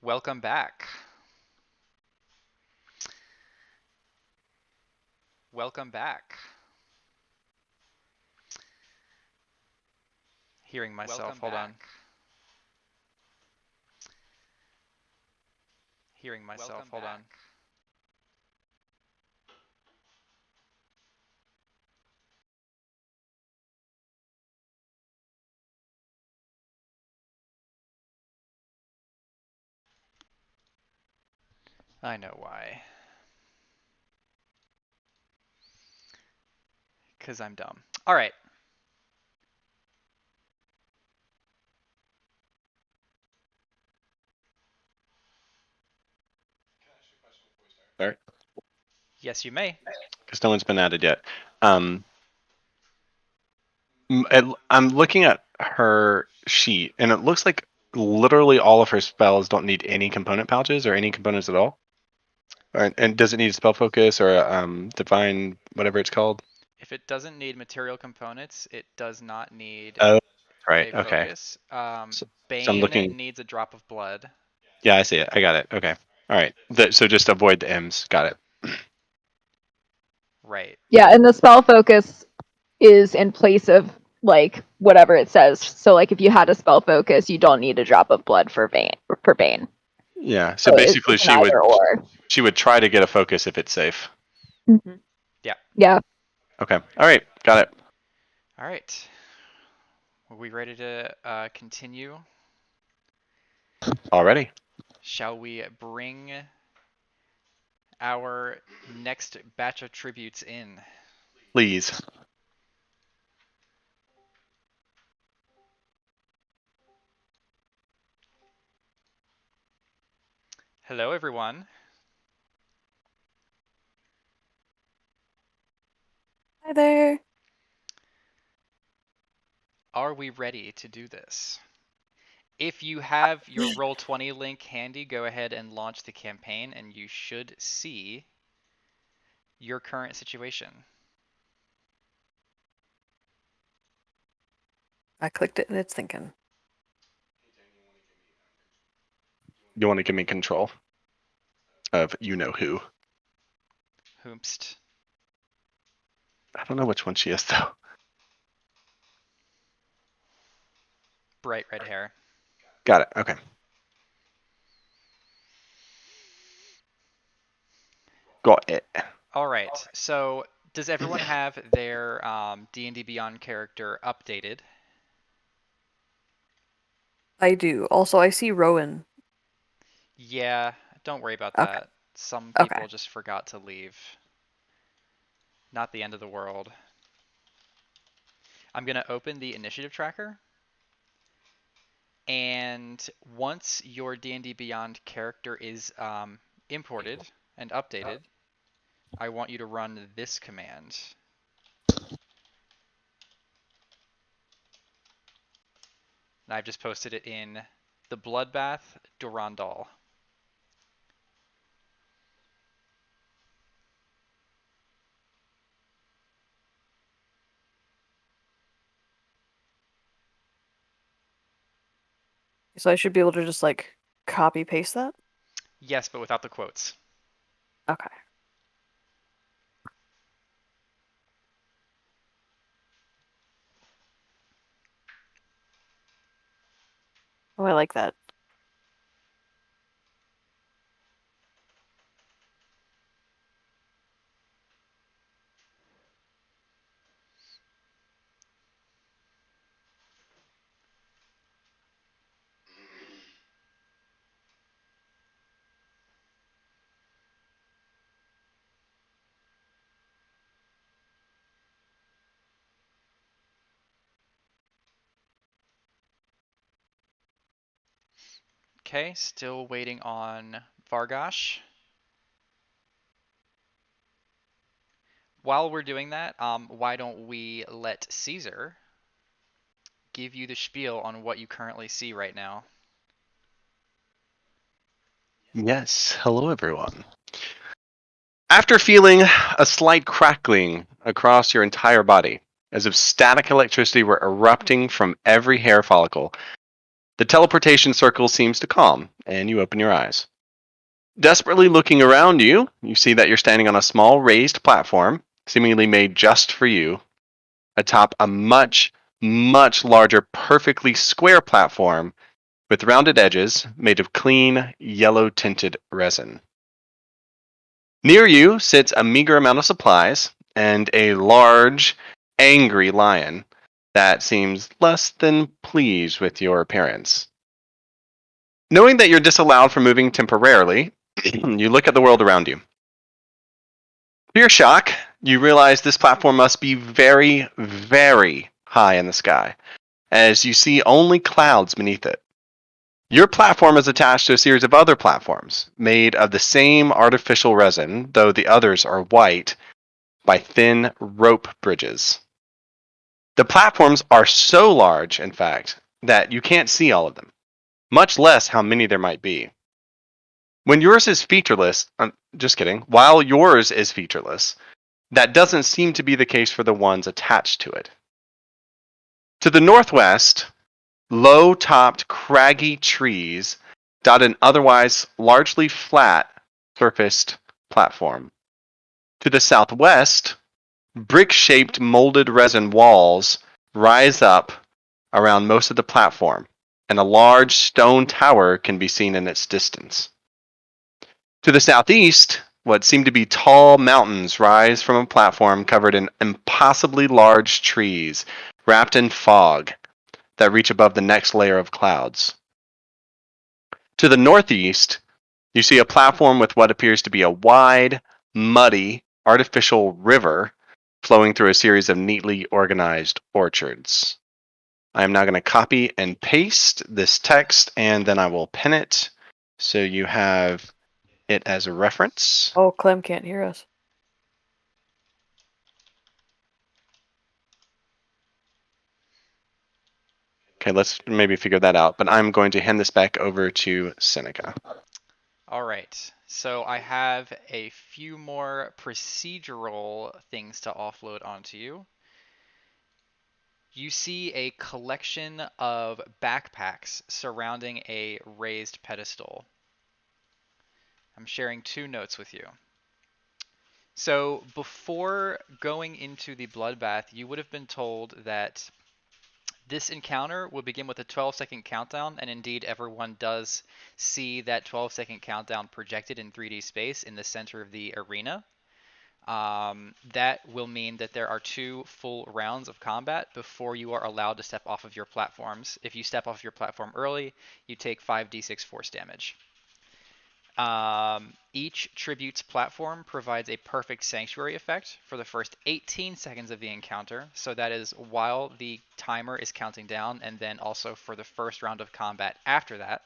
Welcome back. Welcome back. Hearing myself, hold on. Hearing myself, hold on. I know why. Because I'm dumb. All right. Start? Yes, you may. Because no one's been added yet. I'm looking at her sheet, and it looks like literally all of her spells don't need any component pouches or any components at all. And does it need spell focus or divine whatever it's called? If it doesn't need material components, it does not need Oh, right. a Okay. focus. So I'm Bane looking. needs a drop of blood. Yeah, I see it. I got it. Okay. All right. So just avoid the M's. Got it. Right. Yeah, and the spell focus is in place of like whatever it says. So like if you had a spell focus, you don't need a drop of blood for Bane. Yeah. So So basically, it's an either or. she would try to get a focus if it's safe. Mm-hmm. Yeah. Yeah. Okay. All right. Got it. All right. Are we ready to continue? Already. Shall we bring our next batch of tributes in? Please. Hello, everyone. Hi there. Are we ready to do this? If you have your Roll20 link handy, go ahead and launch the campaign, and you should see your current situation. I clicked it and it's thinking. You want to give me control of you know who? Hoomst. I don't know which one she is though. Bright red hair. Got it. Okay. Got it. All right. So, does everyone have their D&D Beyond character updated? I do. Also, I see Rowan. Yeah, don't worry about Okay. that. Some Okay. people just forgot to leave. Not the end of the world. I'm going to open the initiative tracker. And once your D&D Beyond character is imported and updated, I want you to run this command. And I've just posted it in the Bloodbath Durandal. So I should be able to just like copy paste that? Yes, but without the quotes. Okay. Oh, I like that. Okay, still waiting on Vargosh. While we're doing that, why don't we let Caesar give you the spiel on what you currently see right now? Yes. Hello, everyone. After feeling a slight crackling across your entire body, as if static electricity were erupting from every hair follicle, The teleportation circle seems to calm, and you open your eyes. Desperately looking around you, you see that you're standing on a small raised platform, seemingly made just for you, atop a much, much larger, perfectly square platform with rounded edges made of clean, yellow tinted resin. Near you sits a meager amount of supplies and a large, angry lion that seems less than pleased with your appearance. Knowing that you're disallowed from moving temporarily, you look at the world around you. To your shock, you realize this platform must be very, very high in the sky, as you see only clouds beneath it. Your platform is attached to a series of other platforms, made of the same artificial resin, though the others are white, by thin rope bridges. The platforms are so large, in fact, that you can't see all of them, much less how many there might be. When yours is featureless, just kidding, while yours is featureless, that doesn't seem to be the case for the ones attached to it. To the northwest, low topped, craggy trees dot an otherwise largely flat surfaced platform. To the southwest, brick shaped molded resin walls rise up around most of the platform, and a large stone tower can be seen in its distance. To the southeast, what seem to be tall mountains rise from a platform covered in impossibly large trees, wrapped in fog, that reach above the next layer of clouds. To the northeast, you see a platform with what appears to be a wide, muddy, artificial river flowing through a series of neatly organized orchards. I am now going to copy and paste this text, and then I will pin it so you have it as a reference. Oh, Clem can't hear us. Okay, let's maybe figure that out, but I'm going to hand this back over to Seneca. All right. So I have a few more procedural things to offload onto you. You see a collection of backpacks surrounding a raised pedestal. I'm sharing 2 notes with you. So before going into the bloodbath, you would have been told that this encounter will begin with a 12-second countdown, and indeed everyone does see that 12-second countdown projected in 3D space in the center of the arena. That will mean that there are 2 full rounds of combat before you are allowed to step off of your platforms. If you step off your platform early, you take 5d6 force damage. Each tribute's platform provides a perfect sanctuary effect for the first 18 seconds of the encounter, so that is while the timer is counting down, and then also for the first round of combat after that.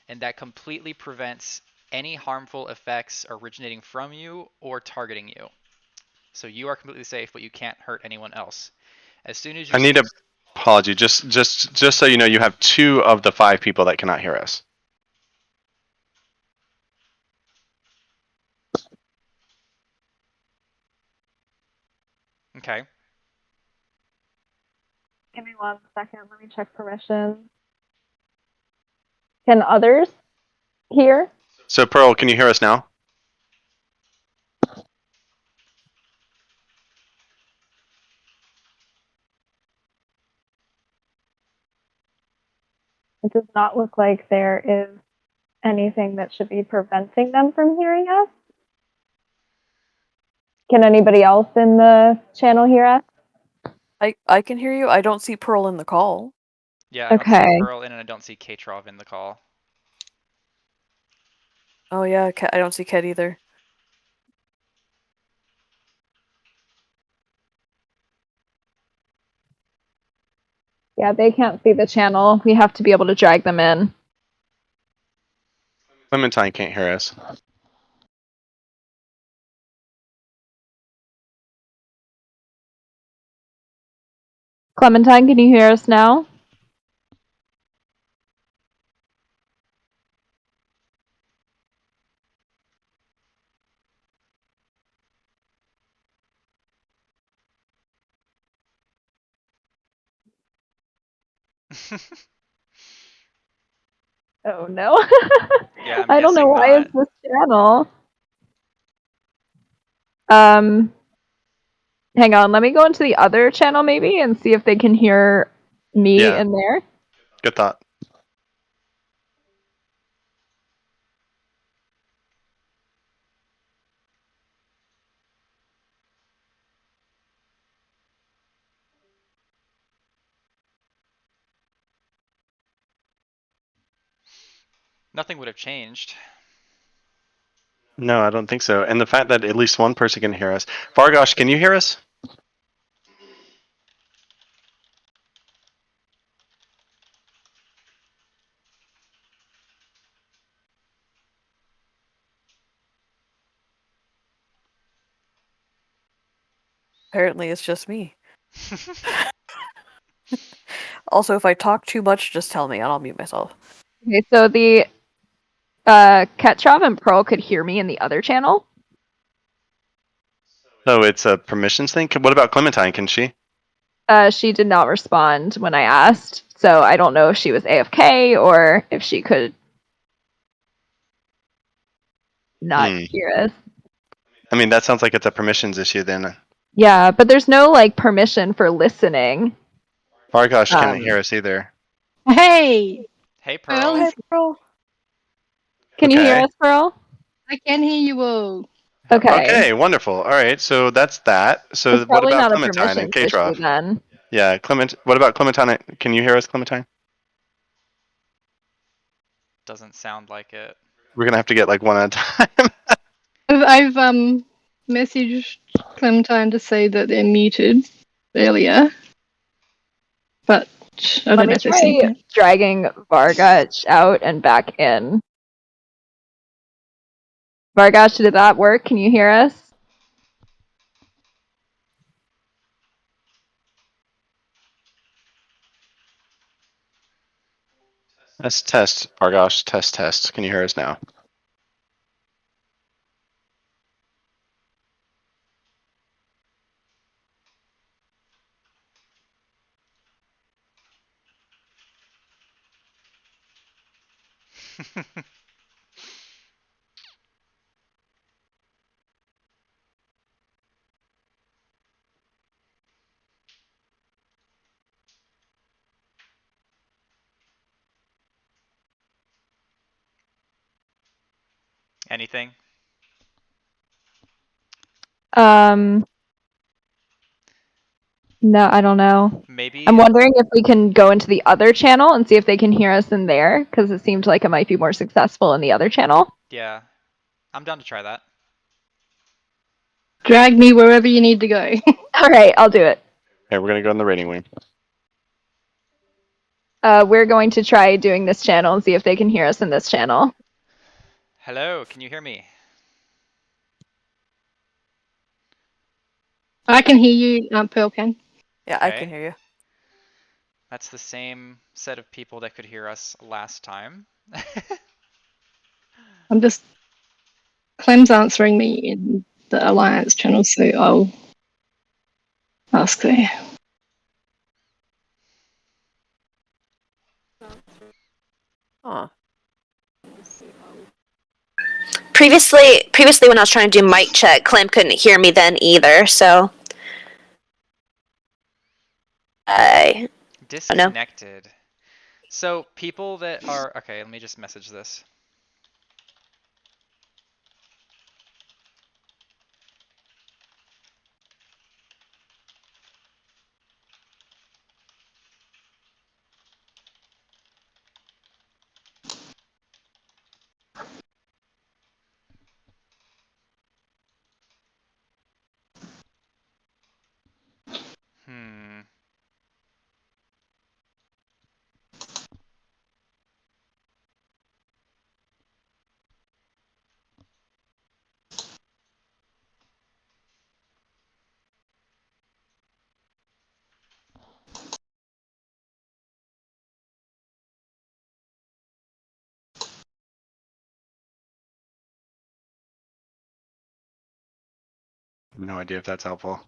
And that completely prevents any harmful effects originating from you or targeting you. So you are completely safe, but you can't hurt anyone else. As soon as you I need see... a apology. Just so you know, you have 2 of the 5 people that cannot hear us. Okay. Give me 1 second. Let me check permissions. Can others hear? So Pearl, can you hear us now? It does not look like there is anything that should be preventing them from hearing us. Can anybody else in the channel hear us? I can hear you. I don't see Pearl in the call. Yeah, I don't see Okay. Pearl in, and I don't see Katrov in the call. Oh yeah, I don't see Ket either. Yeah, they can't see the channel. We have to be able to drag them in. Clementine can't hear us. Clementine, can you hear us now? Oh no. Yeah, I'm I don't know guessing why not. it's this channel. Hang on, let me go into the other channel maybe and see if they can hear me Yeah. in there. Good thought. Nothing would have changed. No, I don't think so. And the fact that at least one person can hear us. Vargosh, can you hear us? Apparently, it's just me. Also, if I talk too much, just tell me and I'll mute myself. Okay, so the Ketrov and Pearl could hear me in the other channel. So it's a permissions thing. What about Clementine? Can she? She did not respond when I asked, so I don't know if she was AFK or if she could not hear us. I mean, that sounds like it's a permissions issue then. Yeah, but there's no like permission for listening. Vargosh can't hear us either. Hey, Hey, Pearl, Pearl. Hey, bro. Can you hear Okay. us, Pearl? I can hear you all. Okay. Okay, wonderful. All right, so that's that. So It's what probably about not a Clementine and permissions issue Katroff? then. Yeah, What about Clementine? Can you hear us, Clementine? Doesn't sound like it. We're gonna have to get like one at a time. I've messaged Clementine to say that they're muted earlier, but I Let don't me know if they've seen try it. dragging Vargosh out and back in. Vargosh, did that work? Can you hear us? Let's test, Vargosh. Test. Can you hear us now? Anything? No, I don't know. Maybe. I'm wondering if we can go into the other channel and see if they can hear us in there, because it seemed like it might be more successful in the other channel. Yeah. I'm down to try that. Drag me wherever you need to go. All right, I'll do it. Okay, we're gonna go in the rating wing. We're going to try doing this channel and see if they can hear us in this channel. Hello, can you hear me? I can hear you, Pearl can. Yeah, I can Okay. hear you. That's the same set of people that could hear us last time. I'm just Clem's answering me in the Alliance channel, so I'll ask there. Huh. Previously when I was trying to do mic check, Clem couldn't hear me then either, so I don't know. Disconnected. So people that are okay, let me just message this. Hmm. No idea if that's helpful.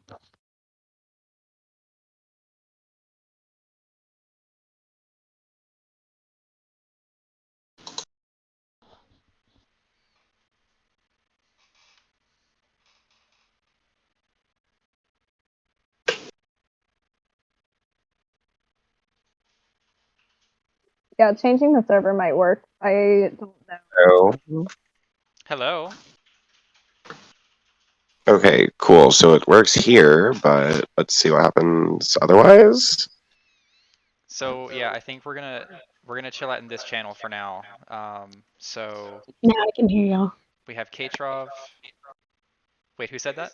Yeah, changing the server might work. I don't know. Oh. Hello. Okay, cool. So it works here, but let's see what happens otherwise. So yeah, I think we're gonna chill out in this channel for now. So Yeah, I can hear y'all. we have Katrov. Wait, who said that?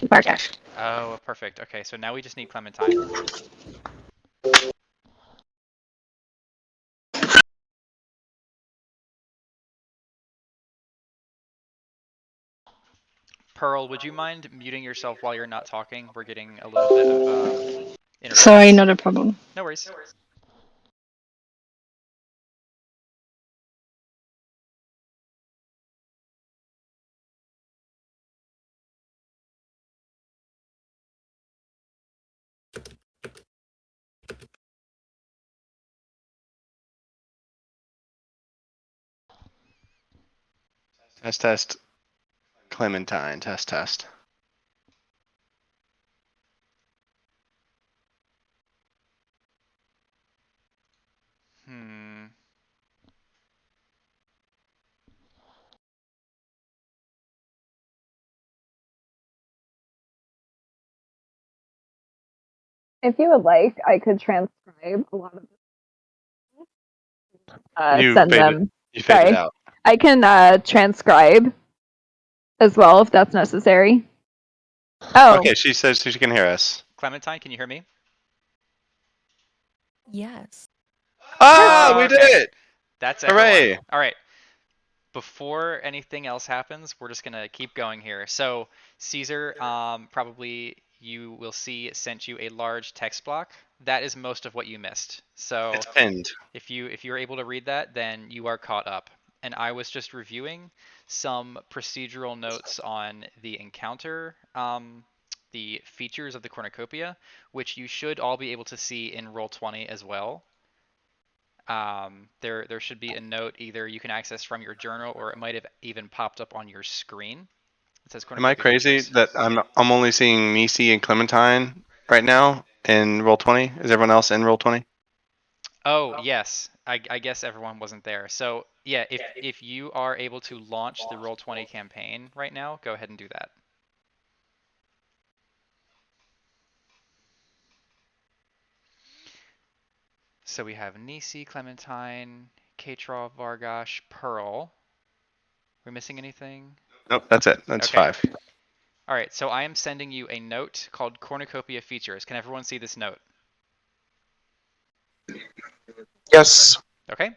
Bargash. Oh, perfect. Okay, so now we just need Clementine. Pearl, would you mind muting yourself while you're not talking? We're getting a little bit of Sorry, interference. not a problem. No worries. Test. Clementine. Test. Hmm. If you would like, I could transcribe a lot of You send faded. them. You faded Sorry. out. I can transcribe as well if that's necessary. Oh, Okay, she says she can hear us. Clementine, can you hear me? Yes. Ah, we did Okay. it! That's everyone. Hooray! All right. Before anything else happens, we're just gonna keep going here. So Caesar, probably you will see sent you a large text block. That is most of what you missed. So It's pinned. if you are able to read that, then you are caught up. And I was just reviewing some procedural notes on the encounter, the features of the cornucopia, which you should all be able to see in Roll20 as well. There should be a note either you can access from your journal or it might have even popped up on your screen. It says Am I cornucopia crazy features. that I'm only seeing Nisi and Clementine right now in Roll20? Is everyone else in Roll20? Oh yes, I guess everyone wasn't there. So yeah, if you are able to launch the Roll20 campaign right now, go ahead and do that. So we have Nisi, Clementine, Katrov, Vargash, Pearl. Are we missing anything? Nope, that's it. That's Okay. 5. All right, so I am sending you a note called Cornucopia Features. Can everyone see this note? Yes. Okay.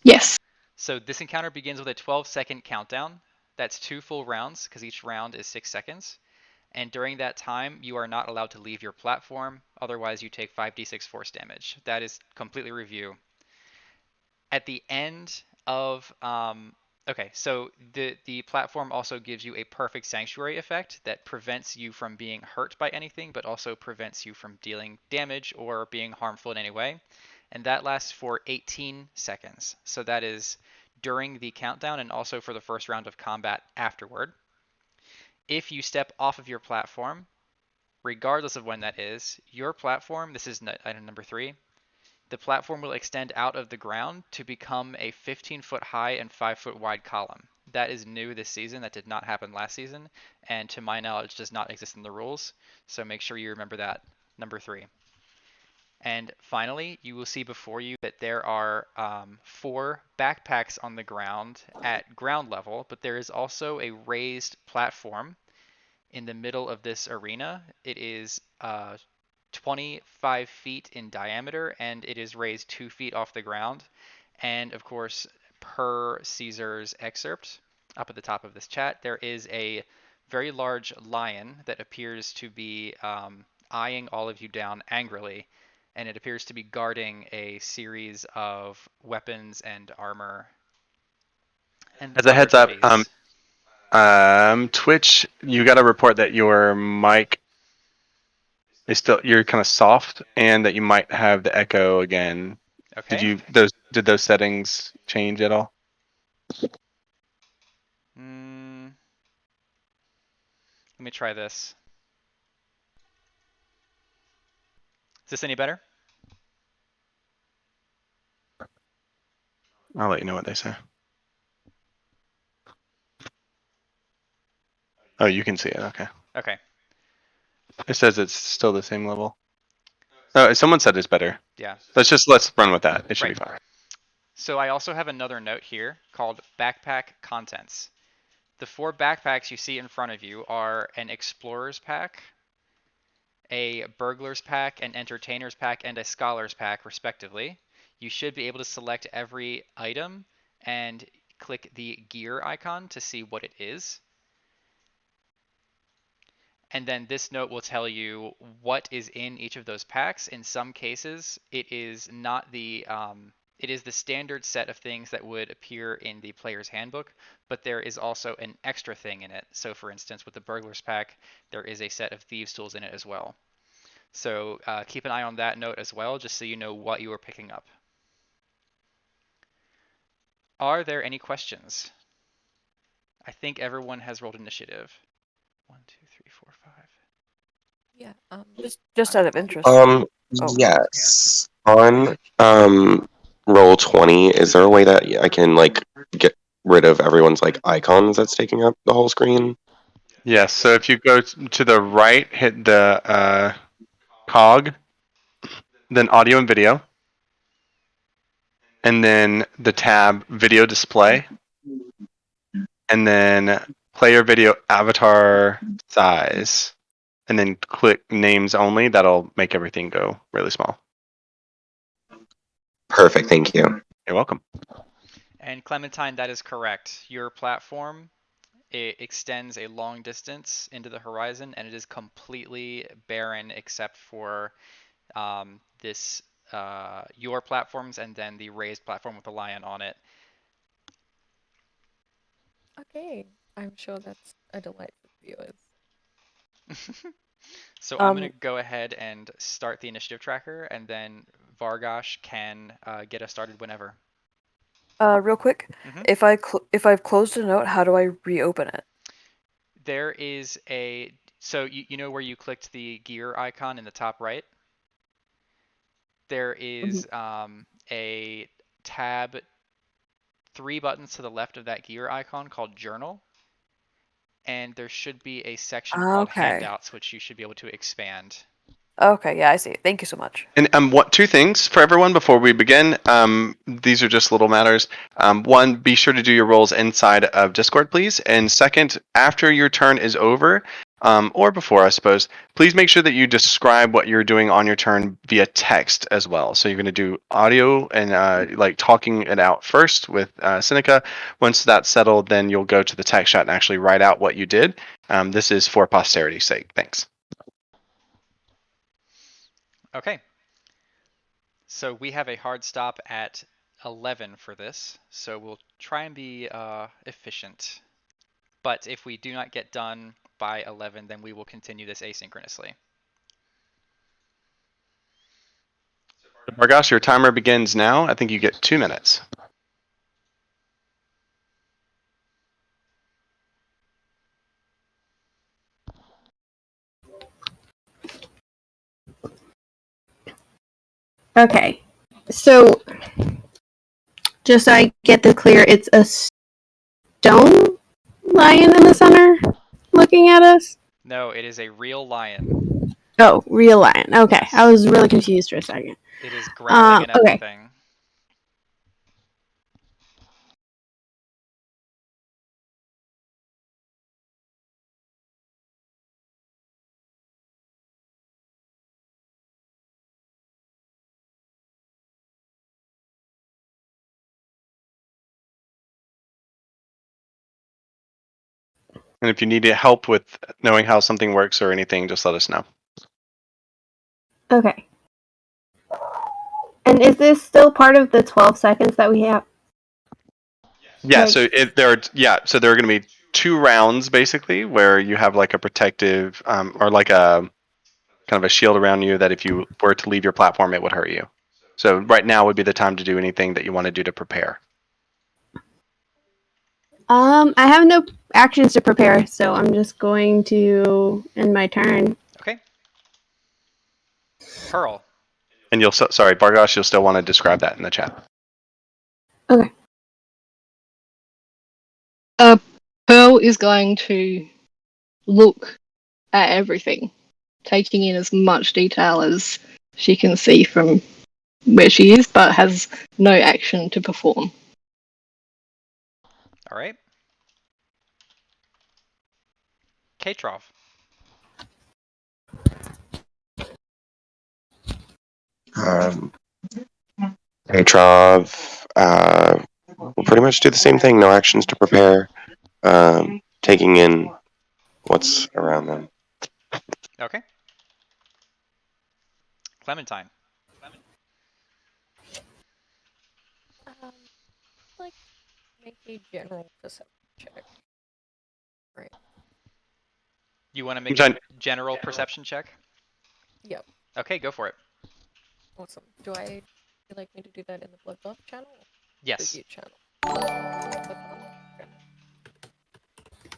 Yes. So this encounter begins with a 12-second countdown. That's 2 full rounds because each round is 6 seconds. And during that time, you are not allowed to leave your platform. Otherwise, you take 5d6 force damage. That is completely review. At the end of okay, so the platform also gives you a perfect sanctuary effect that prevents you from being hurt by anything, but also prevents you from dealing damage or being harmful in any way. And that lasts for 18 seconds. So that is during the countdown and also for the first round of combat afterward. If you step off of your platform, regardless of when that is, your platform, this is item number 3, the platform will extend out of the ground to become a 15-foot high and 5-foot wide column. That is new this season. That did not happen last season, and to my knowledge does not exist in the rules. So make sure you remember that, number 3. And finally, you will see before you that there are 4 backpacks on the ground at ground level, but there is also a raised platform in the middle of this arena. It is 25 feet in diameter and it is raised 2 feet off the ground. And of course, per Caesar's excerpt up at the top of this chat, there is a very large lion that appears to be eyeing all of you down angrily. And it appears to be guarding a series of weapons and armor and As a other heads up, goodies. Twitch, you got to report that your mic is still you're kind of soft, and that you might have the echo again. Okay. Did those settings change at all? Let me try this. Is this any better? I'll let you know what they say. Oh, you can see it. Okay. Okay. It says it's still the same level. Oh, someone said it's better. Yeah. Let's run with that. It should Right. be fine. So I also have another note here called backpack contents. The 4 backpacks you see in front of you are an explorer's pack, a burglar's pack, an entertainer's pack, and a scholar's pack, respectively. You should be able to select every item and click the gear icon to see what it is. And then this note will tell you what is in each of those packs. In some cases, it is not the it is the standard set of things that would appear in the player's handbook, but there is also an extra thing in it. So for instance, with the burglar's pack, there is a set of thieves tools in it as well. So keep an eye on that note as well, just so you know what you are picking up. Are there any questions? I think everyone has rolled initiative. 1, 2, 3, 4, 5. Yeah. Just out of interest. Yes. On roll 20, is there a way that I can like get rid of everyone's like icons that's taking up the whole screen? Yes. So if you go to the right, hit the cog, then audio and video, and then the tab video display, and then player video avatar size, and then click names only. That'll make everything go really small. Perfect, thank you. You're welcome. And Clementine, that is correct. Your platform, it extends a long distance into the horizon, and it is completely barren except for this your platforms and then the raised platform with the lion on it. Okay, I'm sure that's a delight for viewers. So I'm going to go ahead and start the initiative tracker, and then Vargosh can get us started whenever. Real quick, if I've closed a note, how do I reopen it? There is a so you know where you clicked the gear icon in the top right? There is a tab 3 buttons to the left of that gear icon called Journal. And there should be a section called Handouts, which you should be able to expand. Okay, yeah, I see. Thank you so much. And what 2 things for everyone before we begin. These are just little matters. 1, be sure to do your rolls inside of Discord, please. And second, after your turn is over, or before, I suppose, please make sure that you describe what you're doing on your turn via text as well. So you're going to do audio and like talking it out first with Seneca. Once that's settled, then you'll go to the text chat and actually write out what you did. This is for posterity's sake. Thanks. Okay. So we have a hard stop at 11 for this, so we'll try and be efficient. But if we do not get done by 11, then we will continue this asynchronously. Vargosh, your timer begins now. I think you get 2 minutes. Okay, so just so I get this clear, it's a stone lion in the center looking at us? No, it is a real lion. Oh, real lion. Okay, I was really confused for a second. It is growling and everything. And if you need help with knowing how something works or anything, just let us know. Okay. And is this still part of the 12 seconds that we have? Yeah, so there are going to be 2 rounds basically where you have like a protective or like a kind of a shield around you that if you were to leave your platform, it would hurt you. So right now would be the time to do anything that you want to do to prepare. I have no actions to prepare, so I'm just going to end my turn. Okay. Pearl. And Vargosh, you'll still want to describe that in the chat. Okay. Pearl is going to look at everything, taking in as much detail as she can see from where she is, but has no action to perform. All right. Katrov. Petrov will pretty much do the same thing. No actions to prepare. Taking in what's around them. Okay. Clementine. Like, make a general perception check. Right. You want to make a general perception check? Yep. Okay, go for it. Awesome. Do I would you like me to do that in the Bloodbath channel? Or Yes. the channel.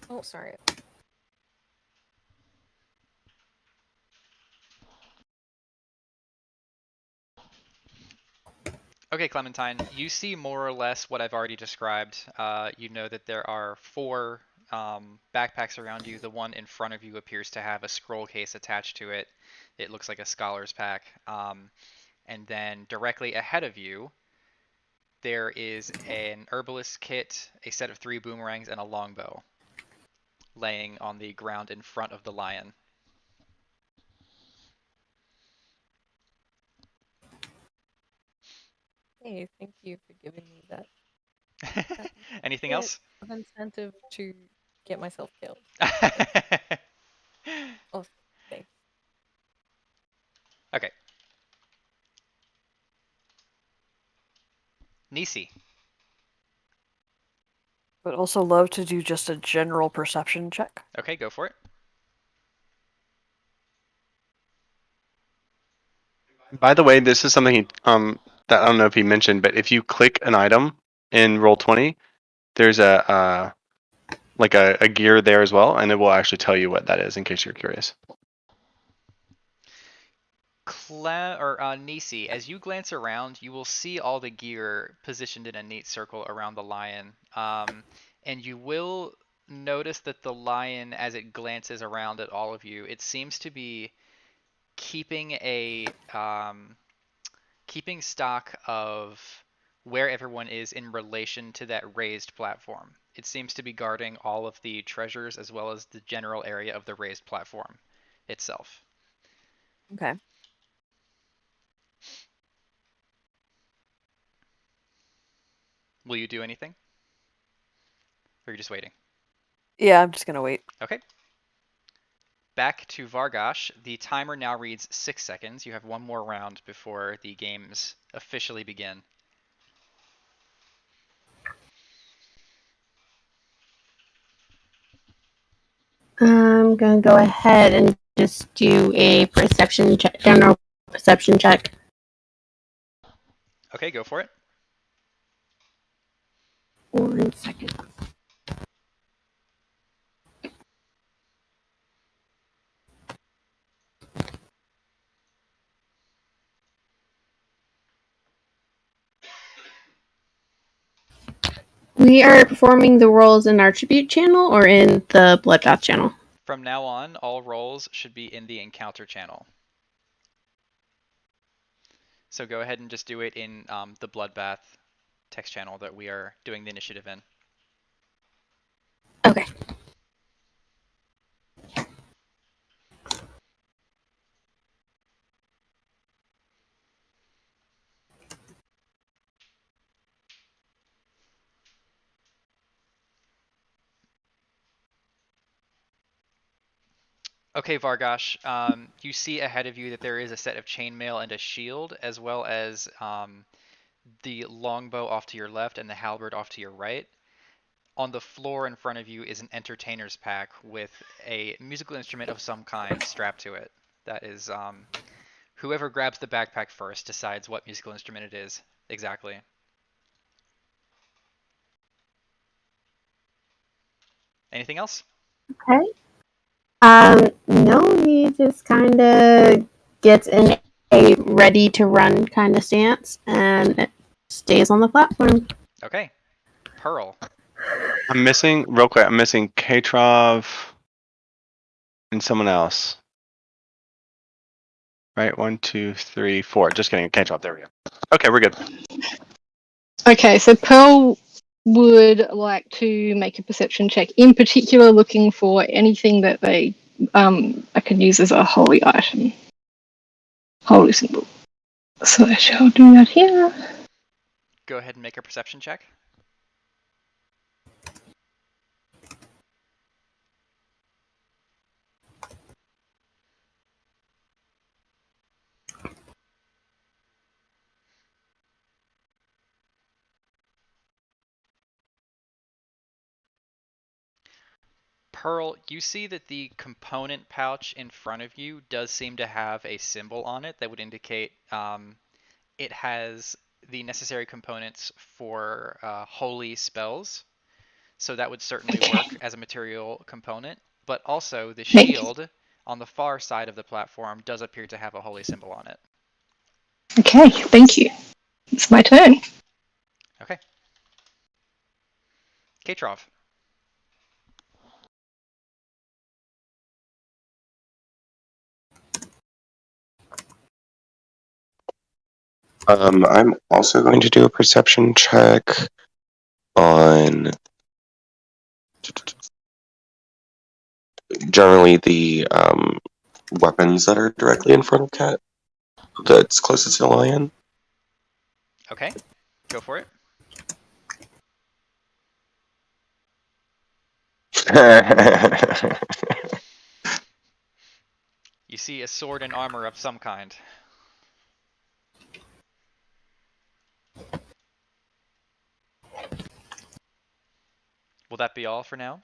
Oh, sorry. Okay, Clementine, you see more or less what I've already described. You know that there are 4 backpacks around you. The one in front of you appears to have a scroll case attached to it. It looks like a scholar's pack. And then directly ahead of you, there is an herbalist kit, a set of 3 boomerangs, and a longbow laying on the ground in front of the lion. Hey, thank you for giving me that. Anything else? Of incentive to get myself killed. Oh, thanks. Okay. Nisi. But also love to do just a general perception check. Okay, go for it. By the way, this is something that I don't know if he mentioned, but if you click an item in Roll20, there's a like a gear there as well, and it will actually tell you what that is in case you're curious. Nisi, as you glance around, you will see all the gear positioned in a neat circle around the lion. And you will notice that the lion, as it glances around at all of you, it seems to be keeping keeping stock of where everyone is in relation to that raised platform. It seems to be guarding all of the treasures as well as the general area of the raised platform itself. Okay. Will you do anything? Or are you just waiting? Yeah, I'm just gonna wait. Okay. Back to Vargash. The timer now reads 6 seconds. You have one more round before the games officially begin. I'm gonna go ahead and just do a perception check, general perception check. Okay, go for it. 1 second. We are performing the roles in our tribute channel or in the Bloodbath channel? From now on, all roles should be in the encounter channel. So go ahead and just do it in the Bloodbath text channel that we are doing the initiative in. Okay. Okay, Vargash, you see ahead of you that there is a set of chainmail and a shield, as well as the longbow off to your left and the halberd off to your right. On the floor in front of you is an entertainer's pack with a musical instrument of some kind strapped to it. That is, whoever grabs the backpack first decides what musical instrument it is exactly. Anything else? Okay. No, he just kind of gets in a ready to run kind of stance and stays on the platform. Okay. Pearl. I'm missing real quick. I'm missing Katrov and someone else. Right, 1, 2, 3, 4. Just kidding. Katrov. There we go. Okay, we're good. Okay, so Pearl would like to make a perception check, in particular looking for anything that they I can use as a holy item, holy symbol. So I shall do that here. Go ahead and make a perception check. Pearl, you see that the component pouch in front of you does seem to have a symbol on it that would indicate it has the necessary components for holy spells. So that would certainly work as a material component. But also the shield on the far side of the platform does appear to have a holy symbol on it. Okay, thank you. It's my turn. Okay. Katrov. I'm also going to do a perception check on generally the weapons that are directly in front of Cat. That's closest to the lion. Okay, go for it. You see a sword and armor of some kind. Will that be all for now?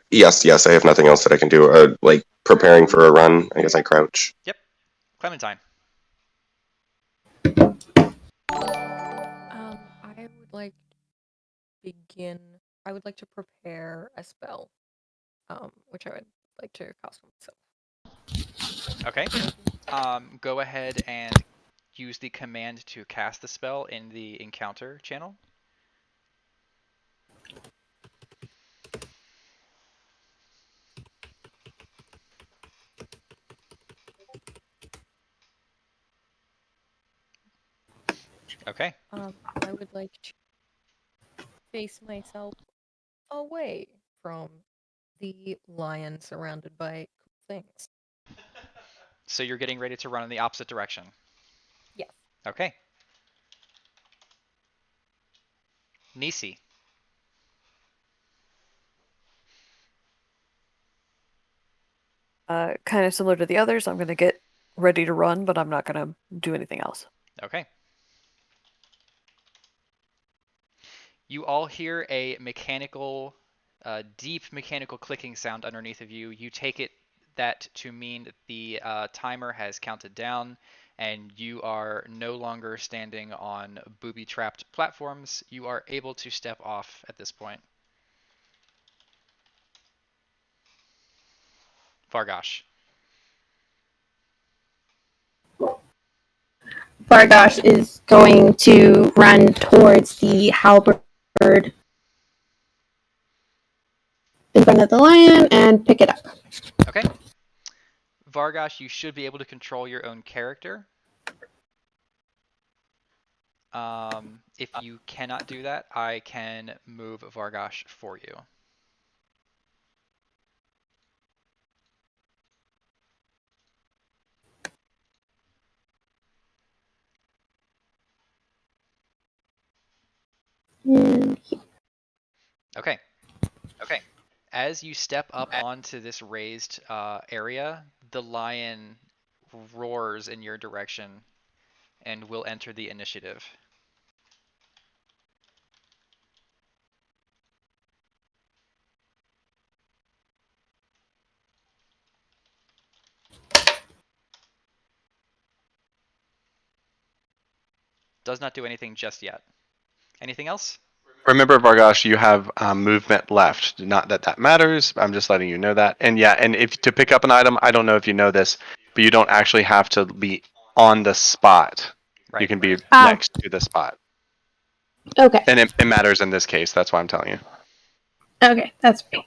Yes, I have nothing else that I can do. Like preparing for a run, I guess I crouch. Yep. Clementine. I would like to begin. I would like to prepare a spell, which I would like to cast for myself. Okay. Go ahead and use the command to cast the spell in the encounter channel. Okay. I would like to face myself away from the lion surrounded by things. So you're getting ready to run in the opposite direction. Yes. Okay. Nisi. Kind of similar to the others, I'm going to get ready to run, but I'm not going to do anything else. Okay. You all hear a mechanical, deep mechanical clicking sound underneath of you. You take it that to mean that the timer has counted down and you are no longer standing on booby-trapped platforms. You are able to step off at this point. Vargosh. Vargosh is going to run towards the halberd in front of the lion and pick it up. Okay. Vargosh, you should be able to control your own character. If you cannot do that, I can move Vargosh for you. Okay. Okay. As you step up onto this raised area, the lion roars in your direction and will enter the initiative. Does not do anything just yet. Anything else? Remember, Vargosh, you have movement left. Not that that matters. I'm just letting you know that. And yeah, and if to pick up an item, I don't know if you know this, but you don't actually have to be on the spot. Right. You can be next to the spot. Okay. And it matters in this case. That's why I'm telling you. Okay, that's great.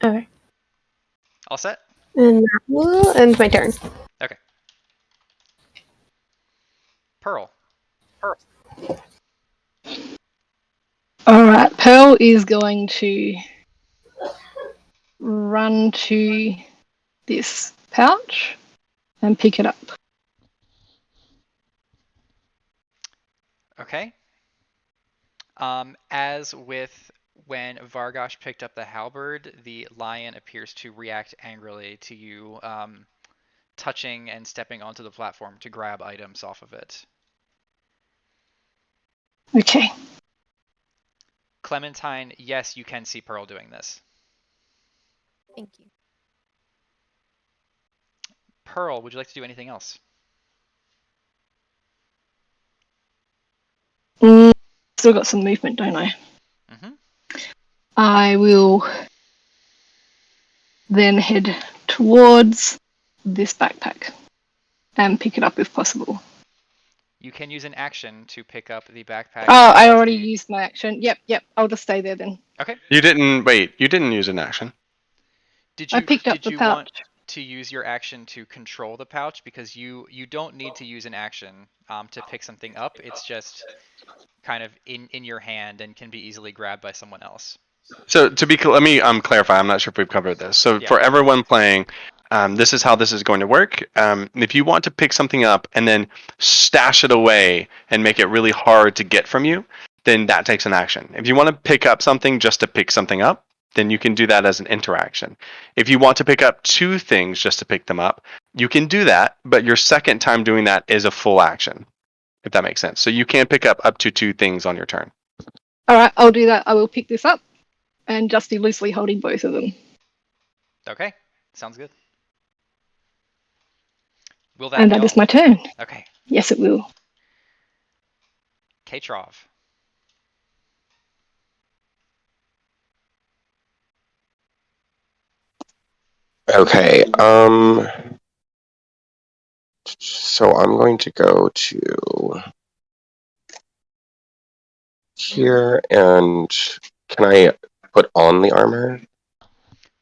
Okay. All set? And that will end my turn. Okay. Pearl. Alright, Pearl is going to run to this pouch and pick it up. Okay. As with when Vargosh picked up the halberd, the lion appears to react angrily to you touching and stepping onto the platform to grab items off of it. Okay. Clementine, yes, you can see Pearl doing this. Thank you. Pearl, would you like to do anything else? Still got some movement, don't I? Mm-hmm. I will then head towards this backpack and pick it up if possible. You can use an action to pick up the backpack. Oh, I already used my action. Yep. I'll just stay there then. Okay. You didn't use an action. I picked up the pouch. Want to use your action to control the pouch? Because you don't need to use an action to pick something up. It's just kind of in your hand and can be easily grabbed by someone else. So let me clarify. I'm not sure if we've covered this. So for everyone playing, this is how this is going to work. If you want to pick something up and then stash it away and make it really hard to get from you, then that takes an action. If you want to pick up something just to pick something up, then you can do that as an interaction. If you want to pick up two things just to pick them up, you can do that, but your second time doing that is a full action, if that makes sense. So you can pick up to two things on your turn. Alright, I'll do that. I will pick this up and just be loosely holding both of them. Okay, sounds good. Will that and be that all? is my turn. Okay. Yes, it will. Katrov. Okay. So I'm going to go to here, and can I put on the armor?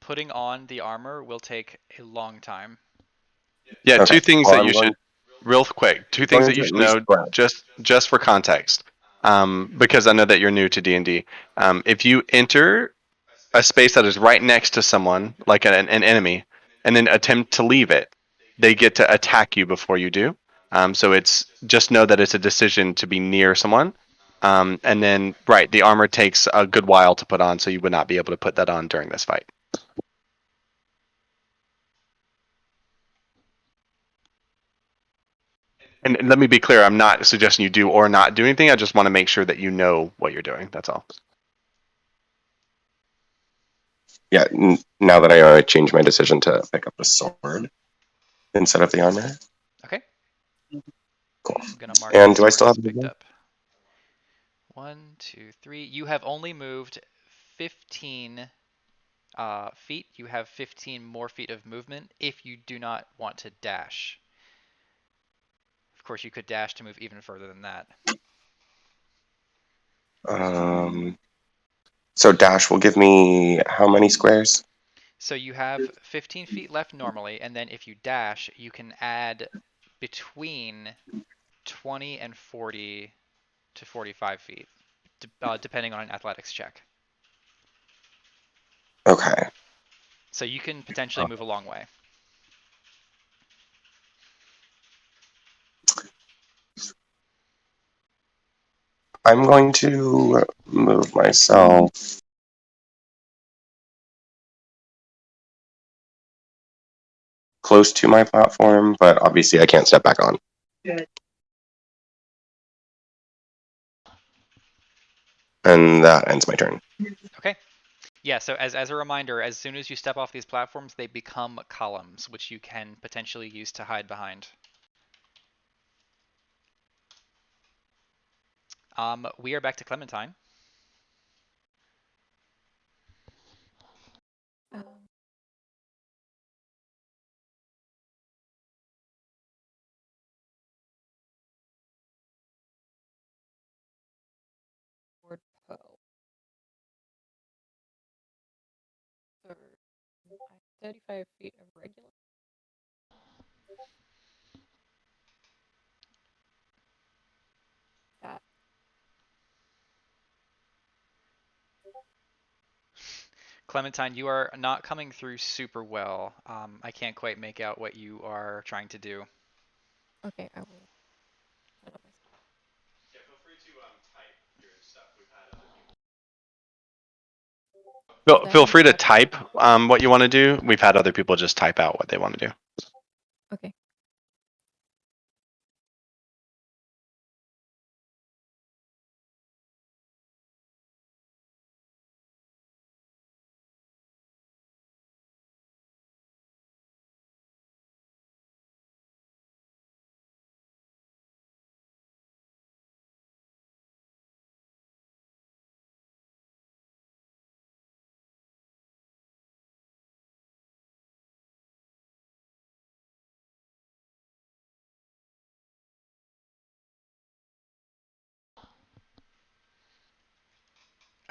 Putting on the armor will take a long time. Yeah, Okay. two things Well, that I'm you going- should, real quick, two things that you should know just for context, because I know that you're new to D&D. If you enter a space that is right next to someone, like an enemy, and then attempt to leave it, they get to attack you before you do. So it's just know that it's a decision to be near someone. And then, right, the armor takes a good while to put on, so you would not be able to put that on during this fight. And let me be clear, I'm not suggesting you do or not do anything. I just want to make sure that you know what you're doing. That's all. Yeah, now that I changed my decision to pick up the sword instead of the armor. Okay. Cool. I'm gonna mark And the do I sword still as have picked movement? up. 1, 2, 3. You have only moved 15 feet. You have 15 more feet of movement if you do not want to dash. Of course, you could dash to move even further than that. So dash will give me how many squares? So you have 15 feet left normally, and then if you dash, you can add between 20 and 40 to 45 feet, depending on an athletics check. Okay. So you can potentially move a long way. I'm going to move myself close to my platform, but obviously I can't step back on. And that ends my turn. Okay. Yeah, so as a reminder, as soon as you step off these platforms, they become columns, which you can potentially use to hide behind. We are back to Clementine. Um, 35 feet of regular. That. Clementine, you are not coming through super well. I can't quite make out what you are trying to do. Okay, I will. I know myself. Yeah, feel free to type your stuff. We've had other people. Feel free to type what you want to do. We've had other people just type out what they want to do. Okay.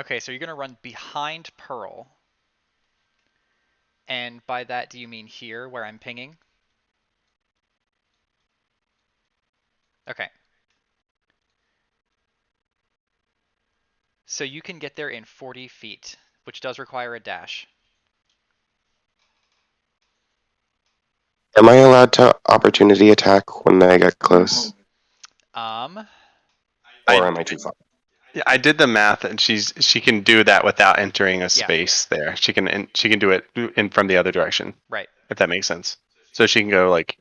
Okay, so you're going to run behind Pearl. And by that, do you mean here, where I'm pinging? Okay. So you can get there in 40 feet, which does require a dash. Am I allowed to opportunity attack when I get close? Or am I too far? Yeah, I did the math, and she can do that without entering a Yeah. space there. She can do it in from the other direction. Right. If that makes sense. So she can go like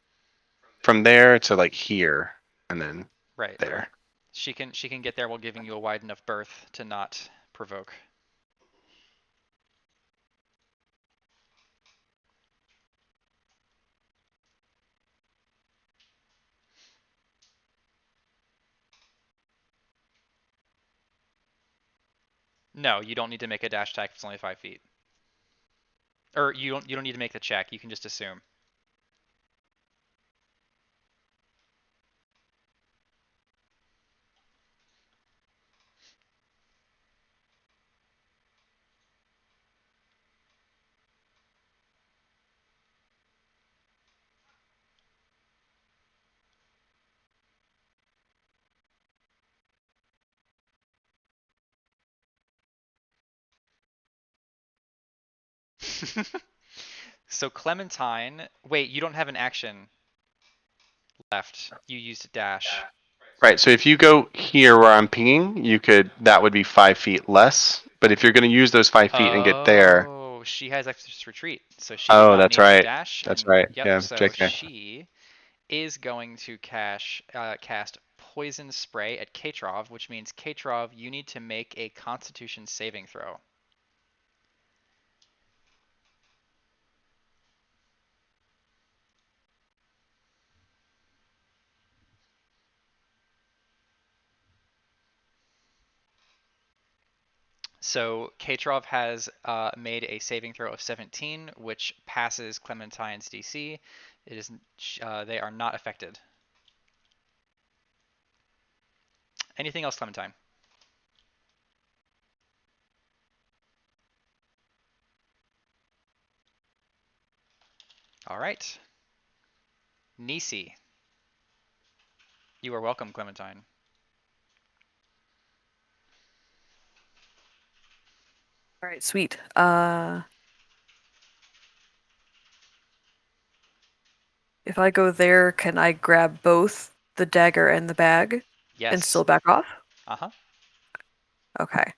from there to like here, and then Right. there. She can get there while giving you a wide enough berth to not provoke. No, you don't need to make a dash attack if it's only 5 feet. Or you don't need to make the check. You can just assume. So Clementine, wait, you don't have an action left. You used a dash. Right. So if you go here where I'm pinging, that would be 5 feet less. But if you're going to use those 5 feet and get there, Oh, she has extra retreat, so she did not that's need to right. dash. That's And right. yep, Yeah, so JK. she is going to cast Poison Spray at Katrov, which means Katrov, you need to make a Constitution saving throw. So Katrov has made a saving throw of 17, which passes Clementine's DC. It is they are not affected. Anything else, Clementine? All right. Nisi. You are welcome, Clementine. All right, sweet. If I go there, can I grab both the dagger and the bag Yes. and still back off? Uh-huh. Okay.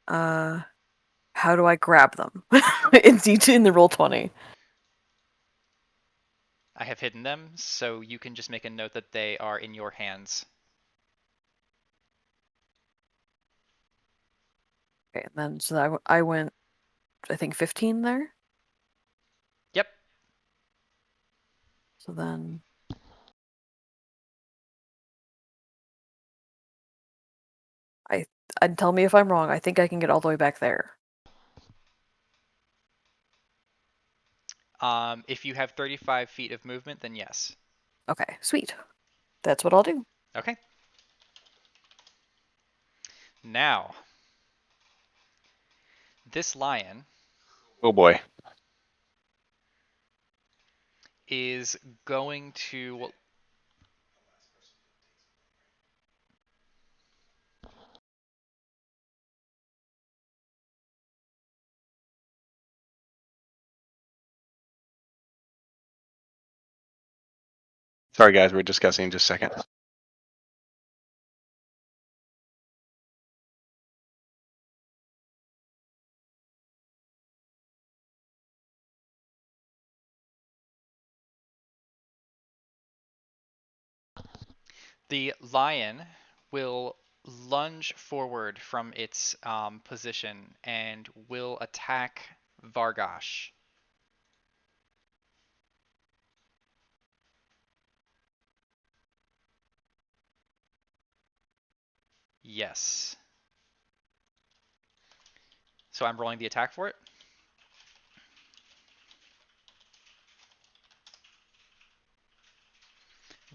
How do I grab them? in the roll 20. I have hidden them, so you can just make a note that they are in your hands. Okay, and then so I went, I think 15 there. Yep. So then and tell me if I'm wrong. I think I can get all the way back there. If you have 35 feet of movement, then yes. Okay, sweet. That's what I'll do. Okay. Now, this lion. Oh boy. is going to... Sorry, guys, we're discussing just a second. The lion will lunge forward from its position and will attack Vargosh. Yes. So I'm rolling the attack for it.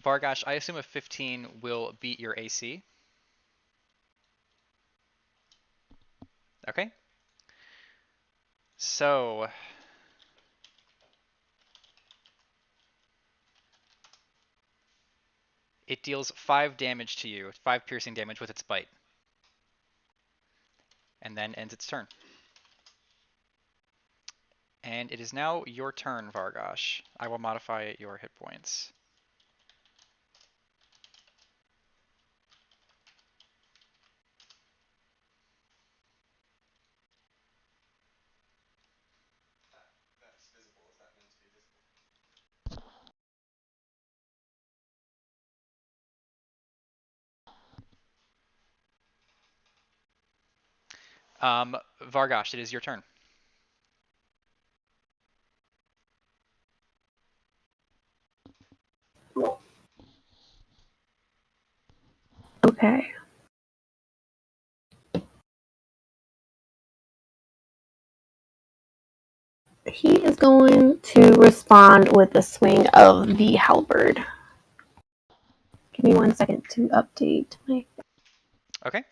Vargosh, I assume a 15 will beat your AC. Okay. So it deals 5 damage to you, 5 piercing damage with its bite. And then ends its turn. And it is now your turn, Vargosh. I will modify your hit points. Vargosh, it is your turn. Okay. He is going to respond with a swing of the halberd. Give me 1 second to update my. Okay.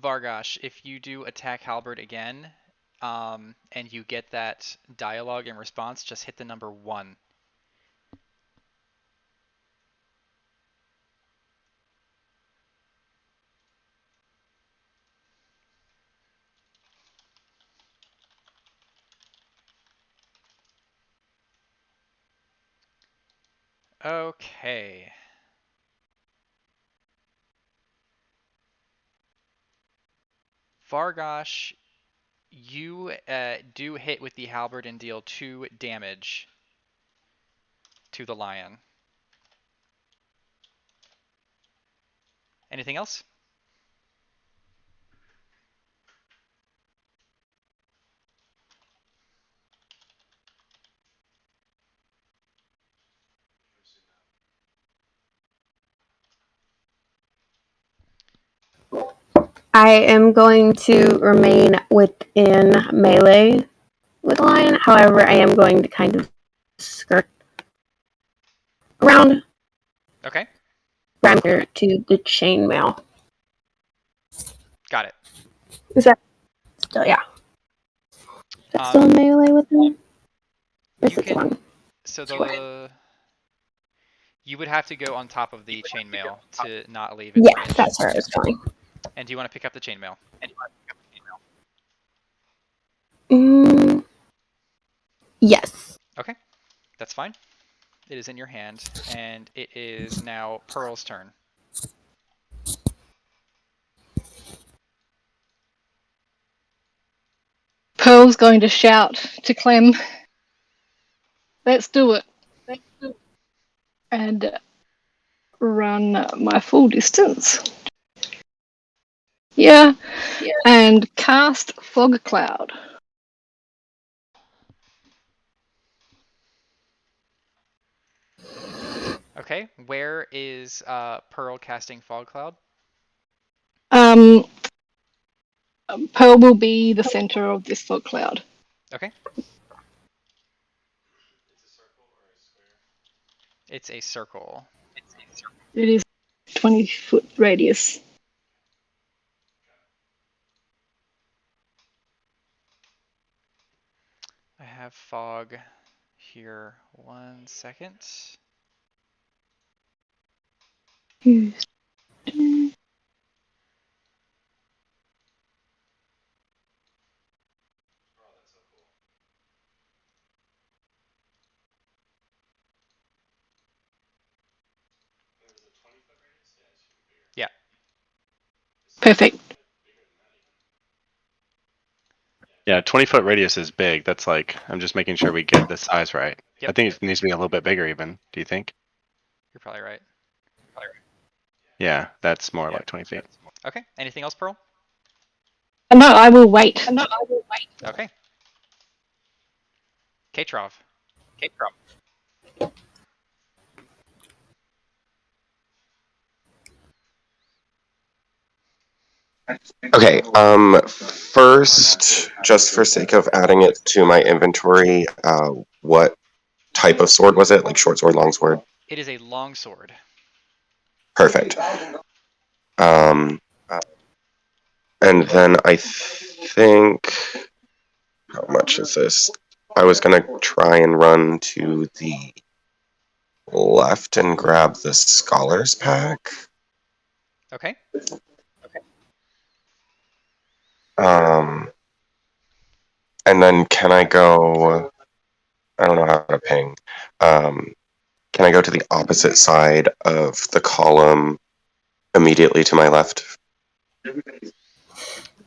Vargosh, if you do attack Halberd again, and you get that dialogue in response, just hit the number 1. Okay. Vargosh, you do hit with the halberd and deal 2 damage to the lion. Anything else? I am going to remain within melee with the lion. However, I am going to kind of skirt around Okay. here to the chainmail. Got it. Is that still, yeah. Is that still in melee with him? Or is You it the can. wrong? So you would have to go on top of the chainmail to not leave its Yeah, range. that's where I was going. And do you want to pick up the chainmail? Yes. Okay, that's fine. It is in your hand, and it is now Pearl's turn. Pearl's going to shout to Clem, "Let's do it!" and run my full distance. Yeah, and cast Fog Cloud. Okay, where is Pearl casting Fog Cloud? Pearl will be the center of this fog cloud. Okay. It's a circle. It is 20-foot radius. I have fog here. 1 second. Yeah. Perfect. Yeah, 20-foot radius is big. That's like, I'm just making sure we get the size right. Yep. I think it needs to be a little bit bigger even. Do you think? You're probably right. Yeah, that's more like 20 feet. Okay. Anything else, Pearl? No, I will wait. Okay. Katrov. Okay. First, just for sake of adding it to my inventory, what type of sword was it? Like short sword, long sword? It is a longsword. Perfect. And then I think, how much is this? I was gonna try and run to the left and grab the scholars pack. Okay. And then can I go? I don't know how to ping. Can I go to the opposite side of the column immediately to my left?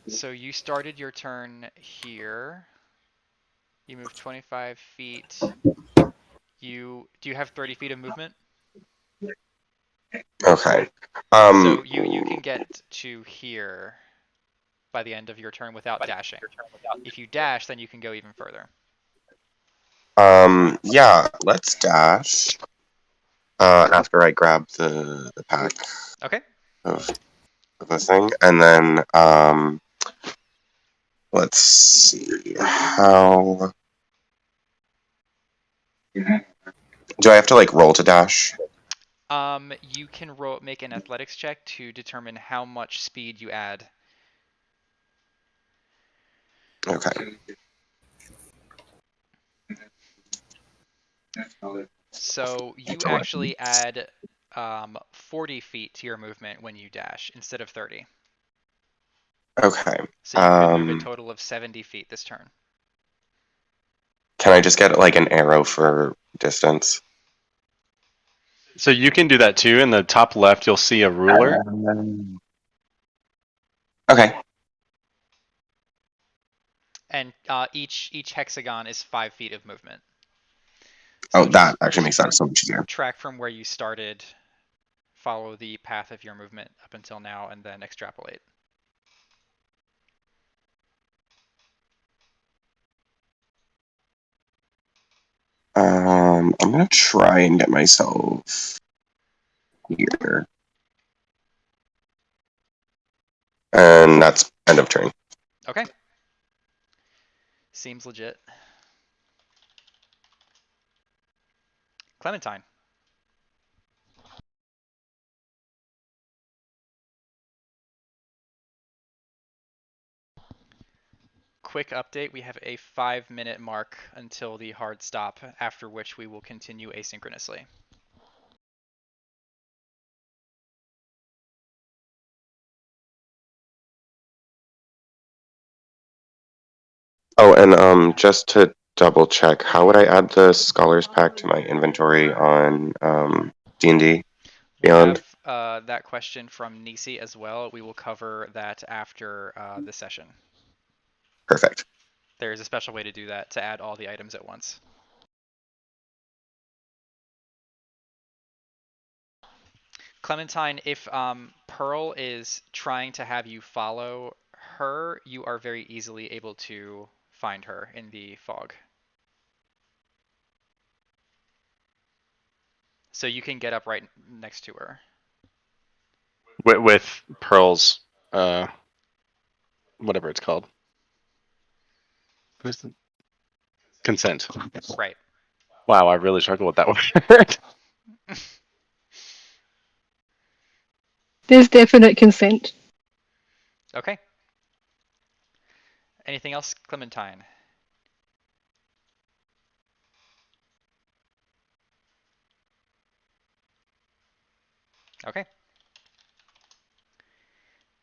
So you started your turn here. You moved 25 feet. Do you have 30 feet of movement? Okay. So you can get to here by the end of your turn without dashing. If you dash, then you can go even further. Yeah, let's dash. After I grab the pack Okay. of the thing, and then let's see how. Do I have to like roll to dash? You can make an athletics check to determine how much speed you add. Okay. So you actually add 40 feet to your movement when you dash instead of 30. Okay. So you could move a total of 70 feet this turn. Can I just get like an arrow for distance? So you can do that too. In the top left, you'll see a ruler. Okay. And each hexagon is 5 feet of movement. Oh, So that actually just makes that so much easier. track from where you started, follow the path of your movement up until now, and then extrapolate. I'm gonna try and get myself here. And that's end of turn. Okay. Seems legit. Clementine. quick update. We have a 5-minute mark until the hard stop, after which we will continue asynchronously. Oh, and just to double check, how would I add the Scholars Pack to my inventory on D&D We Beyond? have that question from Nisi as well. We will cover that after the session. Perfect. There is a special way to do that, to add all the items at once. Clementine, if Pearl is trying to have you follow her, you are very easily able to find her in the fog. So you can get up right next to her. With Pearl's, whatever it's called. What is it? Consent. Right. Wow, I really struggle with that word. There's definite consent. Okay. Anything else, Clementine? Okay.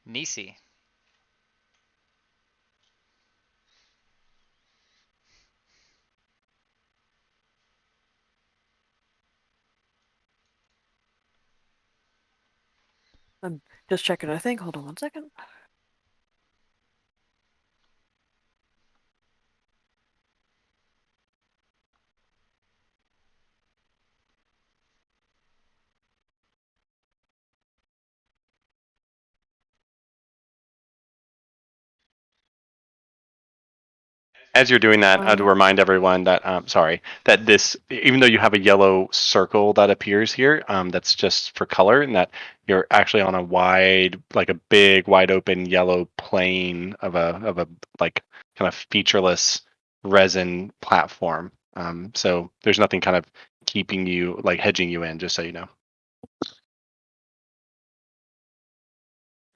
Nisi. I'm just checking, I think. Hold on one second. As you're doing that, to remind everyone that, that this, even though you have a yellow circle that appears here, that's just for color, and that you're actually on a wide, like a big, wide open yellow plane of a like kind of featureless resin platform. So there's nothing kind of keeping you, like hedging you in, just so you know.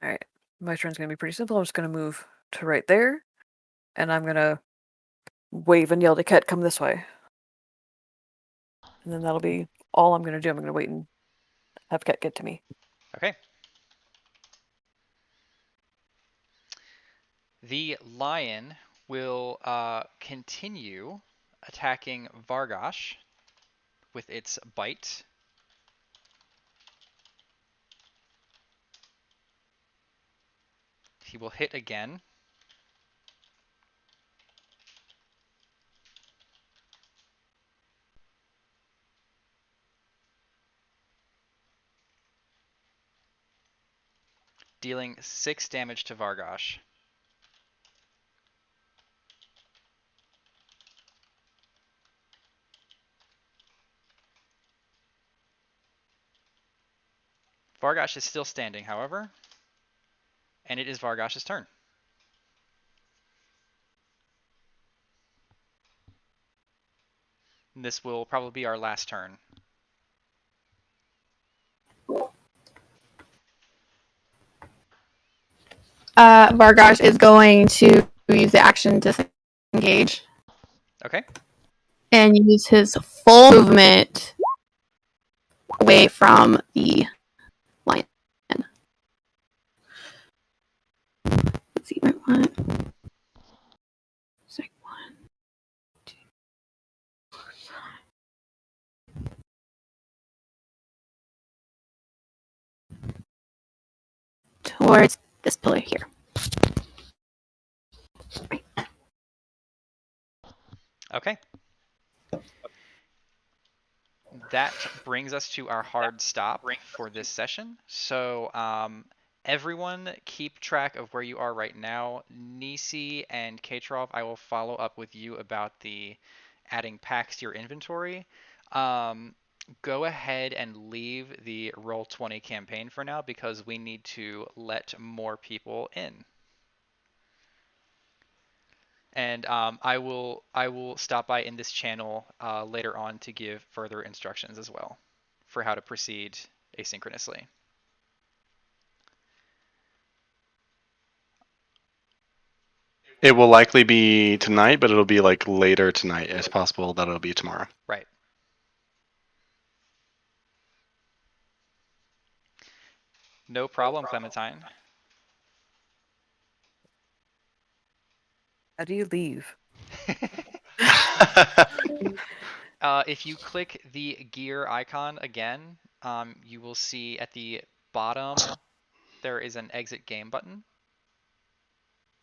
All right, my turn's gonna be pretty simple. I'm just gonna move to right there, and I'm gonna wave and yell to Ket, come this way. And then that'll be all I'm gonna do. I'm gonna wait and have Ket get to me. Okay. The lion will continue attacking Vargosh with its bite. He will hit again. Dealing 6 damage to Vargosh. Vargosh is still standing, however, and it is Vargosh's turn. And this will probably be our last turn. Vargosh is going to use the action to disengage. Okay. And use his full movement away from the lion. Let's see, right one. It's like 1, 2, 4, 5. Towards this pillar here. Okay. That brings us to our hard stop for this session. So everyone keep track of where you are right now. Nisi and Katrov, I will follow up with you about the adding packs to your inventory. Go ahead and leave the Roll20 campaign for now because we need to let more people in. And I will stop by in this channel later on to give further instructions as well for how to proceed asynchronously. It will likely be tonight, but it'll be like later tonight. It's possible that it'll be tomorrow. Right. No problem, Clementine. How do you leave? If you click the gear icon again, you will see at the bottom there is an exit game button.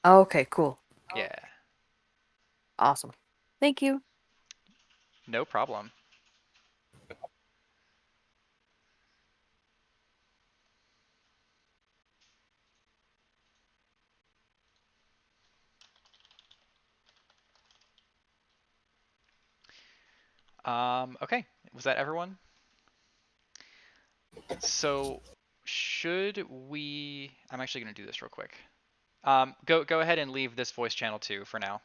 Okay, cool. Yeah. Awesome. Thank you. No problem. Okay, was that everyone? So should we? I'm actually gonna do this real quick. Go ahead and leave this voice channel too for now.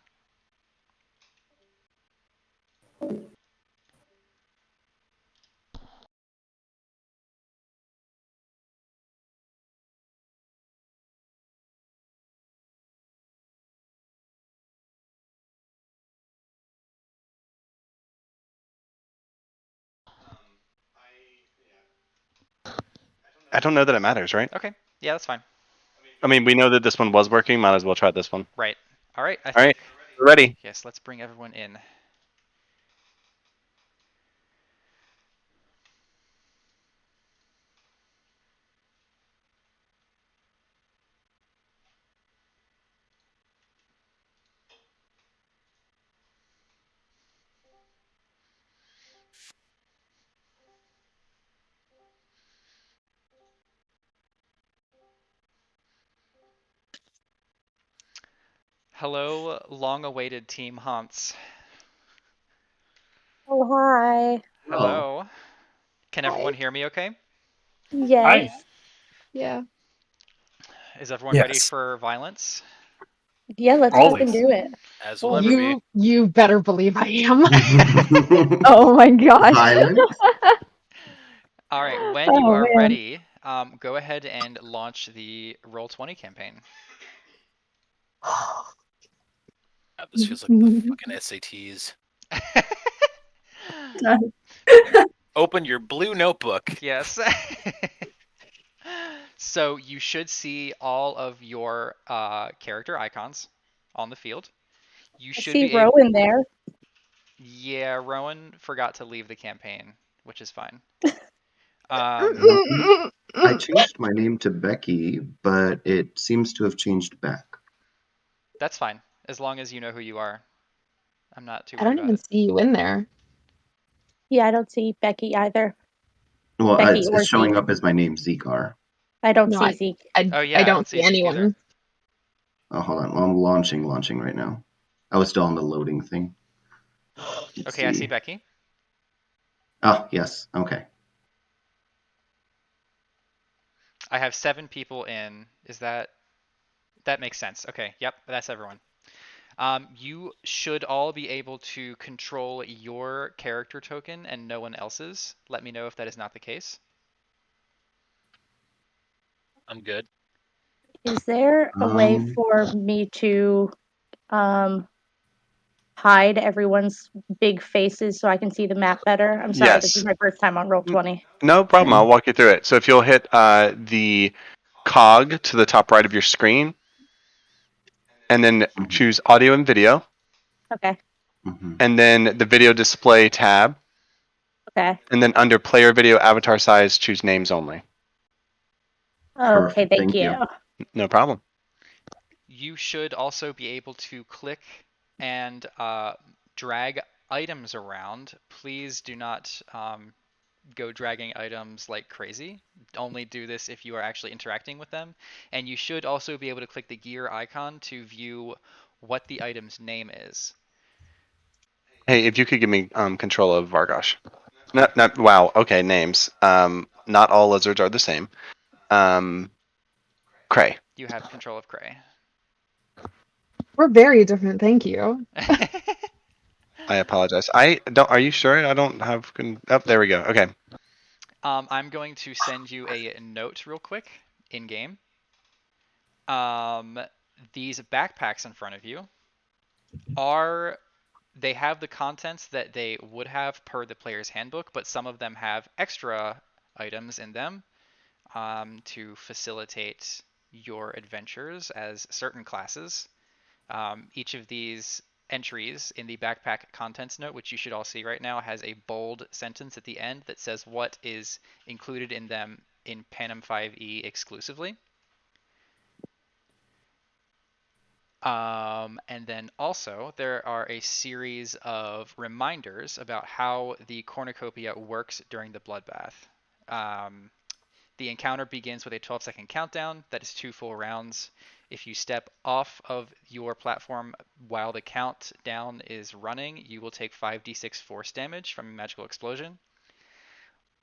I don't know that it matters, right? Okay, yeah, that's fine. I mean, we know that this one was working. Might as well try this one. Right. All right. I All right, think. we're ready. Yes, let's bring everyone in. Hello, long-awaited Team Hunts. Oh, hi. Hello. Can everyone hear me okay? Yes. Yeah. Is everyone ready for violence? Yeah, let's fucking do it. As will ever be. You better believe I am. Oh my gosh. Violence? All right, when you Oh are man. ready, go ahead and launch the Roll20 campaign. God, this feels like the fucking SATs. Open your blue notebook. Yes. So you should see all of your character icons on the field. You I should see be able. Rowan there. Yeah, Rowan forgot to leave the campaign, which is fine. I changed my name to Becky, but it seems to have changed back. That's fine, as long as you know who you are. I'm not too I worried don't about even it. see you in there. Yeah, I don't see Becky either. Well, Becky it's or showing Zeke. up as my name, Zekar. I don't No, see Zeke. Oh I yeah, I don't see see Zeke either. anyone. Oh, hold on. Well, I'm launching right now. I was still on the loading thing. Let's Okay, I see see. Becky. Oh, yes. Okay. I have 7 people in. Is that makes sense? Okay, yep, that's everyone. You should all be able to control your character token and no one else's. Let me know if that is not the case. I'm good. Is there a way for me to hide everyone's big faces so I can see the map better? I'm sorry, this is Yes. my first time on Roll20. No problem. Okay. I'll walk you through it. So if you'll hit the cog to the top right of your screen, and then choose audio and video, Okay. and then the video display tab, Okay. and then under player video avatar size, choose names only. Okay, Perfect. thank Thank you. No problem. You should also be able to click and drag items around. Please do not go dragging items like crazy. Only do this if you are actually interacting with them. And you should also be able to click the gear icon to view what the item's name is. Hey, if you could give me control of Vargosh. Not wow. Okay, names. Not all lizards are the same. Cray. You have control of Cray. We're very different, thank you. I apologize. I don't. Are you sure? I don't have. Oh, there we go. Okay. I'm going to send you a note real quick in game. these backpacks in front of you they have the contents that they would have per the player's handbook, but some of them have extra items in them to facilitate your adventures as certain classes. Each of these entries in the backpack contents note, which you should all see right now, has a bold sentence at the end that says what is included in them in Panem 5e exclusively. And then also there are a series of reminders about how the cornucopia works during the bloodbath. The encounter begins with a 12-second countdown. That is 2 full rounds. If you step off of your platform while the countdown is running, you will take 5d6 force damage from a magical explosion.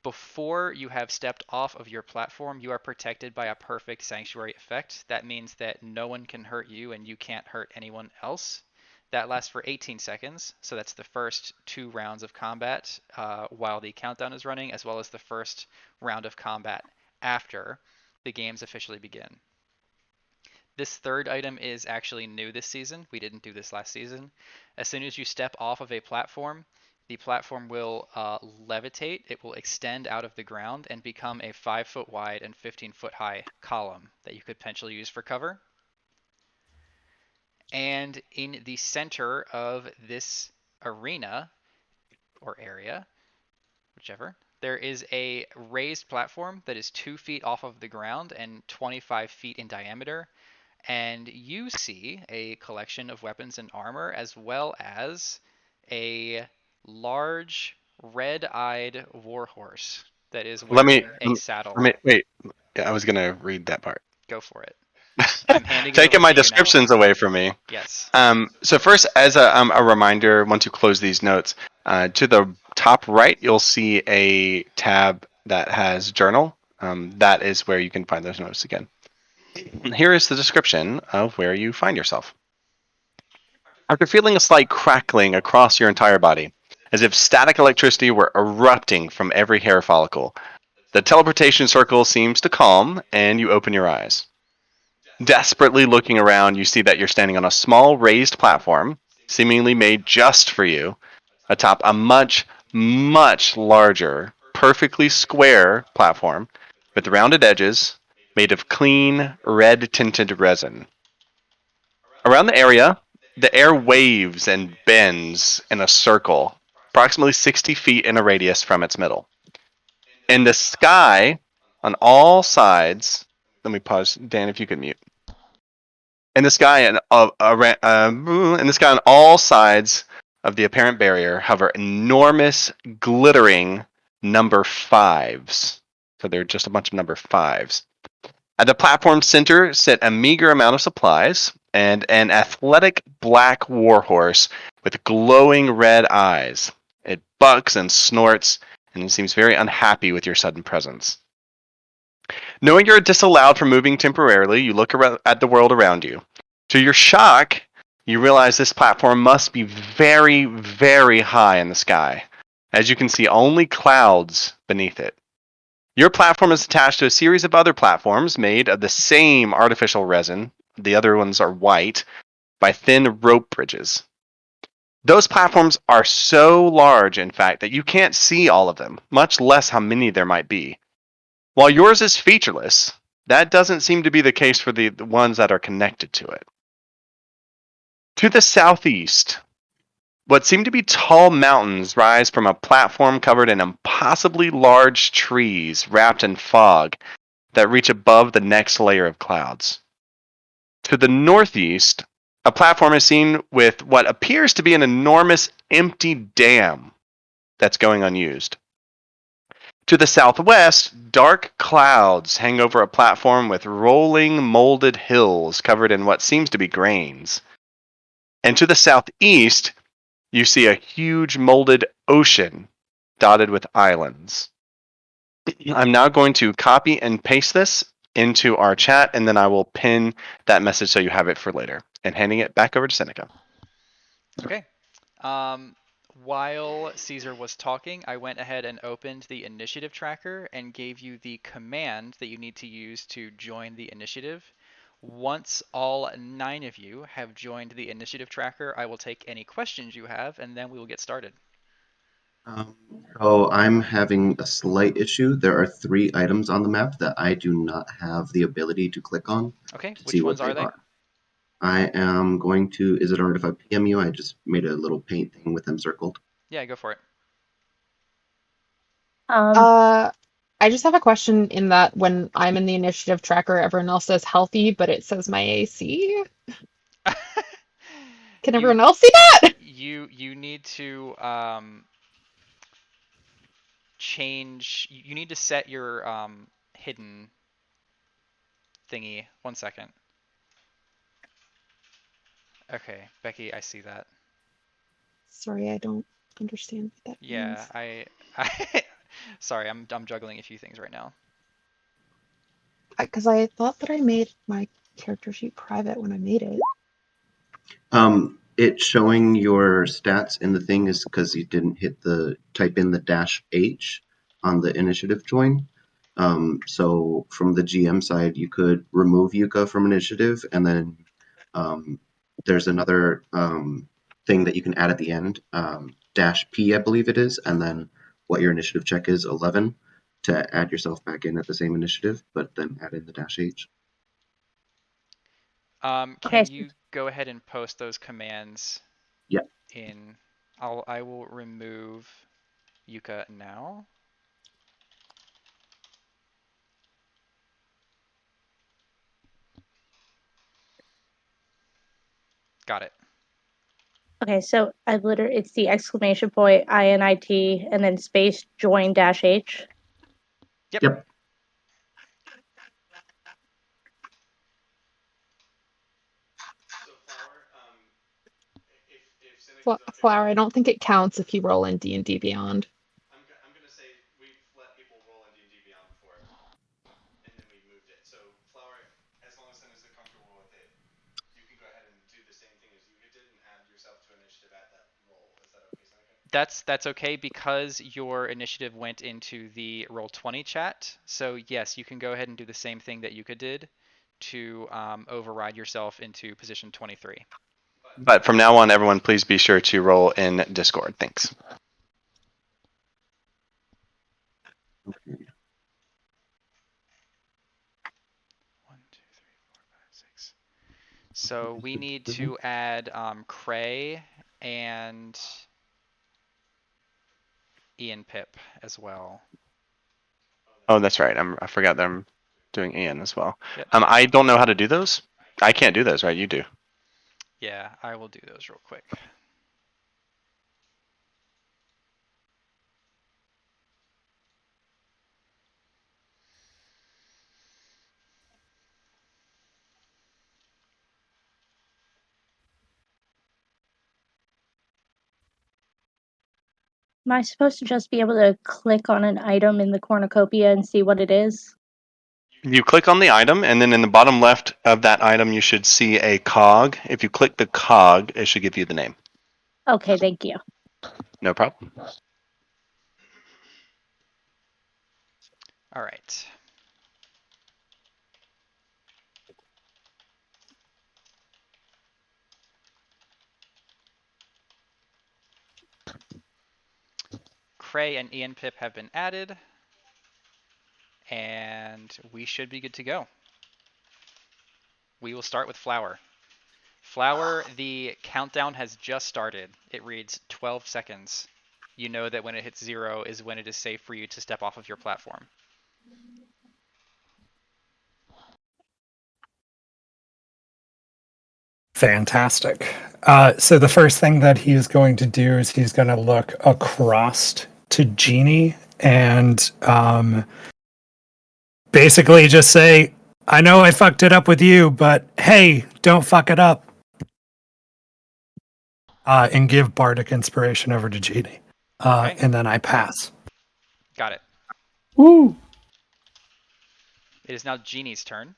Before you have stepped off of your platform, you are protected by a perfect sanctuary effect. That means that no one can hurt you and you can't hurt anyone else. That lasts for 18 seconds, so that's the first 2 rounds of combat while the countdown is running, as well as the first round of combat after the games officially begin. This third item is actually new this season. We didn't do this last season. As soon as you step off of a platform, the platform will levitate. It will extend out of the ground and become a 5-foot wide and 15-foot high column that you could potentially use for cover. And in the center of this arena or area, whichever, there is a raised platform that is 2 feet off of the ground and 25 feet in diameter. And you see a collection of weapons and armor, as well as a large red-eyed warhorse that is wearing a saddle. Wait. Yeah, I was gonna read that part. Go for it. I'm handing it Taking over my to you now. descriptions away from me. Yes. So first, as a reminder, once you close these notes, to the top right, you'll see a tab that has journal. That is where you can find those notes again. Here is the description of where you find yourself. After feeling a slight crackling across your entire body, as if static electricity were erupting from every hair follicle, the teleportation circle seems to calm, and you open your eyes. Desperately looking around, you see that you're standing on a small raised platform, seemingly made just for you, atop a much, much larger, perfectly square platform with rounded edges made of clean, red-tinted resin. Around the area, the air waves and bends in a circle, approximately 60 feet in a radius from its middle. In the sky, on all sides, let me pause. Dan, if you could mute. In the sky, in the sky on all sides of the apparent barrier hover enormous, glittering number 5s. So they're just a bunch of number 5s. At the platform center sit a meager amount of supplies and an athletic black warhorse with glowing red eyes. It bucks and snorts and seems very unhappy with your sudden presence. Knowing you're disallowed from moving temporarily, you look at the world around you. To your shock, you realize this platform must be very, very high in the sky, as you can see only clouds beneath it. Your platform is attached to a series of other platforms made of the same artificial resin, the other ones are white, by thin rope bridges. Those platforms are so large, in fact, that you can't see all of them, much less how many there might be. While yours is featureless, that doesn't seem to be the case for the ones that are connected to it. To the southeast, what seem to be tall mountains rise from a platform covered in impossibly large trees wrapped in fog that reach above the next layer of clouds. To the northeast, a platform is seen with what appears to be an enormous empty dam that's going unused. To the southwest, dark clouds hang over a platform with rolling, molded hills covered in what seems to be grains. And to the southeast, you see a huge molded ocean dotted with islands. I'm now going to copy and paste this into our chat, and then I will pin that message so you have it for later. And handing it back over to Seneca. Okay. While Caesar was talking, I went ahead and opened the initiative tracker and gave you the command that you need to use to join the initiative. Once all 9 of you have joined the initiative tracker, I will take any questions you have, and then we will get started. So I'm having a slight issue. There are 3 items on the map that I do not have the ability to click on. Okay, to which see what ones are they? I am going to. Is it alright if I PM you? I just made a little paint thing with them circled. Yeah, go for it. I just have a question in that when I'm in the initiative tracker, everyone else says healthy, but it says my AC. Can everyone else see that? You need to change. You need to set your hidden thingy. 1 second. Okay, Becky, I see that. Sorry, I don't understand what that Yeah, means. I sorry, I'm juggling a few things right now. Because I thought that I made my character sheet private when I made it. It's showing your stats in the thing is because you didn't type in the -H on the initiative join. So from the GM side, you could remove Yuka from initiative, and then there's another thing that you can add at the end, -P, I believe it is, and then what your initiative check is, 11, to add yourself back in at the same initiative, but then add in the -H. Can you go ahead and post those commands? Yeah. In, I will remove Yuka now. Got it. Okay, so it's the exclamation point INIT and then space join -H. Yep. Flower, I don't think it counts if you roll in D&D Beyond. I'm gonna say we've let people roll in D&D Beyond before, and then we moved it. So Flower, as long as Sena's comfortable with it, you can go ahead and do the same thing as you did and add yourself to initiative at that roll. Is that okay, Seneca? That's okay because your initiative went into the Roll20 chat. So yes, you can go ahead and do the same thing that Yuka did to override yourself into position 23. But from now on, everyone, please be sure to roll in Discord. Thanks. Okay. 1, 2, 3, 4, 5, 6. So we need to add Cray and Ian Pip as well. Oh, that's right. I forgot that I'm doing Ian as well. Yep. I don't know how to do those. I can't do those, right? You do. Yeah, I will do those real quick. Am I supposed to just be able to click on an item in the cornucopia and see what it is? You click on the item, and then in the bottom left of that item, you should see a cog. If you click the cog, it should give you the name. Okay, thank you. No problem. All right. Cray and Ian Pip have been added, and we should be good to go. We will start with Flower. Flower, the countdown has just started. It reads 12 seconds. You know that when it hits 0 is when it is safe for you to step off of your platform. Fantastic. So the first thing that he's going to do is he's going to look across to Jeannie and basically just say, I know I fucked it up with you, but hey, don't fuck it up. And give Bardic Inspiration over to Jeannie. Okay. And then I pass. Got it. Woo! It is now Jeannie's turn.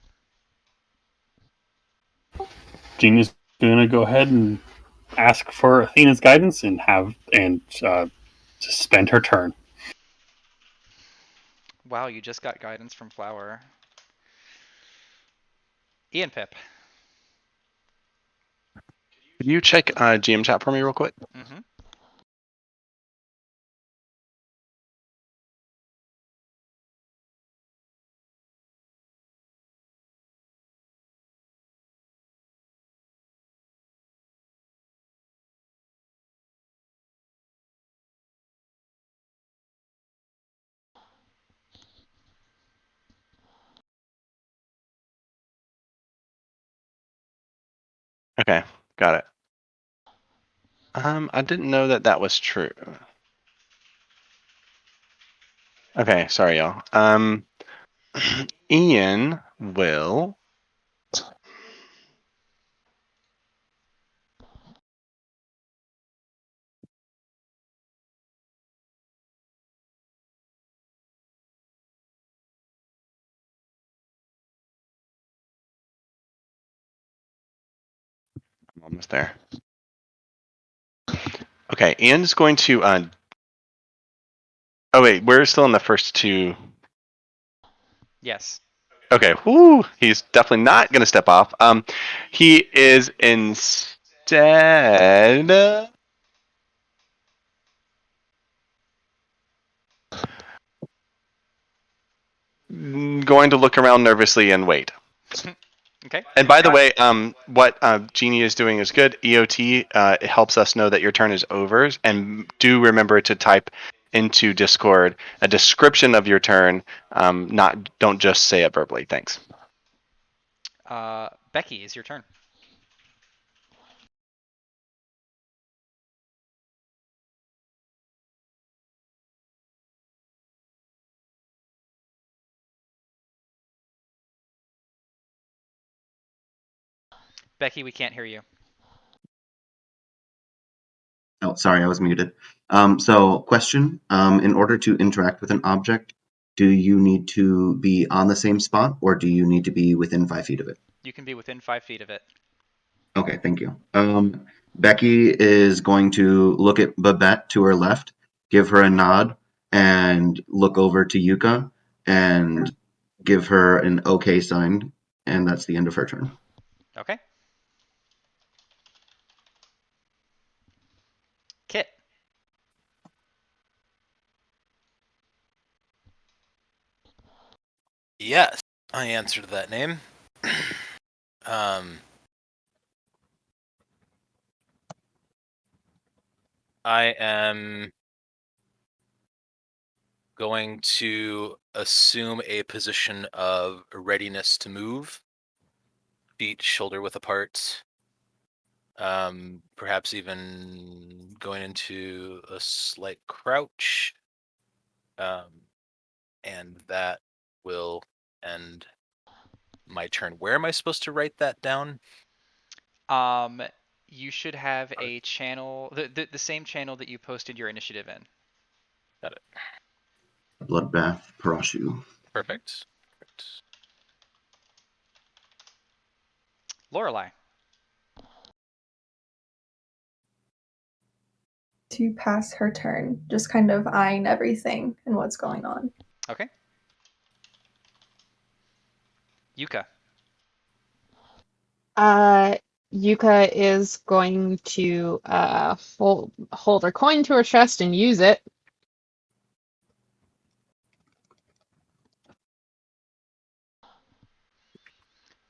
Jeannie's going to go ahead and ask for Athena's guidance and just spend her turn. Wow, you just got guidance from Flower. Ian Pip. Could you check GM chat for me real quick? Mm-hmm. Okay, got it. I didn't know that that was true. Okay, sorry, y'all. Ian will. I'm almost there. Okay, Ian's going to. Oh wait, we're still in the first two. Yes. Okay, whoo, he's definitely not going to step off. He is instead going to look around nervously and wait. Okay. And by the way, what Genie is doing is good. EOT it helps us know that your turn is over, and do remember to type into Discord a description of your turn. Don't just say it verbally. Thanks. Becky, is your turn. Becky, we can't hear you. Oh, sorry, I was muted. So, question: in order to interact with an object, do you need to be on the same spot, or do you need to be within 5 feet of it? You can be within 5 feet of it. Okay, thank you. Becky is going to look at Babette to her left, give her a nod, and look over to Yuka and give her an okay sign, and that's the end of her turn. Okay. Kit. Yes, I answered that name. I am going to assume a position of readiness to move. Feet shoulder width apart. Perhaps even going into a slight crouch. And that will end my turn. Where am I supposed to write that down? You should have a channel, the same channel that you posted your initiative in. Got it. Bloodbath, Parashu. Perfect. Lorelei. To pass her turn, just kind of eyeing everything and what's going on. Okay. Yuka. Yuka is going to hold her coin to her chest and use it.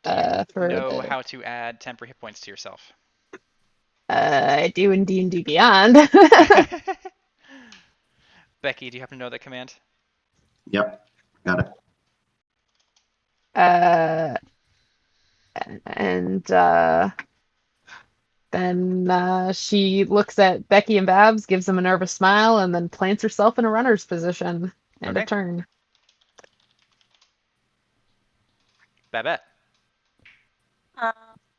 Do you For know the how to add temporary hit points to yourself? I do in D&D Beyond. Becky, do you happen to know that command? Yep, got it. And then she looks at Becky and Babs, gives them a nervous smile, and then plants herself in a runner's position. End Okay. of turn. Babette.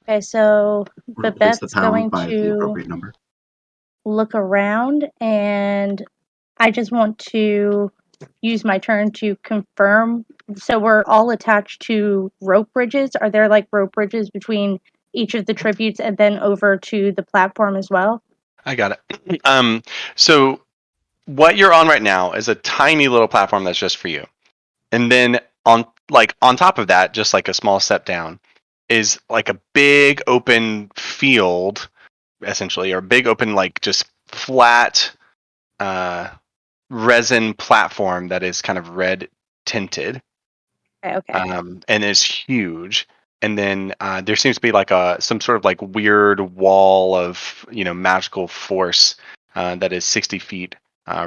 Okay, so Replace the Babette's going pound by the to appropriate number. look around, and I just want to use my turn to confirm. So we're all attached to rope bridges. Are there like rope bridges between each of the tributes and then over to the platform as well? I got it. So what you're on right now is a tiny little platform that's just for you, and then on top of that, just like a small step down, is like a big open field, essentially, or big open like just flat resin platform that is kind of red tinted. Okay. And is huge. And then there seems to be like some sort of like weird wall of magical force that is 60 feet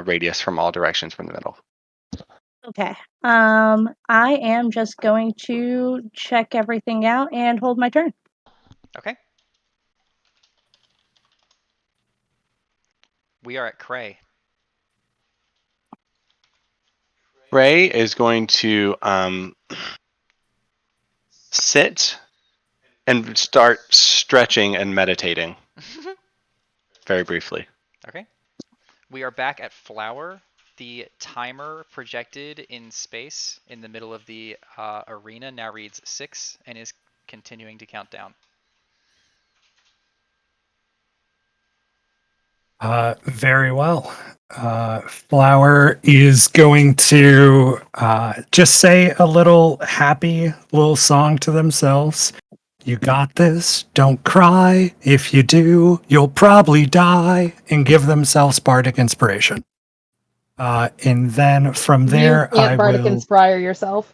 radius from all directions from the middle. Okay. I am just going to check everything out and hold my turn. Okay. We are at Cray. Ray is going to sit and start stretching and meditating very briefly. Okay. We are back at Flower. The timer projected in space in the middle of the arena now reads 6 and is continuing to count down. Very well. Flower is going to just say a little happy little song to themselves. You got this. Don't cry. If you do, you'll probably die. And give themselves bardic inspiration. And then from You there, can't I bardic will. inspire yourself.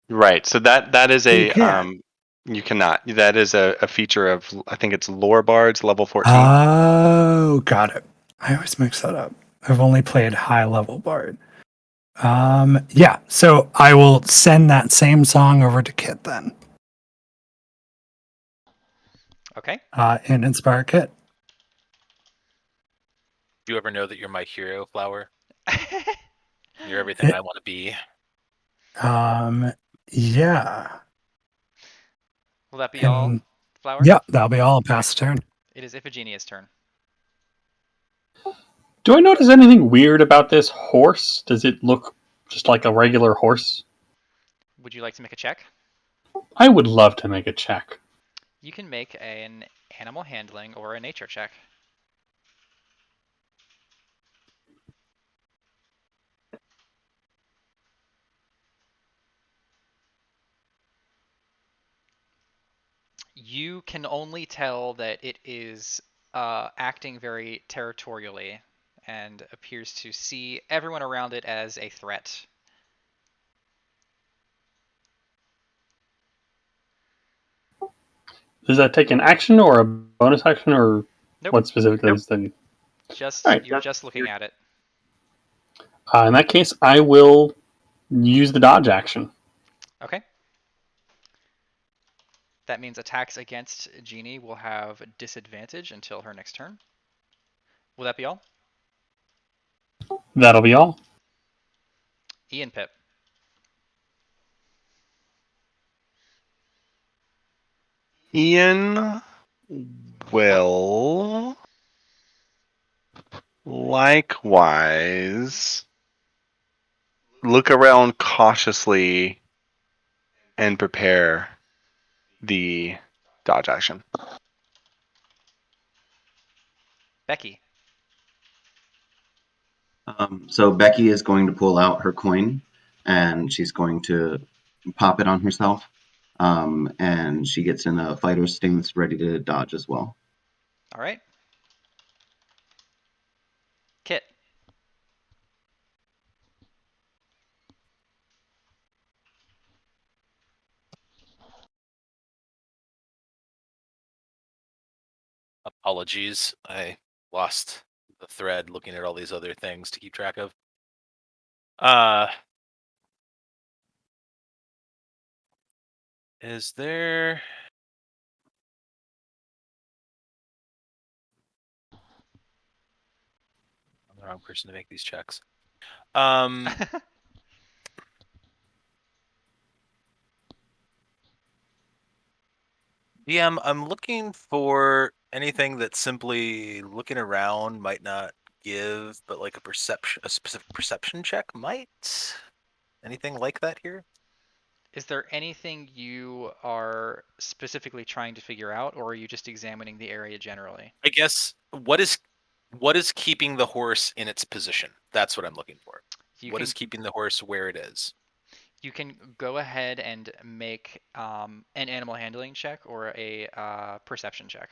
Right. So that is You a can. you cannot. That is a feature of, I think it's Lore Bards level 14. Oh, got it. I always mix that up. I've only played high level bard. Yeah. So I will send that same song over to Kit then. Okay. And inspire Kit. Do you ever know that you're my hero, Flower? You're everything I want to be. Yeah. Will that be all, And Flower? yeah, that'll be all. I'll pass the turn. It is Iphigenia's turn. Do I notice anything weird about this horse? Does it look just like a regular horse? Would you like to make a check? I would love to make a check. You can make an animal handling or a nature check. You can only tell that it is acting very territorially and appears to see everyone around it as a threat. Does that take an action or a bonus action, or Nope. what specifically is the? All right. You're just looking at it. In that case, I will use the dodge action. Okay. That means attacks against Jeannie will have disadvantage until her next turn. Will that be all? That'll be all. Ian Pip. Ian will likewise look around cautiously and prepare the dodge action. Becky. So Becky is going to pull out her coin and she's going to pop it on herself. And she gets in a fighter's stance ready to dodge as well. All right. Kit. Apologies. I lost the thread looking at all these other things to keep track of. Is there... I'm the wrong person to make these checks. DM, I'm looking for anything that simply looking around might not give, but like a specific perception check might. Anything like that here? Is there anything you are specifically trying to figure out, or are you just examining the area generally? I guess what is keeping the horse in its position? That's what I'm looking for. What is keeping the horse where it is? You can go ahead and make an animal handling check or a perception check.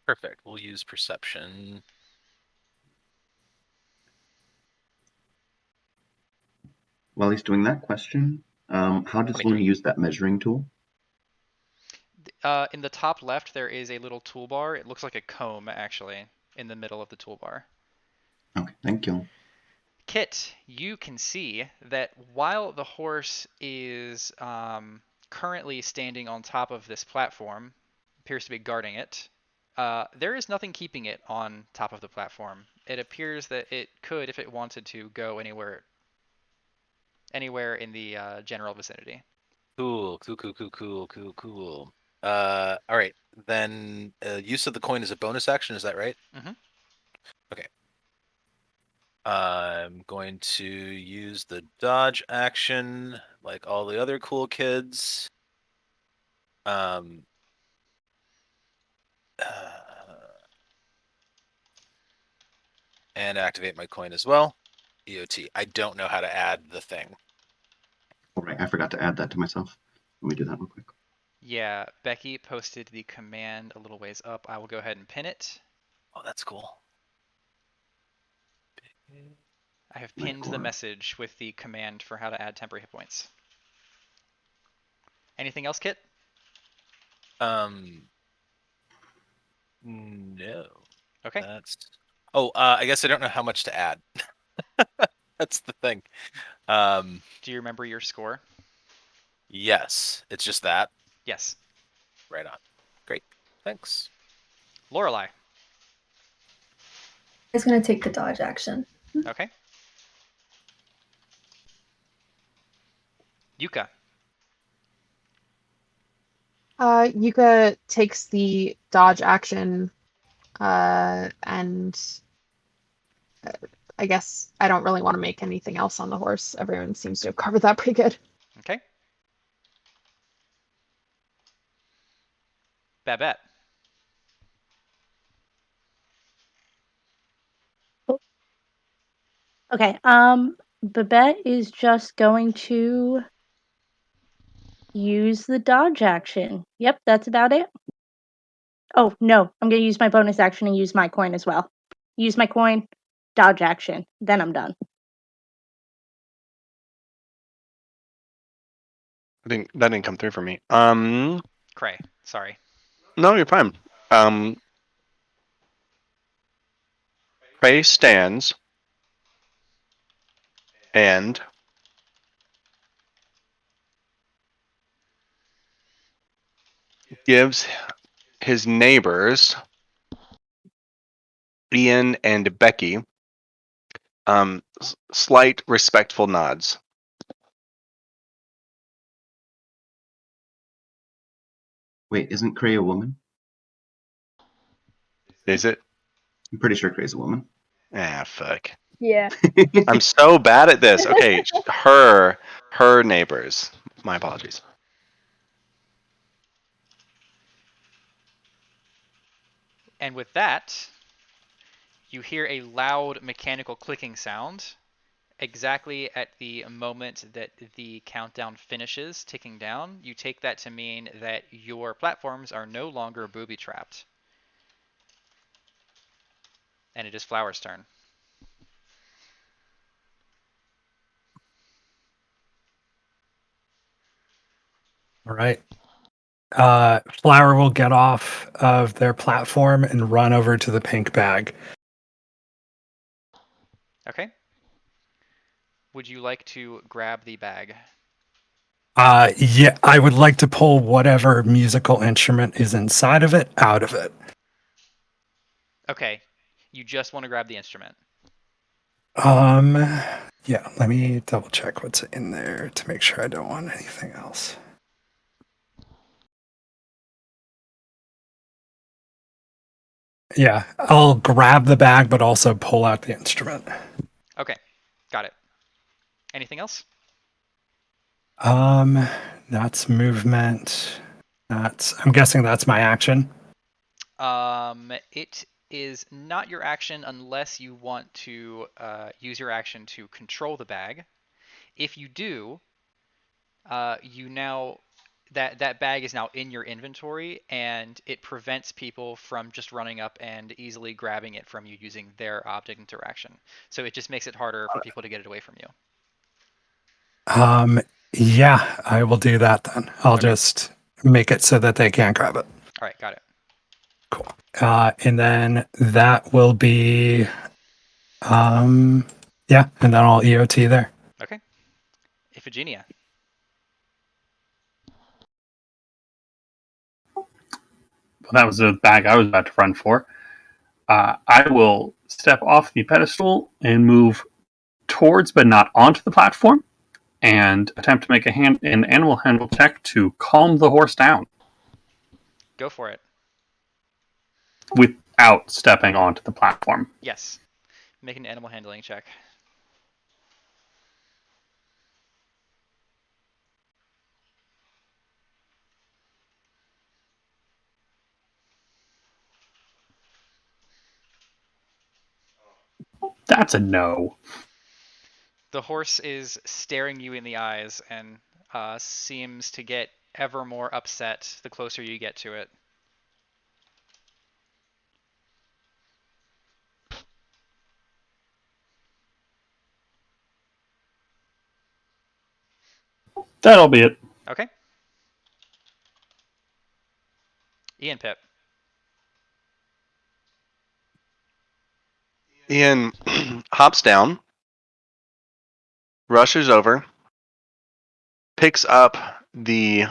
Perfect. We'll use perception. While he's doing that question, how does one 23. use that measuring tool? In the top left, there is a little toolbar. It looks like a comb, actually, in the middle of the toolbar. Okay, thank you. Kit, you can see that while the horse is currently standing on top of this platform, appears to be guarding it, there is nothing keeping it on top of the platform. It appears that it could, if it wanted to, go anywhere in the general vicinity. Cool. All right. Then use of the coin is a bonus action. Is that right? Mm-hmm. Okay. I'm going to use the dodge action like all the other cool kids. Um, and activate my coin as well. EOT. I don't know how to add the thing. All right, I forgot to add that to myself. Let me do that real quick. Yeah, Becky posted the command a little ways up. I will go ahead and pin it. Oh, that's cool. I have pinned the message with the command for how to add temporary hit points. Anything else, Kit? No. Okay. That's. Oh, I guess I don't know how much to add. That's the thing. Do you remember your score? Yes, it's just that. Yes. Right on. Great. Thanks. Lorelei. It's gonna take the dodge action. Okay. Yuka. Yuka takes the dodge action, and I guess I don't really want to make anything else on the horse. Everyone seems to have covered that pretty good. Okay. Babette. Okay. Babette is just going to use the dodge action. Yep, that's about it. Oh, no. I'm going to use my bonus action and use my coin as well. Use my coin, dodge action. Then I'm done. I think that didn't come through for me. Cray. Sorry. No, you're fine. Prey stands and gives his neighbors, Ian and Becky, slight respectful nods. Wait, isn't Cray a woman? Is it? I'm pretty sure Cray's a woman. Ah, fuck. Yeah. I'm so bad at this. Okay, her neighbors. My apologies. And with that, you hear a loud mechanical clicking sound exactly at the moment that the countdown finishes ticking down. You take that to mean that your platforms are no longer booby trapped. And it is Flower's turn. All right. Flower will get off of their platform and run over to the pink bag. Okay. Would you like to grab the bag? Yeah, I would like to pull whatever musical instrument is inside of it out of it. Okay. You just want to grab the instrument. Yeah, let me double check what's in there to make sure I don't want anything else. Yeah, I'll grab the bag, but also pull out the instrument. Okay. Got it. Anything else? That's movement. I'm guessing that's my action. It is not your action unless you want to use your action to control the bag. If you do, you now that bag is now in your inventory, and it prevents people from just running up and easily grabbing it from you using their object interaction. So it just makes it harder for people to get it away from you. Yeah, I will do that then. I'll just make it so that they can't grab it. All right, got it. Cool. And then that will be, yeah, and then I'll EOT there. Okay. Iphigenia. Well, that was the bag I was about to run for. I will step off the pedestal and move towards, but not onto the platform, and attempt to make an animal handle check to calm the horse down Go for it. without stepping onto the platform. Yes. Make an animal handling check. That's a no. The horse is staring you in the eyes and seems to get ever more upset the closer you get to it. That'll be it. Okay. Ian Pip. Ian hops down, rushes over, picks up the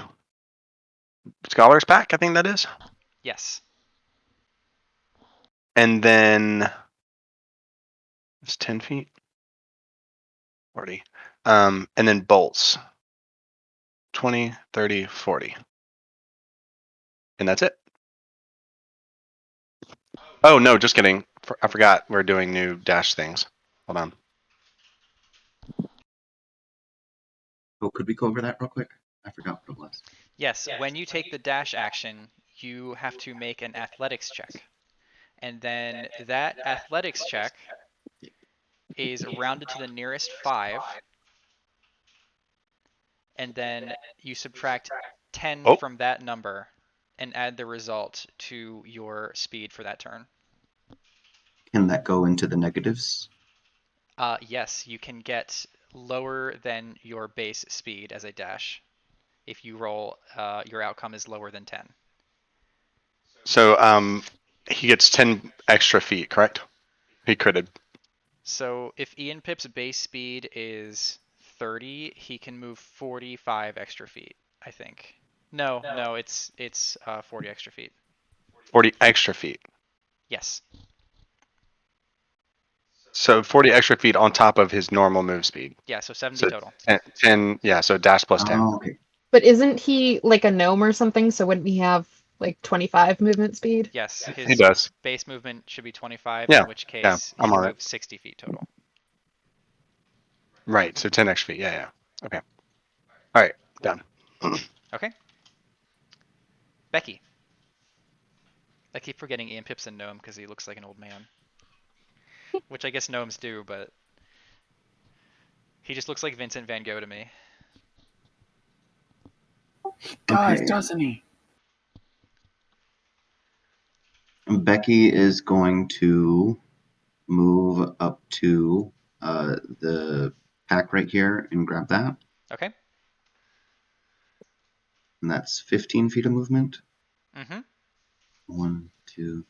Scholar's Pack, I think that is, Yes. and then it's 10 feet, 40, and then bolts 20, 30, 40, and that's it. Oh no, just kidding. I forgot we're doing new dash things. Hold on. Oh, could we go over that real quick? I forgot what it was. Yes, when you take the dash action, you have to make an athletics check. And then that athletics check is rounded to the nearest 5, and then you subtract 10 Oh, from that number and add the result to your speed for that turn. Can that go into the negatives? Yes, you can get lower than your base speed as a dash if you roll your outcome is lower than 10. so he gets 10 extra feet, correct? He critted. So if Ian Pip's base speed is 30, he can move 45 extra feet, I think. No, it's 40 extra feet. 40 extra feet. Yes. So 40 extra feet on top of his normal move speed. Yeah, so 70 So total. 10, yeah, so dash plus 10. Oh, okay. But isn't he like a gnome or something? So wouldn't he have like 25 movement speed? Yes, He his does. base movement should be 25, Yeah, in which yeah, case he I'm can on it. move 60 feet total. Right, so 10 extra feet. Yeah, yeah. Okay. All right, done. Okay. Becky. I keep forgetting Ian Pip's a gnome because he looks like an old man. Which I guess gnomes do, but he just looks like Vincent van Gogh to me. Does, Okay. doesn't he? Becky is going to move up to the pack right here and grab that. Okay. And that's 15 feet of movement. Mm-hmm. 1, 2,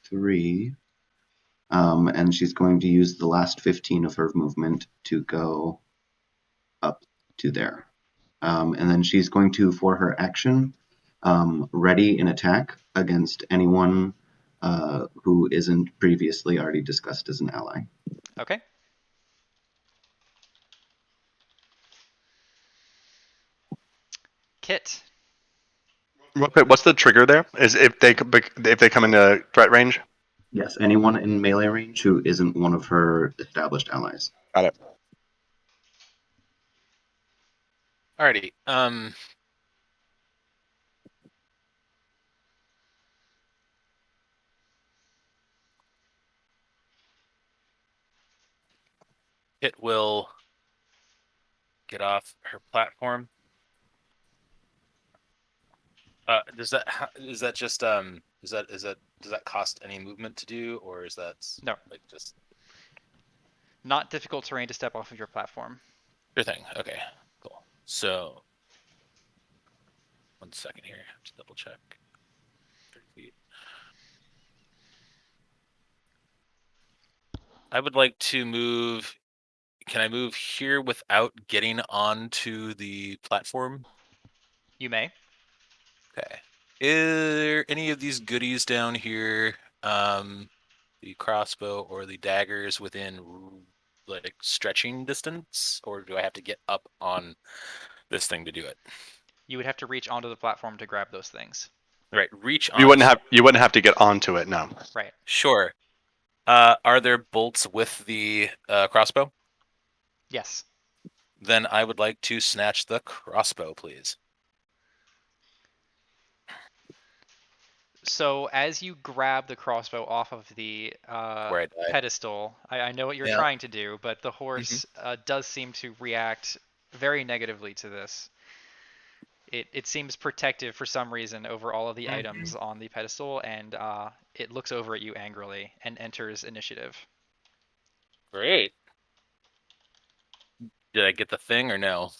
3. And she's going to use the last 15 of her movement to go up to there. And then she's going to, for her action, ready an attack against anyone who isn't previously already discussed as an ally. Okay. Kit. Real quick, what's the trigger there? Is if they come into threat range? Yes, anyone in melee range who isn't one of her established allies. Got it. Alrighty. It will get off her platform Does that just does that cost any movement to do, or is that No. like just Not difficult terrain to step off of your platform. your thing? Okay, cool. So 1 second here, I have to double check. 30 feet. I would like to move. Can I move here without getting onto the platform? You may. Okay. Is there any of these goodies down here, the crossbow or the daggers, within like stretching distance, or do I have to get up on this thing to do it? You would have to reach onto the platform to grab those things. Right, reach on. You wouldn't have to get onto it. No. Right. Sure. Are there bolts with the crossbow? Yes. Then I would like to snatch the crossbow, please. So as you grab the crossbow off of the Where I died. pedestal, I know what you're Yeah. trying to do, but the horse does seem to react very negatively to this. It seems protective for some reason over all of the items on the pedestal, and it looks over at you angrily and enters initiative. Great. Did I get the thing or no?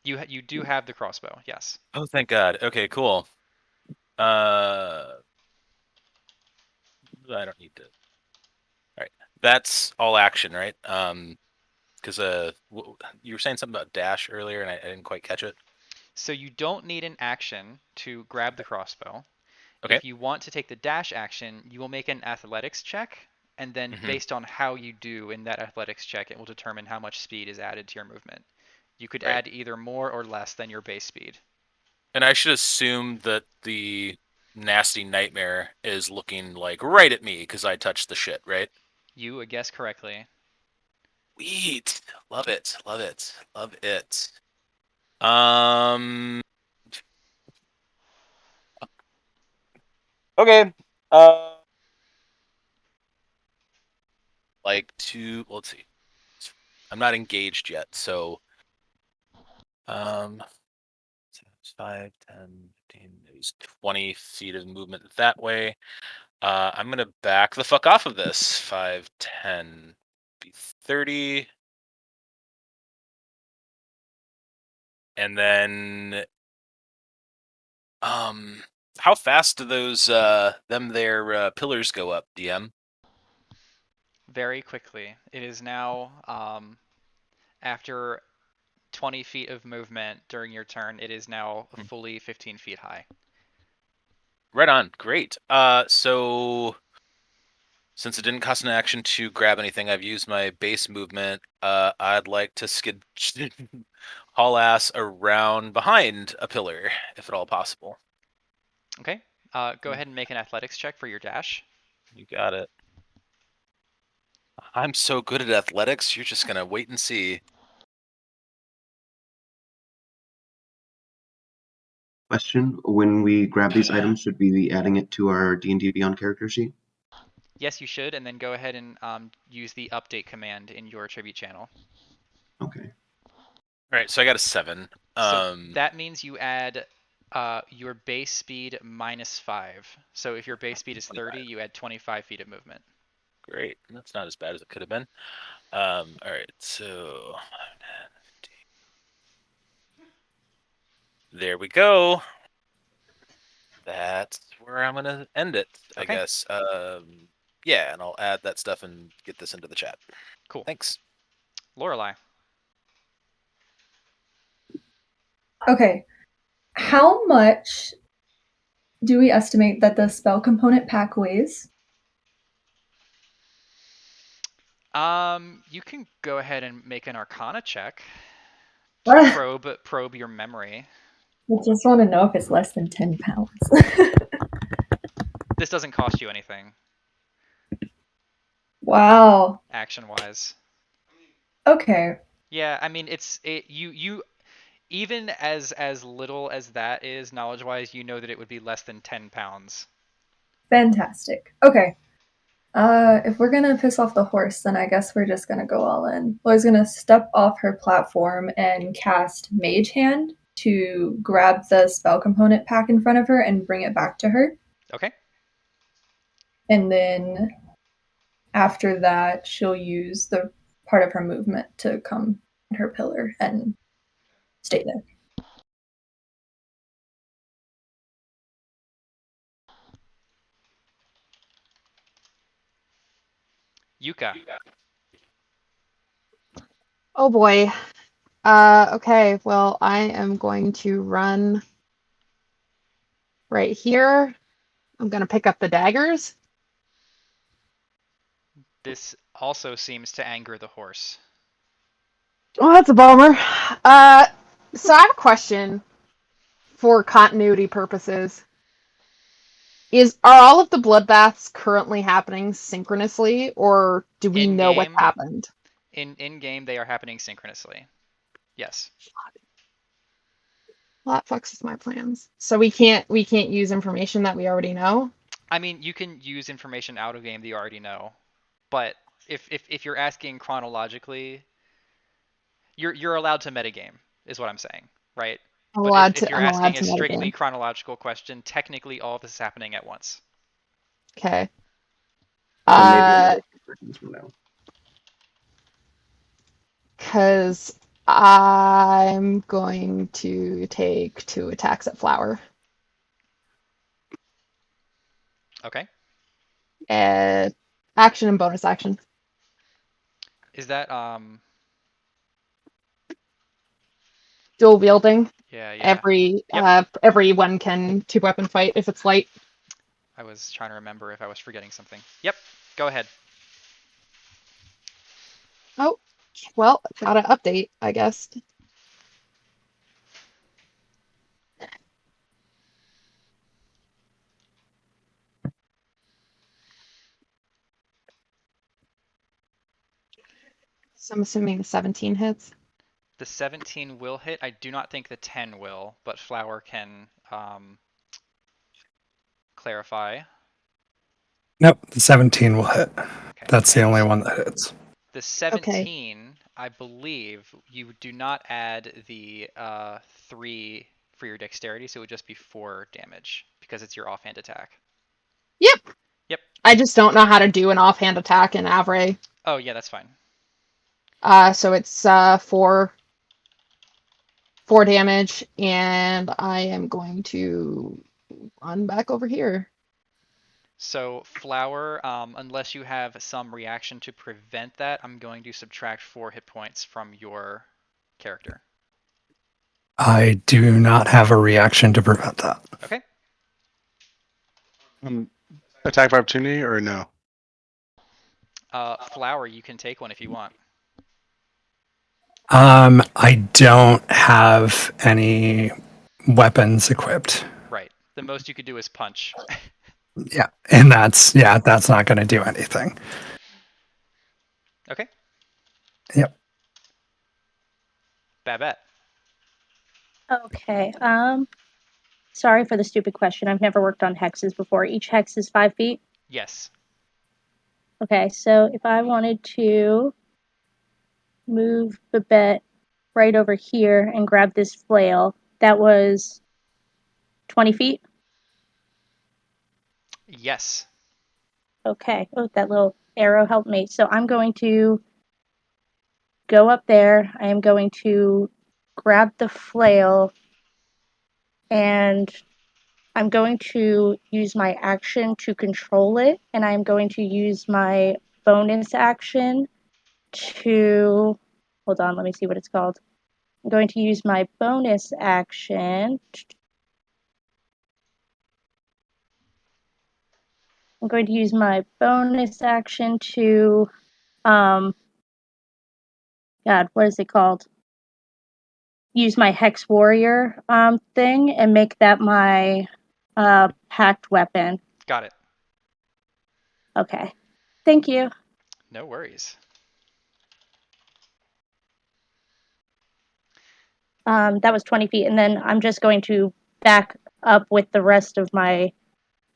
You do have the crossbow, yes. Oh, thank God. Okay, cool. I don't need to. All right, that's all action, right? Because you were saying something about dash earlier, and I didn't quite catch it. So you don't need an action to grab the crossbow. Okay. If you want to take the dash action, you will make an athletics check, and then based on how you do in that athletics check, it will determine how much speed is added to your movement. You could add either more or less than your base speed. And I should assume that the nasty nightmare is looking like right at me because I touched the shit, right? You guessed correctly. Sweet. Love it. Love it. Love it. Um. Okay. Like to, let's see. I'm not engaged yet, so 5, 10, 15, there's 20 feet of movement that way. I'm gonna back the fuck off of this. 5, 10, be 30. And then how fast do those their pillars go up, DM? Very quickly. It is now after 20 feet of movement during your turn, it is now fully 15 feet high. Right on. Great. So since it didn't cost an action to grab anything, I've used my base movement. I'd like to skid haul ass around behind a pillar, if at all possible. Okay. Go ahead and make an athletics check for your dash. You got it. I'm so good at athletics, you're just gonna wait and see. Question: when we grab these items, should we be adding it to our D&D Beyond character sheet? Yes, you should, and then go ahead and use the update command in your tribute channel. Okay. All right, so I got a 7. So that means you add your base speed -5. So if your base speed is 30, you add 25 feet of movement. Great. That's not as bad as it could have been. All right, so there we go. That's where I'm gonna end it, I guess. Yeah, and I'll add that stuff and get this into the chat. Cool. Thanks. Lorelei. Okay. How much do we estimate that the spell component pack weighs? You can go ahead and make an Arcana check to probe your memory. I just want to know if it's less than 10 pounds. This doesn't cost you anything. Wow. Action-wise. Okay. Yeah, I mean you even as little as that is knowledge-wise, you know that it would be less than 10 pounds. Fantastic. Okay. If we're gonna piss off the horse, then I guess we're just gonna go all in. Laura's gonna step off her platform and cast Mage Hand to grab the spell component pack in front of her and bring it back to her. Okay. And then after that, she'll use the part of her movement to come at her pillar and stay there. Yuka. Oh boy. Okay, well, I am going to run right here. I'm going to pick up the daggers. This also seems to anger the horse. Oh, that's a bummer. So I have a question for continuity purposes. Are all of the bloodbaths currently happening synchronously, or do we know what's In-game, happened? in-game, they are happening synchronously. Yes. Well, that fucks with my plans. So we can't use information that we already know. I mean, you can use information out of game that you already know, but if you're asking chronologically, you're allowed to metagame, is what I'm saying, right? But if you're I'm allowed asking a to strictly metagame. chronological question, technically all of this is happening at once. Okay. So maybe another 2 seconds from now. Because I'm going to take 2 attacks at Flower. Okay. Action and bonus action. Is that Dual wielding. yeah. Everyone can 2-weapon fight if it's light. I was trying to remember if I was forgetting something. Yep. Go ahead. Oh, well, gotta update, I guess. So I'm assuming the 17 hits. The 17 will hit. I do not think the 10 will, but Flower can clarify. Nope, the 17 will hit. Okay. That's the And only one that hits. the 17, I believe, you do not add the 3 for your dexterity, so it would just be 4 damage because it's your offhand attack. Yep. Yep. I just don't know how to do an offhand attack in Avray. Oh yeah, that's fine. So it's 4 damage, and I am going to run back over here. So Flower, unless you have some reaction to prevent that, I'm going to subtract 4 hit points from your character. I do not have a reaction to prevent that. Okay. Attack of opportunity or no? Flower, you can take one if you want. I don't have any weapons equipped. Right. The most you could do is punch. Yeah, and that's not going to do anything. Okay. Yep. Babette. Okay. Sorry for the stupid question. I've never worked on hexes before. Each hex is 5 feet. Yes. Okay, so if I wanted to move Babette right over here and grab this flail, that was 20 feet. Yes. Okay. Oh, that little arrow helped me. So I'm going to go up there. I am going to grab the flail and I'm going to use my action to control it, and I'm going to use my bonus action to. Hold on, let me see what it's called. I'm going to use my bonus action. I'm going to use my bonus action to. God, what is it called? Use my Hex Warrior thing and make that my packed weapon. Got it. Okay. Thank you. No worries. That was 20 feet, and then I'm just going to back up with the rest of my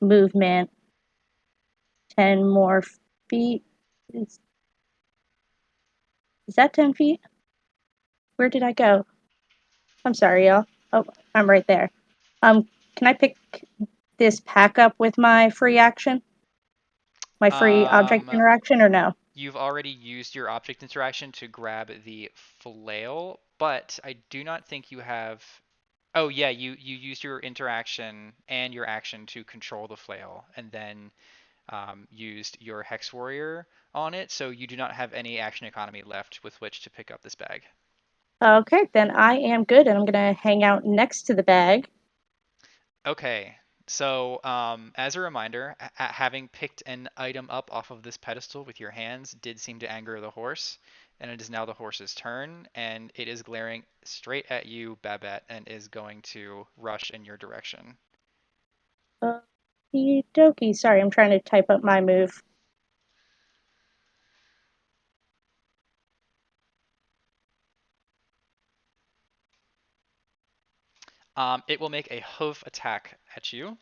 movement 10 more feet. Is that 10 feet? Where did I go? I'm sorry, y'all. Oh, I'm right there. Can I pick this pack up with my free action? My free object interaction, or no? You've already used your object interaction to grab the flail, but I do not think you have. Oh yeah, you used your interaction and your action to control the flail, and then used your hex warrior on it, so you do not have any action economy left with which to pick up this bag. Okay, then I am good, and I'm gonna hang out next to the bag. Okay, so as a reminder, having picked an item up off of this pedestal with your hands did seem to anger the horse, and it is now the horse's turn, and it is glaring straight at you, Babette, and is going to rush in your direction. Okie dokie. Sorry, I'm trying to type up my move. It will make a hoof attack at you.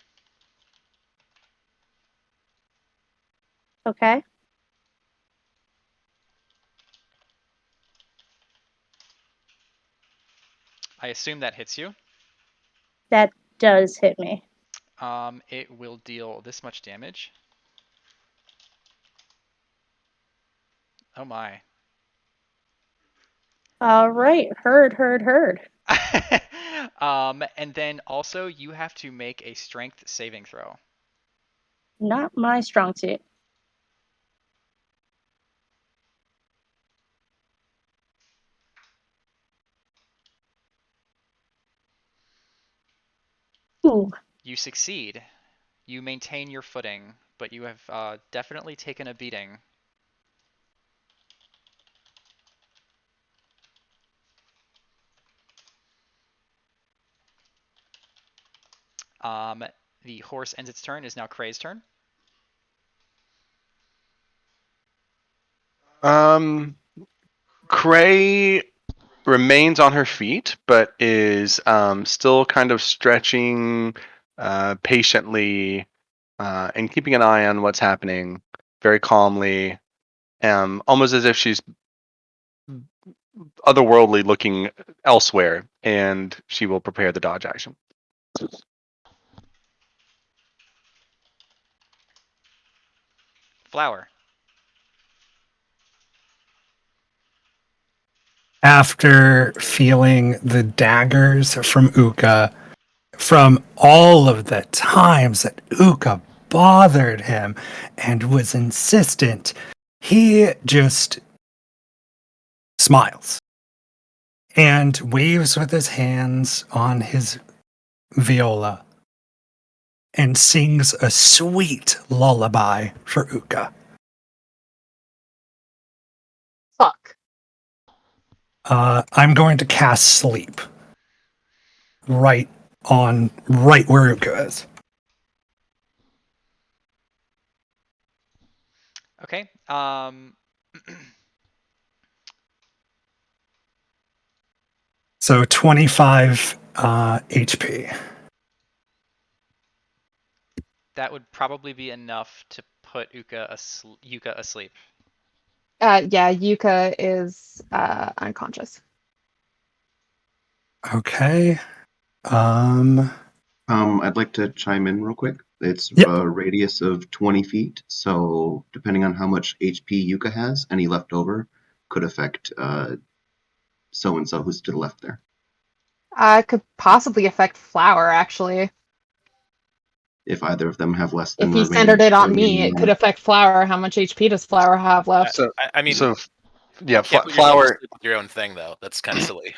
Okay. I assume that hits you. That does hit me. It will deal this much damage. Oh my. All right. Heard. And then also you have to make a strength saving throw. Not my strong suit. Ooh. You succeed. You maintain your footing, but you have definitely taken a beating. The horse ends its turn. Is now Kray's turn. Cray remains on her feet, but is still kind of stretching patiently and keeping an eye on what's happening very calmly, almost as if she's otherworldly looking elsewhere, and she will prepare the dodge action. Flower. After feeling the daggers from Uka, from all of the times that Uka bothered him and was insistent, he just smiles and waves with his hands on his viola and sings a sweet lullaby for Uka. Fuck. I'm going to cast sleep right where Uka is. Okay. So 25 HP. That would probably be enough to put Yuka asleep. Yeah, Yuka is unconscious. Okay. I'd like to chime in real quick. It's Yep. a radius of 20 feet, so depending on how much HP Yuka has, any left over could affect so and so who's to the left there. Could possibly affect Flower, actually. If either of them have less than If the he remaining centered it on 30 me, in it could the affect Flower. How much HP does Flower have left? So, I mean, so yeah, you can't put yourself to Flower. sleep with your own thing, though. That's kind of silly.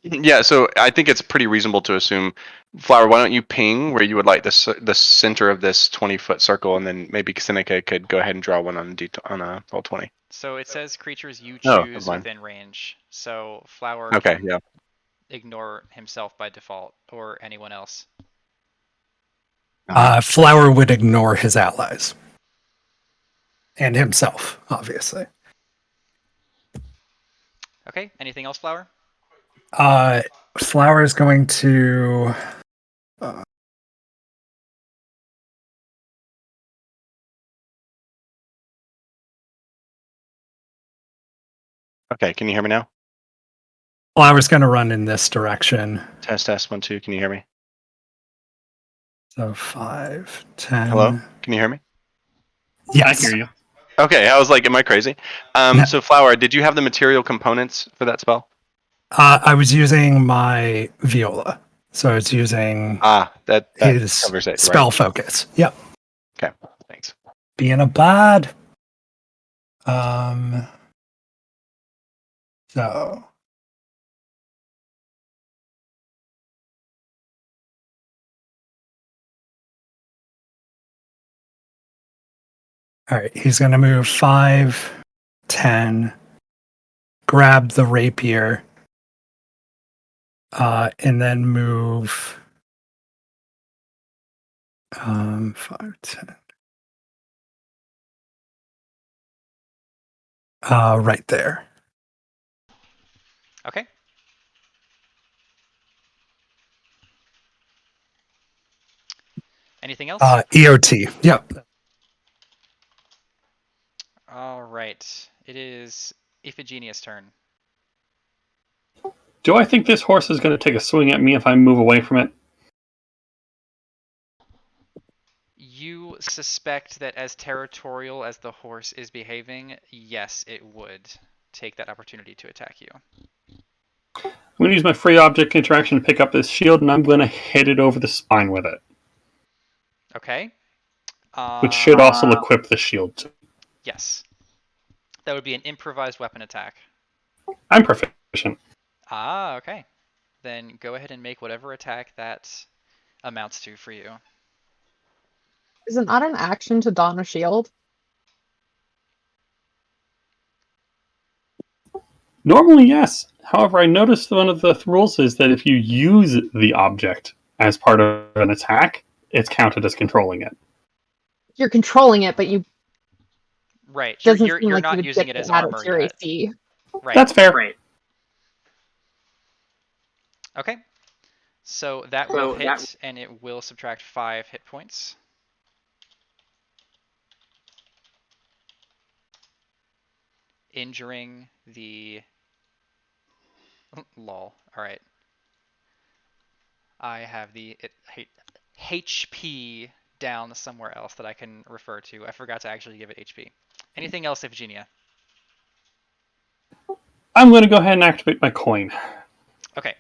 Yeah, so I think it's pretty reasonable to assume, Flower, why don't you ping where you would like the center of this 20-foot circle, and then maybe Seneca could go ahead and draw one on a roll 20. So it says creatures you Oh, never choose mind. within range. So Flower Okay, can yeah. ignore himself by default, or anyone else. Flower would ignore his allies. And himself, obviously. Okay, anything else, Flower? Flower is going to... Okay, can you hear me now? Well, I was going to run in this direction. Test 1 2. Can you hear me? So 5, 10. Hello? Can you hear me? Yes. I hear you. Okay, I was like, am I crazy? No. So Flower, did you have the material components for that spell? I was using my viola, so it's using that his covers it, spell right? focus. Yep. Okay, thanks. Being a bad. So. All right, he's going to move 5, 10, grab the rapier, and then move 5, 10. Right there. Okay. Anything else? EOT. Yep. All right. It is Iphigenia's turn. Do I think this horse is going to take a swing at me if I move away from it? You suspect that as territorial as the horse is behaving, yes, it would take that opportunity to attack you. I'm going to use my free object interaction to pick up this shield, and I'm going to hit it over the spine with it. Okay. Which should also equip the shield. Yes. That would be an improvised weapon attack. I'm proficient. Okay. Then go ahead and make whatever attack that amounts to for you. Is it not an action to don a shield? Normally, yes. However, I noticed one of the rules is that if you use the object as part of an attack, it's counted as controlling it. You're controlling it, but you Right. doesn't You're seem like you not would using get it to as add it armor to your yet. AC. Right. That's fair. Right. Okay. So that will hit, and it will subtract 5 hit points. Injuring the... lol. Alright. I have the HP down somewhere else that I can refer to. I forgot to actually give it HP. Anything else, Iphigenia? I'm going to go ahead and activate my coin. Okay.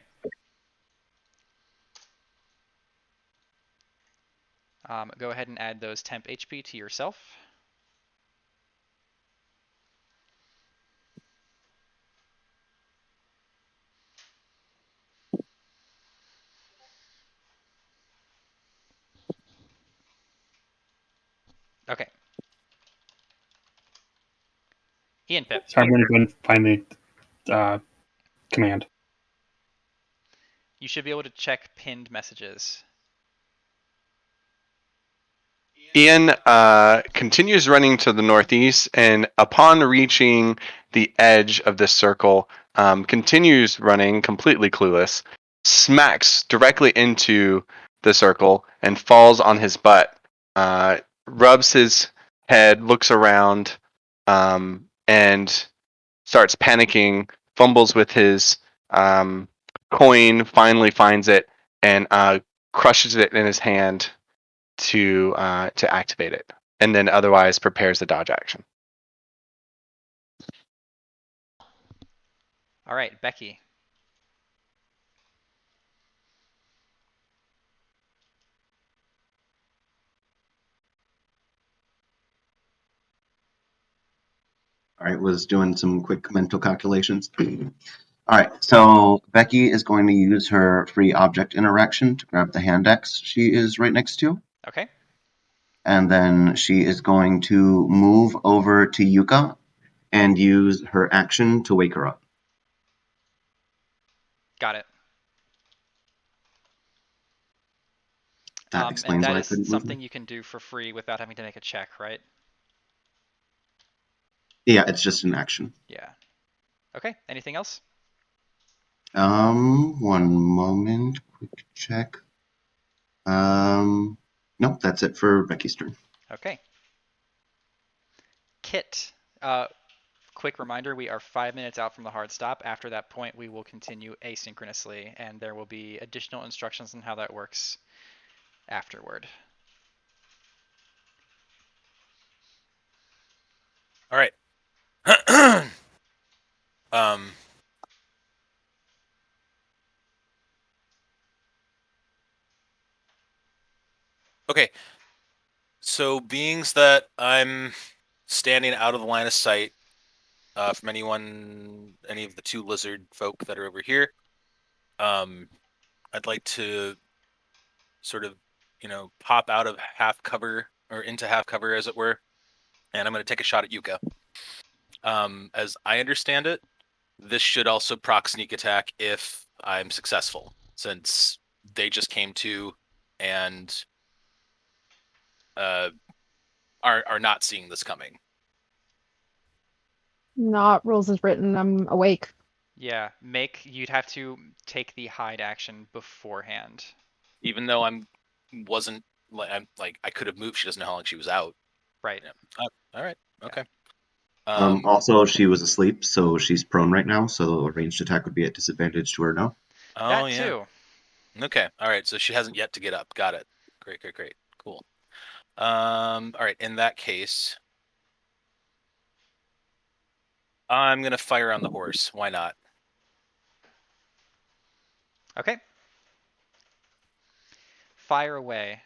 Go ahead and add those temp HP to yourself. Okay. Ian Pip. So I'm going to go and find the command. You should be able to check pinned messages. Ian continues running to the northeast, and upon reaching the edge of this circle, continues running completely clueless, smacks directly into the circle, and falls on his butt. Rubs his head, looks around, and starts panicking, fumbles with his coin, finally finds it, and crushes it in his hand to activate it, and then otherwise prepares the dodge action. All right, Becky. All right, was doing some quick mental calculations. All right, so Becky is going to use her free object interaction to grab the hand axe she is right next to. Okay. And then she is going to move over to Yuka and use her action to wake her up. Got it. That And explains why I that is couldn't move. something you can do for free without having to make a check, right? Yeah, it's just an action. Yeah. Okay. Anything else? One moment, quick check. Nope, that's it for Becky's turn. Okay. Kit. quick reminder, we are 5 minutes out from the hard stop. After that point, we will continue asynchronously, and there will be additional instructions on how that works afterward. All right. Okay. So beings that I'm standing out of the line of sight from any of the two lizard folk that are over here, I'd like to sort of, pop out of half cover or into half cover, as it were, and I'm going to take a shot at Yuka. As I understand it, this should also proc sneak attack if I'm successful, since they just came to and are not seeing this coming. Not rules as written. I'm awake. Yeah, you'd have to take the hide action beforehand. Even though I could have moved. She doesn't know how long she was out. Right. Yeah. All right. Okay. Also, she was asleep, so she's prone right now. So a ranged attack would be at disadvantage to her now. Oh, that yeah. too. Okay. All right. So she hasn't yet to get up. Got it. Great. Cool. All right. In that case, I'm gonna fire on the horse. Why not? Okay. Fire away.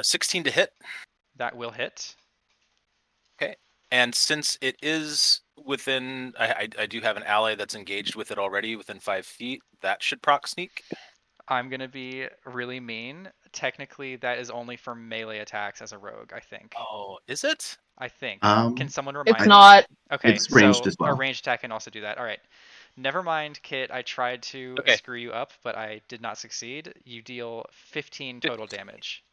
16 to hit. That will hit. Okay. And since it is within, I do have an ally that's engaged with it already within 5 feet. That should proc sneak. I'm gonna be really mean. Technically, that is only for melee attacks as a rogue, I think. Oh, is it? I think. Um, Can someone remind It's me? not. Okay, It's ranged so as well. a ranged attack can also do that. All right. Never mind, Kit. I tried to Okay. screw you up, but I did not succeed. You deal 15 total damage.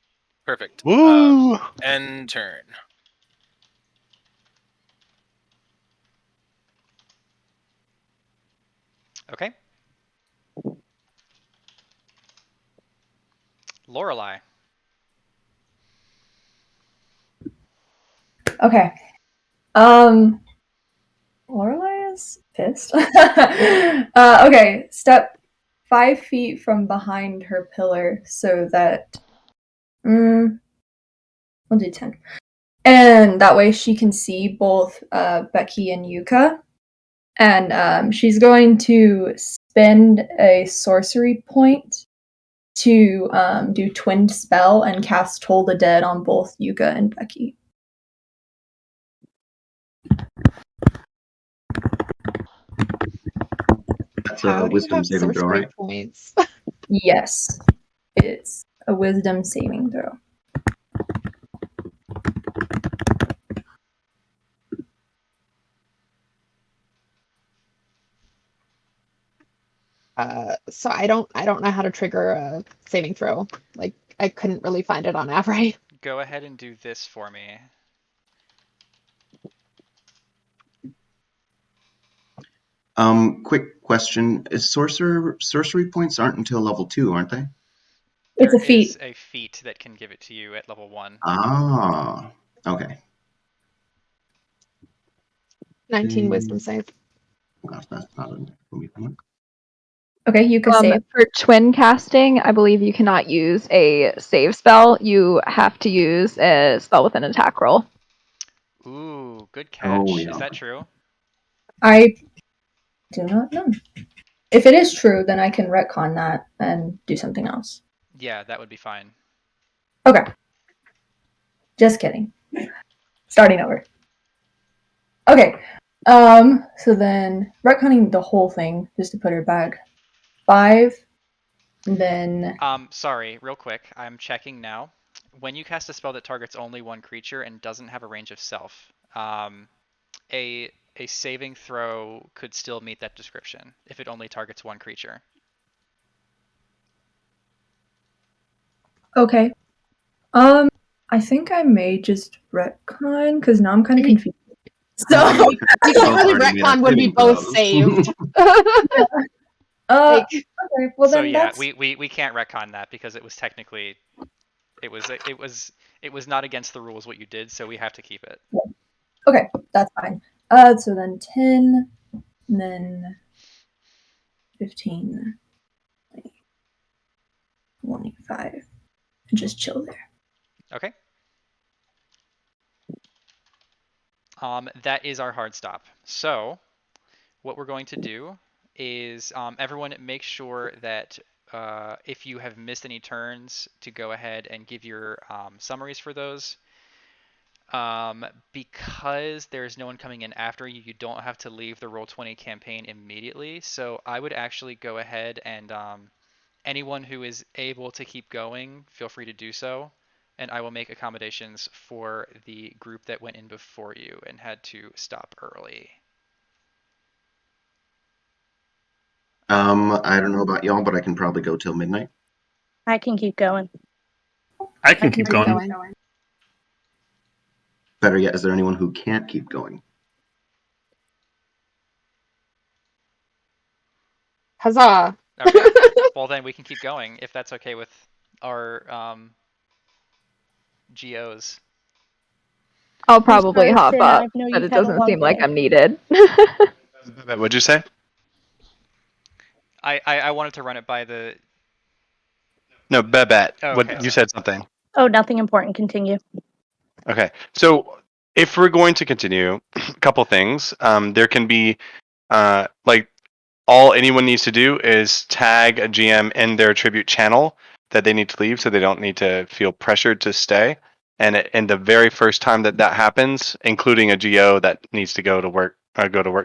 Perfect. Woo! End turn. Okay. Lorelei. Okay. Lorelei is pissed. Okay, step 5 feet from behind her pillar so that we'll do 10. And that way she can see both Becky and Yuka. And she's going to spend a sorcery point to do Twinned Spell and cast Toll the Dead on both Yuka and Becky. That's How a do you wisdom have saving throw, sorcery right? points? Yes, it's a wisdom saving throw. So I don't know how to trigger a saving throw. Like I couldn't really find it on Avray. Go ahead and do this for me. Quick question: Is sorcery points aren't until level 2, aren't they? It's There a feat. is a feat that can give it to you at level 1. Ah, okay. 19 wisdom save. Gosh, that's not a one. Okay, you can save. For twin casting, I believe you cannot use a save spell. You have to use a spell with an attack roll. Ooh, good catch. Oh, yeah. Is that true? I do not know. If it is true, then I can retcon that and do something else. Yeah, that would be fine. Okay. Just kidding. Starting over. Okay. So then retconning the whole thing just to put her back. 5. And then Sorry, real quick. I'm checking now. When you cast a spell that targets only one creature and doesn't have a range of self, a saving throw could still meet that description if it only targets one creature. okay. I think I may just retcon because now I'm kind of confused. So You can't really retcon when we both saved. Like, okay, well So then yeah, that's we can't retcon that because it was technically it was It was not against the rules what you did, so we have to keep it. Okay, that's fine. So then 10, and then 15, 25, and just chill there. Okay. That is our hard stop. So what we're going to do is everyone make sure that if you have missed any turns to go ahead and give your summaries for those. Because there's no one coming in after you, you don't have to leave the Roll20 campaign immediately. So I would actually go ahead and anyone who is able to keep going, feel free to do so. And I will make accommodations for the group that went in before you and had to stop early. I don't know about y'all, but I can probably go till midnight. I can keep going. I can keep going. Better yet, is there anyone who can't keep going? Huzzah! Okay. Well, then we can keep going if that's okay with our GOs. I'll probably hop Person, up, I know but you've it had a doesn't long seem like day. I'm needed. What'd you say? I wanted to run it by the. No, Babette. Oh, What okay. you said something. Oh, nothing important. Continue. Okay, so if we're going to continue, a couple things. There can be like all anyone needs to do is tag a GM in their tribute channel that they need to leave, so they don't need to feel pressured to stay. And the very first time that that happens, including a GO that needs to go to work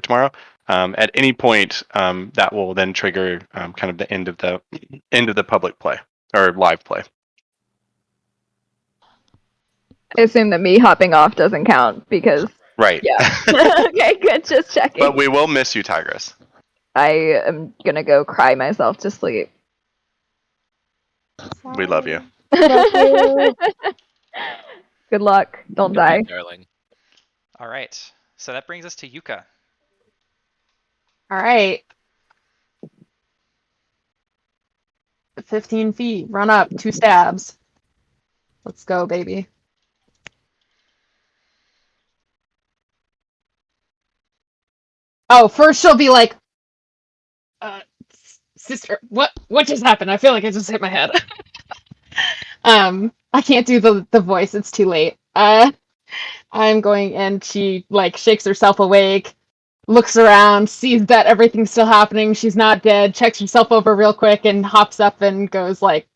tomorrow, at any point that will then trigger kind of the end of the public play or live play. I assume that me hopping off doesn't count because. Right. Yeah. Okay, good. Just checking. But we will miss you, Tigress. I am gonna go cry myself to sleep. We love you. Love you. Good luck. Don't Good die. night, darling. All right. So that brings us to Yuka. All right. 15 feet. Run up. 2 stabs. Let's go, baby. Oh, first she'll be like, sister, what just happened? I feel like I just hit my head. I can't do the voice. It's too late. I'm going, and she like shakes herself awake, looks around, sees that everything's still happening. She's not dead. Checks herself over real quick and hops up and goes like,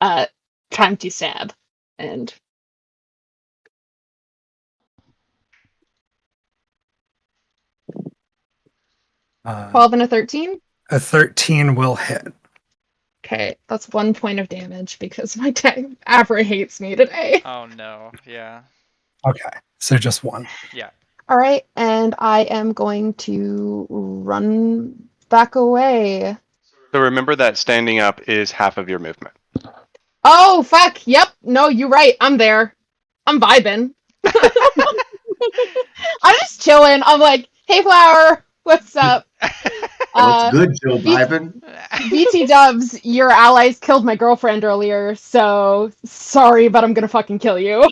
time to stab. And 12 and a 13. A 13 will hit. Okay, that's 1 point of damage because my Avra hates me today. Oh no. Yeah. Okay, so just one. Yeah. All right, and I am going to run back away. So remember that standing up is half of your movement. Oh, fuck. Yep. No, you're right. I'm there. I'm vibing. I'm just chilling. I'm like, hey, Flower, what's up? What's good, Joe Biden? BT Dubs, your allies killed my girlfriend earlier, so sorry, but I'm gonna fucking kill you.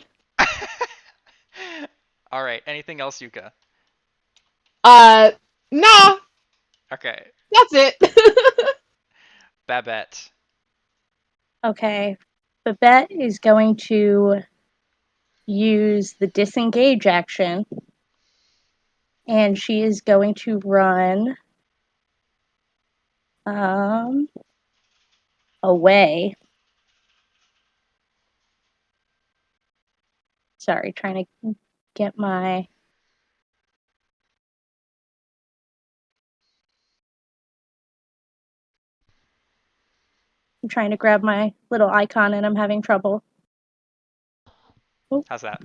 All right. Anything else, Yuka? Nah, Okay. that's it. Babette. Okay. Babette is going to use the disengage action, and she is going to run away. Sorry, trying to get my. I'm trying to grab my little icon and I'm having trouble. How's that?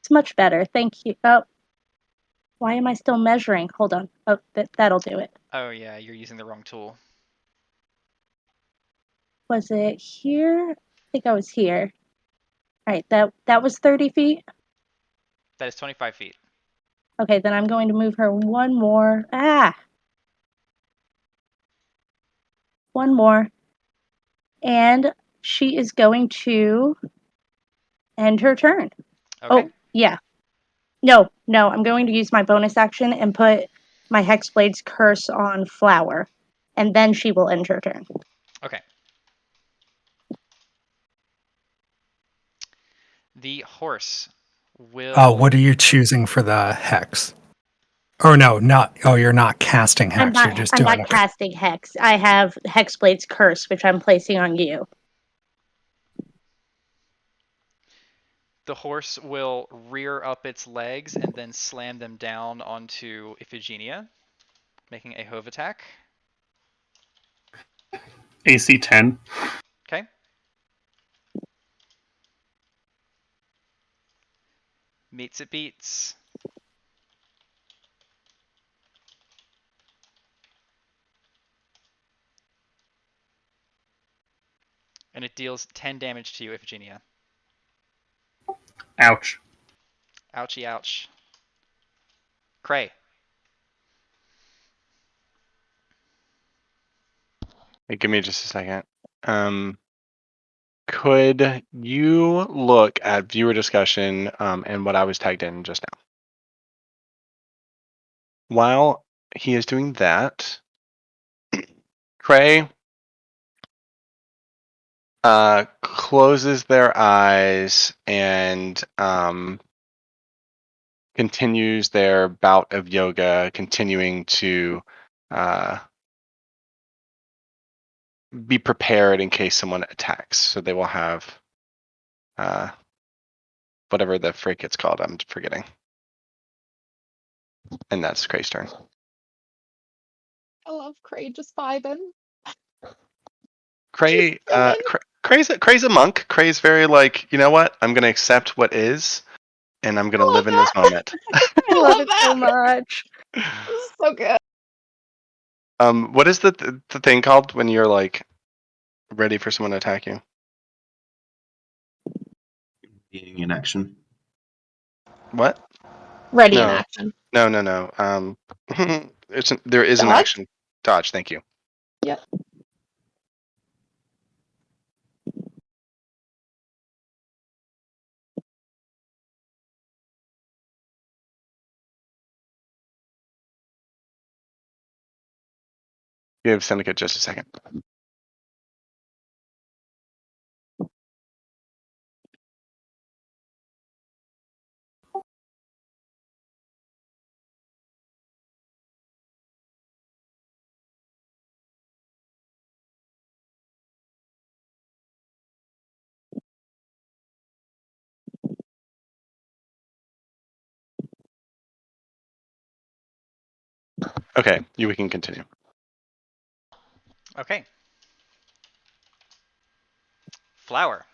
It's much better. Thank you. Oh, why am I still measuring? Hold on. Oh, that'll do it. Oh yeah, you're using the wrong tool. Was it here? I think I was here. All right, that was 30 feet. That is 25 feet. Okay, then I'm going to move her one more. One more. And she is going to end her turn. Okay. Oh, yeah. No, I'm going to use my bonus action and put my Hexblade's curse on Flower, and then she will end her turn. Okay. The horse will. What are you choosing for the hex? Or no, not. Oh, you're not casting hex. You're just I'm doing not casting Hex. I have Hexblade's curse, which I'm placing on you. The horse will rear up its legs and then slam them down onto Iphigenia, making a hove attack. AC 10. Okay. Meets it beats. And it deals 10 damage to you, Iphigenia. Ouch. Ouchie, ouch. Cray. Hey, give me just a second. Could you look at viewer discussion and what I was tagged in just now? While he is doing that, Cray closes their eyes and continues their bout of yoga, continuing to be prepared in case someone attacks. So they will have whatever the frick it's called. I'm forgetting. And that's Cray's turn. I love Cray just vibing. Cray, chilling. Cray's a monk. Cray's very like, you know what? I'm gonna accept what is, and I'm gonna live in this moment. I love it so much. This is so good. What is the thing called when you're like ready for someone to attack you? Being in action. What? Ready in No, action. no. There is an Dodge? action. Dodge. Thank you. Yep. Give Seneca just a second. Okay, we can continue. Okay. Flower.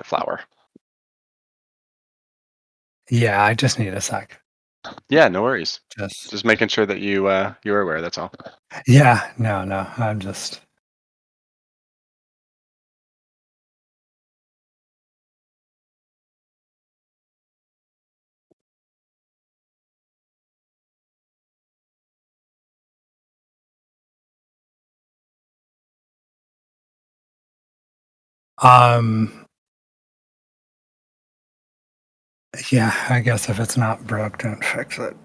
Flower. Yeah, I just need a sec. Yeah, no worries. Just Just making sure that you're aware. That's all. yeah, no. I'm just. Yeah, I guess if it's not broke, don't fix it.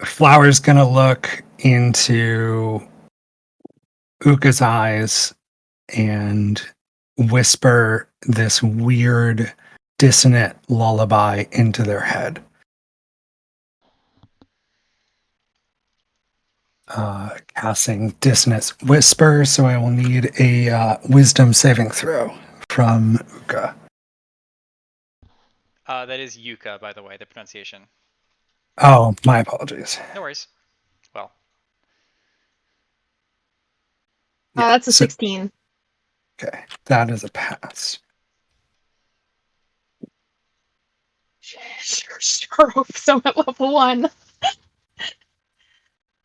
Flower's gonna look into Uka's eyes and whisper this weird, dissonant lullaby into their head. Casting dissonance whisper, so I will need a wisdom saving throw from Uka. That is Yuka, by the way, the pronunciation. Oh, my apologies. No worries. Well. That's a 16. Okay, that is a pass. Sure, so at level 1.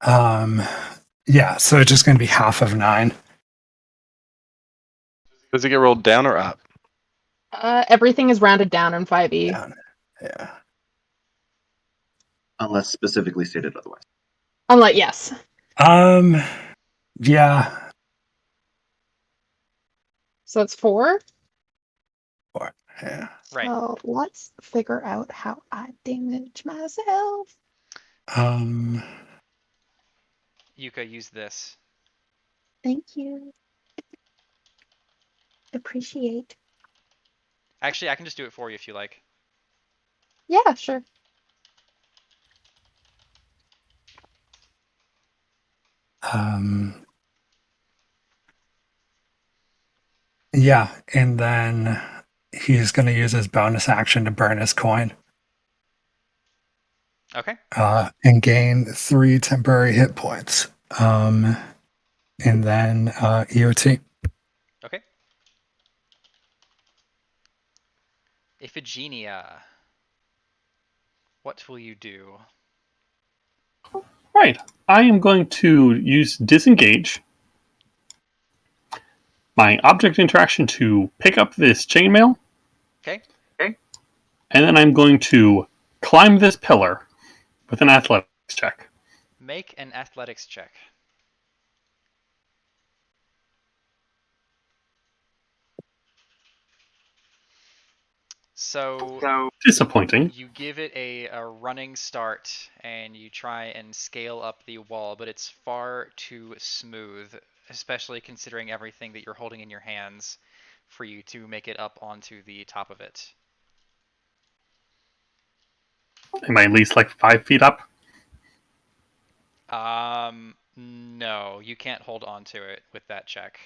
Yeah, so it's just going to be half of 9. Does it get rolled down or up? Everything is rounded down in 5e. Down. Yeah. Unless specifically stated otherwise. Unless, yes. Yeah. So it's 4? 4. Yeah. Right. So let's figure out how I damage myself. Yuka, use this. Thank you. Appreciate. Actually, I can just do it for you if you like. Yeah, sure. Yeah, and then he's going to use his bonus action to burn his coin. Okay. And gain 3 temporary hit points. And then EOT. Okay. Iphigenia, what will you do? Right. I am going to use disengage my object interaction to pick up this chainmail. Okay. And then I'm going to climb this pillar with an athletics check. Make an athletics check. So disappointing. You give it a running start and you try and scale up the wall, but it's far too smooth, especially considering everything that you're holding in your hands for you to make it up onto the top of it. Am I at least like 5 feet up? No, you can't hold on to it with that check.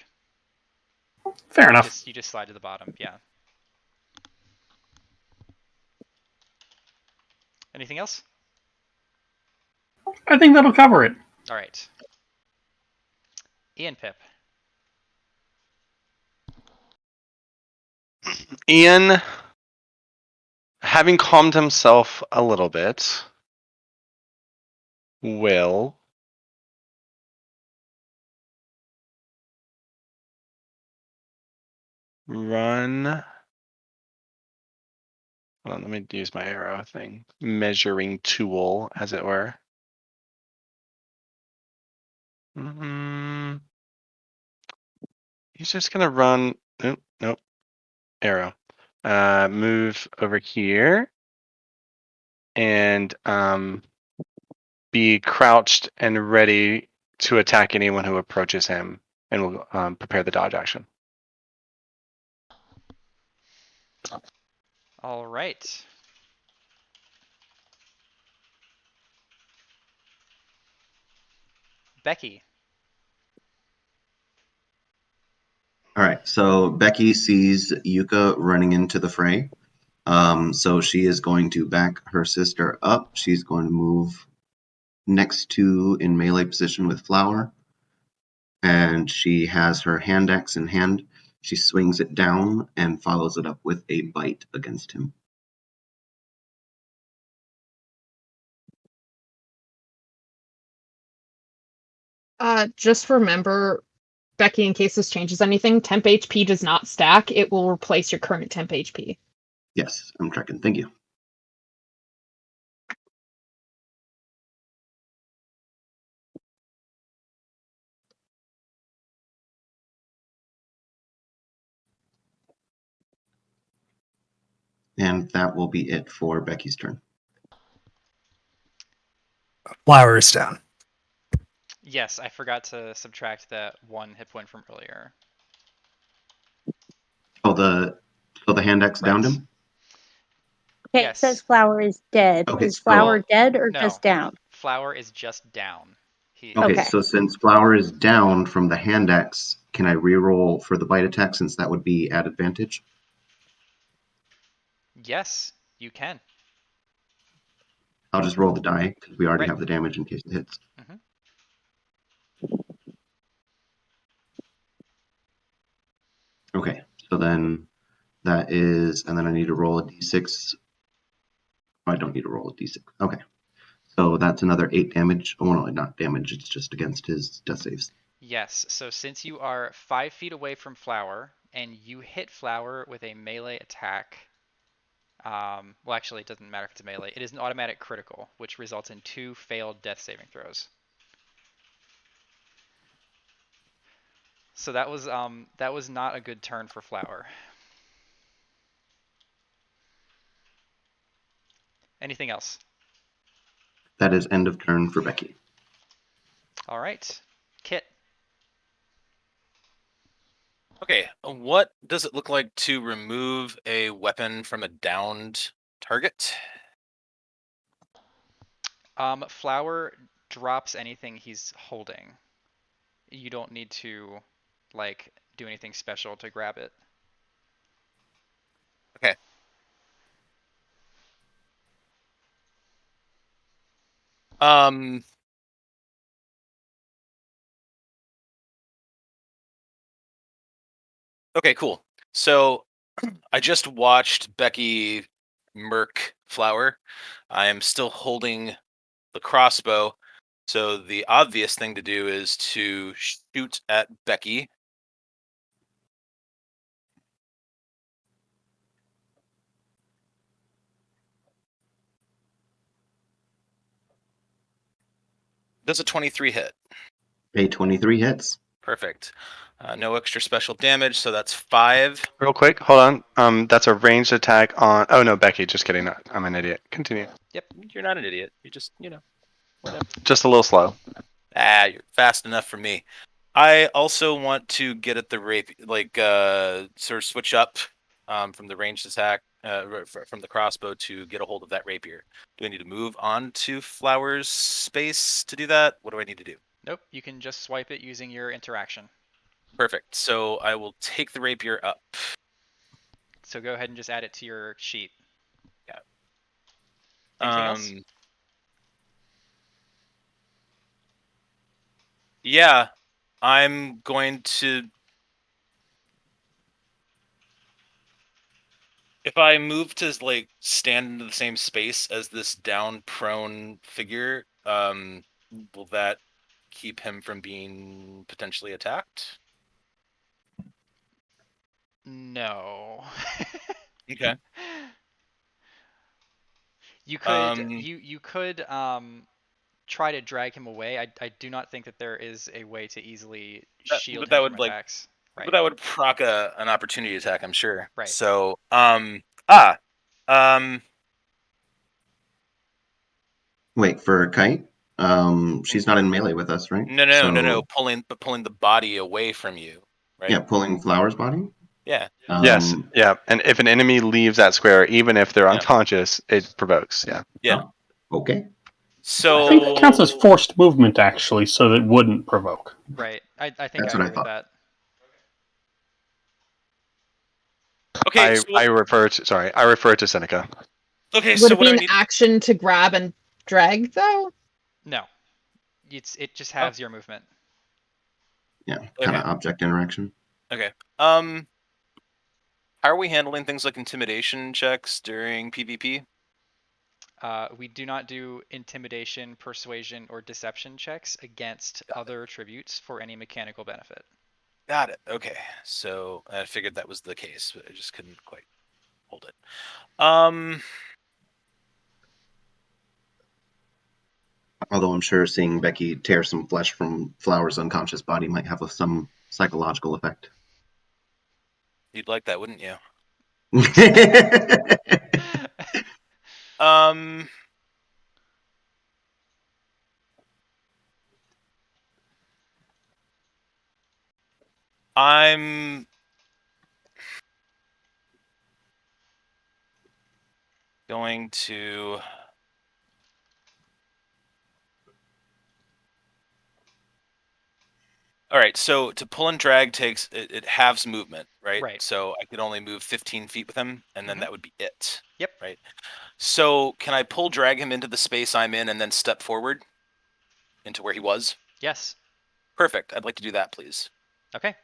Fair enough. You just slide to the bottom, yeah. Anything else? I think that'll cover it. All right. Ian Pip. Ian, having calmed himself a little bit, will run. Hold on, let me use my arrow thing. Measuring tool, as it were. He's just gonna run. Nope. Arrow. Move over here and be crouched and ready to attack anyone who approaches him, and will prepare the dodge action. All right. Becky. All right, so Becky sees Yuka running into the fray. So she is going to back her sister up. She's going to move next to in melee position with Flower. And she has her hand axe in hand. She swings it down and follows it up with a bite against him. Just remember, Becky, in case this changes anything, temp HP does not stack. It will replace your current temp HP. Yes, I'm tracking. Thank you. And that will be it for Becky's turn. Flower is down. Yes, I forgot to subtract that 1 hit point from earlier. Oh, the hand axe downed him? Okay, Yes. it says Flower is dead. Okay, Is Flower so- dead or No. just down? Flower is just down. Okay, so since Flower is down from the hand axe, can I reroll for the bite attack since that would be at advantage? Yes, you can. I'll just roll the die because we already Right. have the damage in case it hits. Mhm. Okay, so then that is, and then I need to roll a d6. I don't need to roll a d6. Okay, So that's another 8 damage. Well, no, not damage. It's just against his death saves. Yes, so since you are 5 feet away from Flower, and you hit Flower with a melee attack, well, actually, it doesn't matter if it's a melee. It is an automatic critical, which results in 2 failed death saving throws. So that was not a good turn for Flower. Anything else? That is end of turn for Becky. All right, Kit. Okay, what does it look like to remove a weapon from a downed target? Flower drops anything he's holding. You don't need to, like, do anything special to grab it. Okay. Okay, cool. So I just watched Becky murk Flower. I am still holding the crossbow. So the obvious thing to do is to shoot at Becky. Does a 23 hit? A 23 hits. Perfect. No extra special damage, so that's 5. Real quick, hold on. That's a ranged attack on. Oh no, Becky. Just kidding. No, I'm an idiot. Continue. Yep, you're not an idiot. You just, whatever. Just a little slow. You're fast enough for me. I also want to get at the rape, sort of switch up from the ranged attack, from the crossbow to get a hold of that rapier. Do I need to move on to Flower's space to do that? What do I need to do? Nope, you can just swipe it using your interaction. Perfect. So I will take the rapier up. So go ahead and just add it to your sheet. Yeah. Anything else? Yeah, I'm going to. If I move to like stand into the same space as this down prone figure, will that keep him from being potentially attacked? No. Okay. You could you could try to drag him away. I do not think that there is a way to easily shield him from attacks. Right. But that would proc an opportunity attack, I'm sure. Right. So Wait, for Kite? She's not in melee with us, right? No. Pulling the body away from you, right? Yeah, pulling Flower's body? Yeah. Yes, yeah. And if an enemy leaves that square, even if they're unconscious, it provokes. Yeah. Yeah. Oh, okay. I think it counts as forced movement, actually, so that it wouldn't provoke. Right. I think That's I what I agree with thought. that. Okay. I refer to Seneca. Okay. Would So it what be do I an need? action to grab and drag though? No. It just has your movement. Yeah, kind of object interaction. Okay. How are we handling things like intimidation checks during PvP? We do not do intimidation, persuasion, or deception checks against other attributes for any mechanical benefit. Got it. Okay. So I figured that was the case, but I just couldn't quite hold it. Although I'm sure seeing Becky tear some flesh from Flower's unconscious body might have some psychological effect. You'd like that, wouldn't you? I'm going to. All right, so to pull and drag takes it halves movement, right? Right. So I could only move 15 feet with him, and then that would be it. Yep. Right. So can I pull drag him into the space I'm in and then step forward into where he was? Yes. Perfect. I'd like to do that, please. Okay.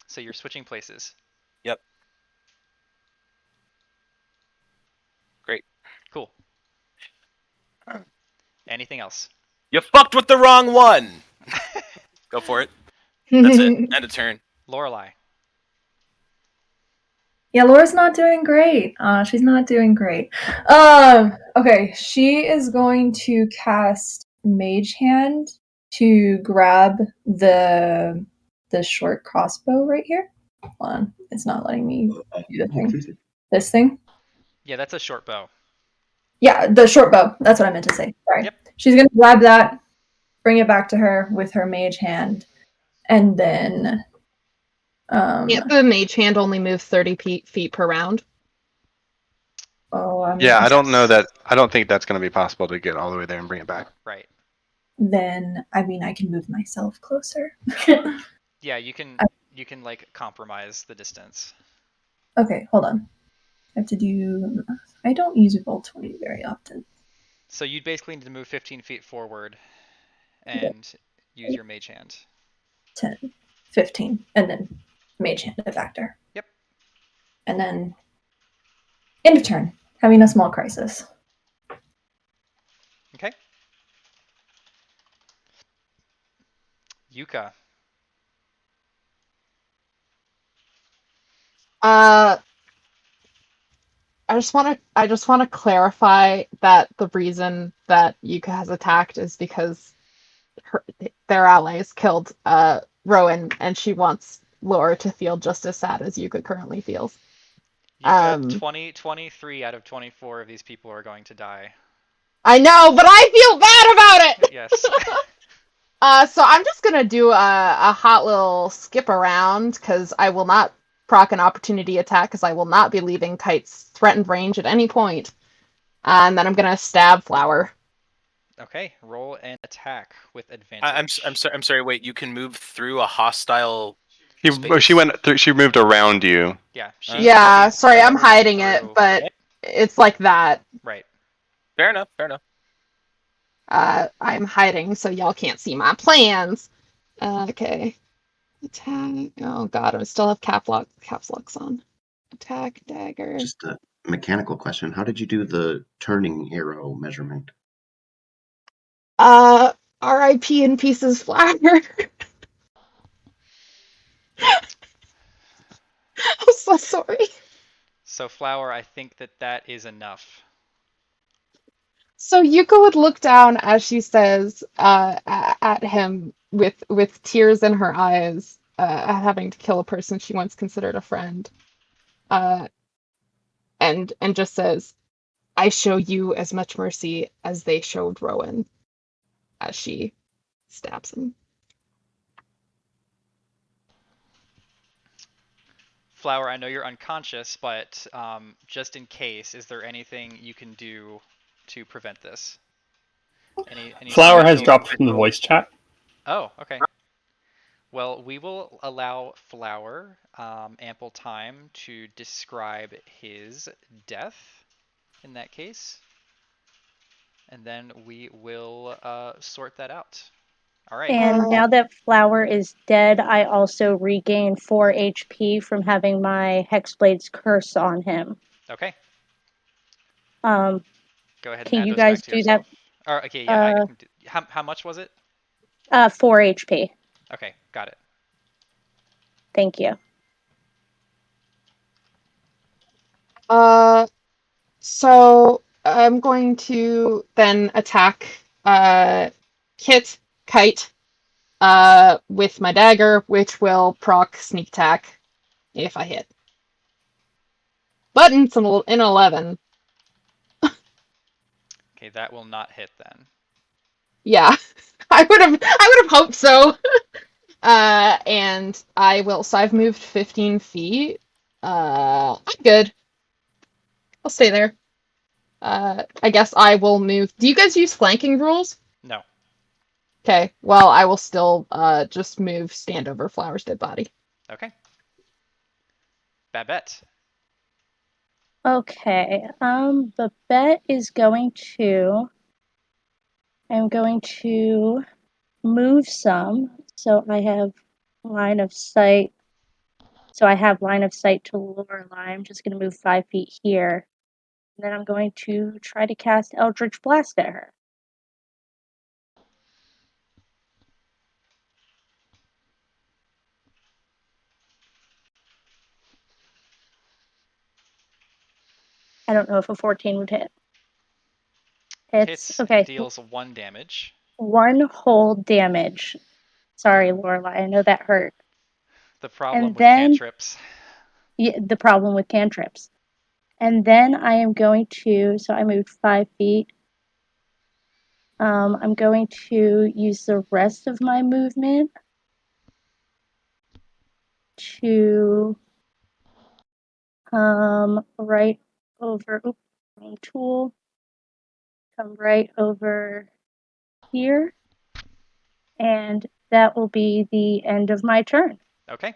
So you're switching places. Yep. Great. Cool. Anything else? You fucked with the wrong one. Go for it. That's it. End of turn. Lorelai. Yeah, Laura's not doing great. She's not doing great. Okay, she is going to cast Mage Hand to grab the short crossbow right here. Hold on, it's not letting me do the thing. This thing? Yeah, that's a short bow. Yeah, the short bow. That's what I meant to say. Sorry. Yep. She's gonna grab that, bring it back to her with her Mage Hand, and then Yeah, the mage hand only moves 30 feet per round. Yeah, I don't know that. I don't think that's going to be possible to get all the way there and bring it back. Right. Then I mean I can move myself closer. Yeah, you can like compromise the distance. Okay, hold on. I have to do. I don't use Roll20 very often. So you'd basically need to move 15 feet forward and use your mage hand. 10, 15, and then Mage Hand a factor. Yep. And then end of turn, having a small crisis. Okay. Yuka. I just want to clarify that the reason that Yuka has attacked is because their allies killed Rowan, and she wants Laura to feel just as sad as Yuka currently feels. Yuka, 23 out of 24 of these people are going to die. I know, but I feel bad about it. Yes. So I'm just gonna do a hot little skip around because I will not proc an opportunity attack because I will not be leaving Kite's threatened range at any point. And then I'm gonna stab Flower. Okay, roll an attack with advantage. I'm sorry. Wait, you can move through a hostile. She went through. She moved around you. Yeah. Yeah. Sorry, I'm hiding it, but it's like that. Right. Fair enough. Fair enough. I'm hiding so y'all can't see my plans. Okay. Attack. Oh god, I still have caps locks on. Attack dagger. Just a mechanical question. How did you do the turning arrow measurement? R.I.P. in pieces, Flower. I'm so sorry. So Flower, I think that is enough. So Yuko would look down as she says at him with tears in her eyes at having to kill a person she once considered a friend, and just says, "I show you as much mercy as they showed Rowan," as she stabs him. Flower, I know you're unconscious, but just in case, is there anything you can do to prevent this? Any Flower has special dropped from the voice chat. Oh, okay. Well, we will allow Flower ample time to describe his death in that case. And then we will sort that out. All right. And now that Flower is dead, I also regain 4 HP from having my Hexblade's curse on him. Okay. Go ahead and can add you those back guys to do yourself. that? Or, okay, yeah. How much was it? 4 HP. Okay, got it. Thank you. So I'm going to then attack Kit Kite with my dagger, which will proc sneak attack if I hit. Buttons in 11. Okay, that will not hit then. Yeah, I would have hoped so. And I will. So I've moved 15 feet. I'm good. I'll stay there. I guess I will move. Do you guys use flanking rules? No. Okay. Well, I will still just move stand over Flower's dead body. Okay. Babette. Okay. Babette is going to. I'm going to move some, so I have line of sight. So I have line of sight to Lorelei. I'm just going to move 5 feet here. And then I'm going to try to cast Eldritch Blast at her. I don't know if a 14 would hit. Hits Okay. and deals 1 damage. 1 whole damage. Sorry, Lorelai. I know that hurt. The problem And with then cantrips. the problem with cantrips. And then I am going to. So I moved 5 feet. I'm going to use the rest of my movement to right over. Oops, wrong tool. Come right over here, and that will be the end of my turn. Okay.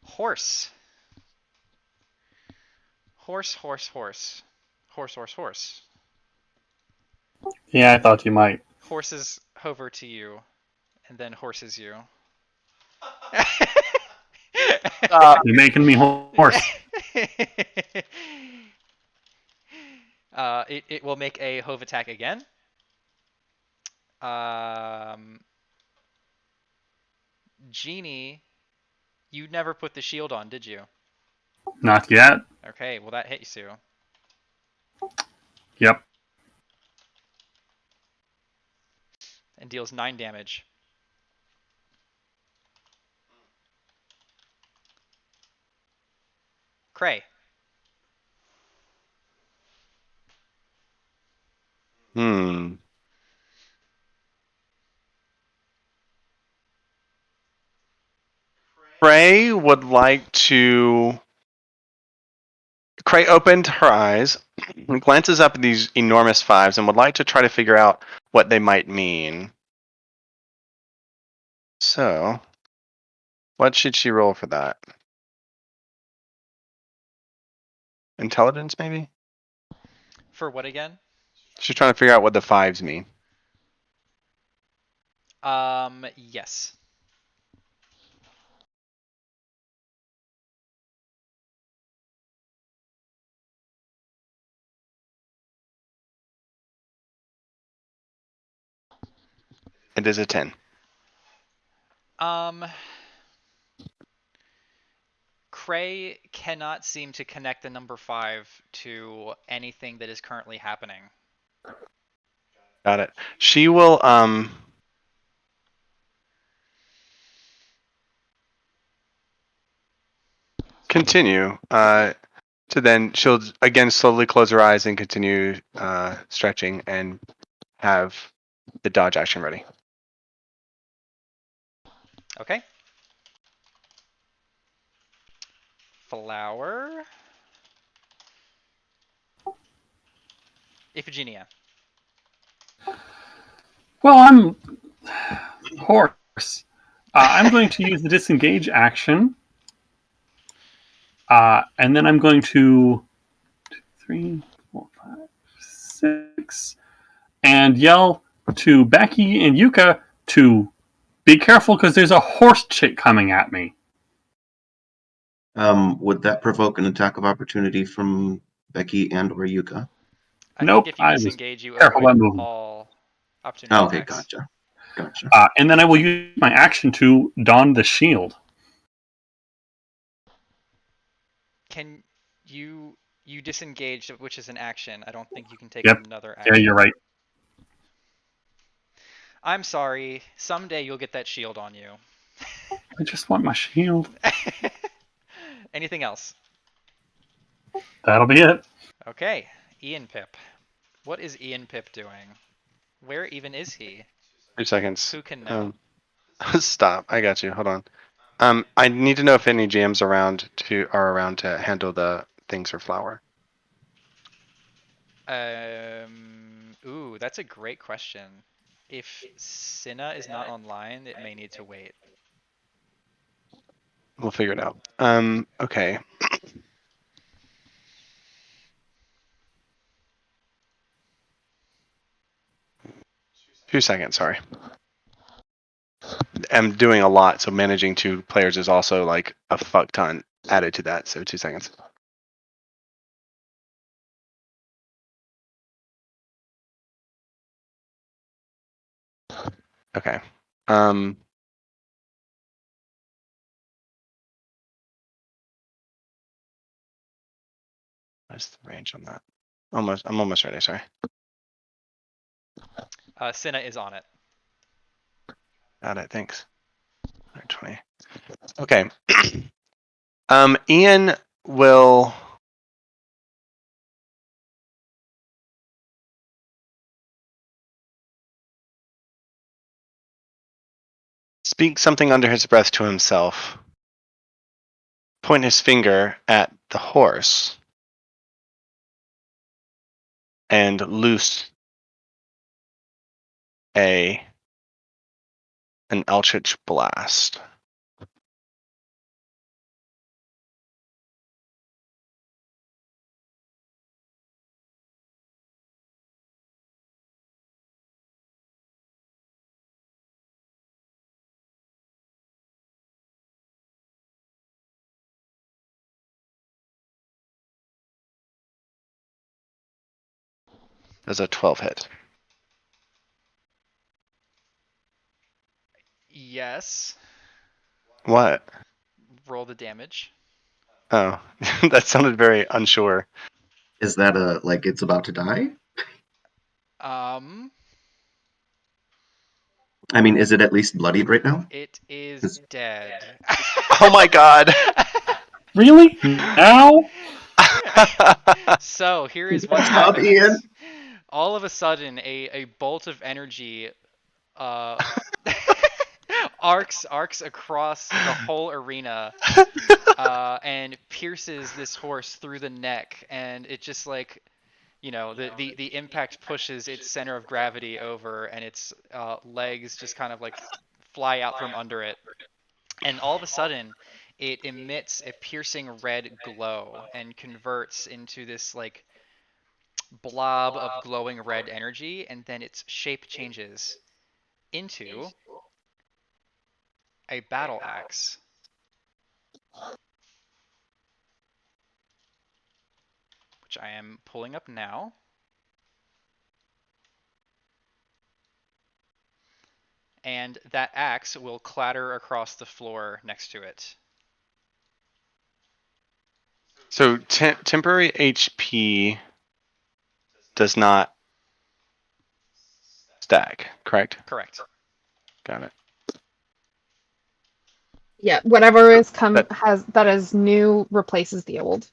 Horse. Horse, horse, horse. Horse, horse, horse. Yeah, I thought you might. Horses hover to you, and then horses you. You're making me hoarse. It will make a hove attack again. Genie, you never put the shield on, did you? Not yet. Okay, well that hits you. Yep. And deals 9 damage. Cray. Cray would like to. Cray opened her eyes, glances up at these enormous 5s, and would like to try to figure out what they might mean. So, what should she roll for that? Intelligence, maybe? For what again? She's trying to figure out what the 5s mean. Yes. It is a 10. Cray cannot seem to connect the number 5 to anything that is currently happening. Got it. She will continue to then she'll again slowly close her eyes and continue stretching and have the dodge action ready. Okay. Flower. Iphigenia. Well, I'm horse. I'm going to use the disengage action. And then I'm going to 2, 3, 4, 5, 6, and yell to Becky and Yuka to be careful because there's a horse chick coming at me. Would that provoke an attack of opportunity from Becky and or Yuka? I Nope, think if you I was disengage, you careful avoid about moving. all opportunity Okay, attacks. gotcha. And then I will use my action to don the shield. Can you disengage, which is an action? I don't think you can take Yep. another action. Yeah, you're right. I'm sorry. Someday you'll get that shield on you. I just want my shield. Anything else? That'll be it. Okay, Ian Pip. What is Ian Pip doing? Where even is he? 2 seconds. Who can know? Stop. I got you. Hold on. I need to know if any GMs are around to handle the things for Flower. Ooh, that's a great question. If Cinna is not online, it may need to wait. We'll figure it out. Okay. 2 seconds, sorry. I'm doing a lot, so managing 2 players is also like a fuck ton added to that, so 2 seconds. Okay. What's the range on that? I'm almost ready. Sorry. Cinna is on it. Got it. Thanks. 120. Okay. Ian will speak something under his breath to himself, point his finger at the horse, and loose an Eldritch blast. Does a 12 hit? Yes. What? Roll the damage. Oh, that sounded very unsure. Is that a like it's about to die? I mean, is it at least bloodied right now? It is dead. Oh my god. Really? Now? So here is what Stop, happens. Ian. All of a sudden, a bolt of energy arcs across the whole arena and pierces this horse through the neck, and it just like, you know, the impact pushes its center of gravity over, and its legs just kind of like fly out from under it. And all of a sudden, it emits a piercing red glow and converts into this like blob of glowing red energy, and then its shape changes into a battle axe. Which I am pulling up now. And that axe will clatter across the floor next to it. So temporary HP does not stack, correct? Correct. Got it. Yeah, whatever is That- that is new replaces the old.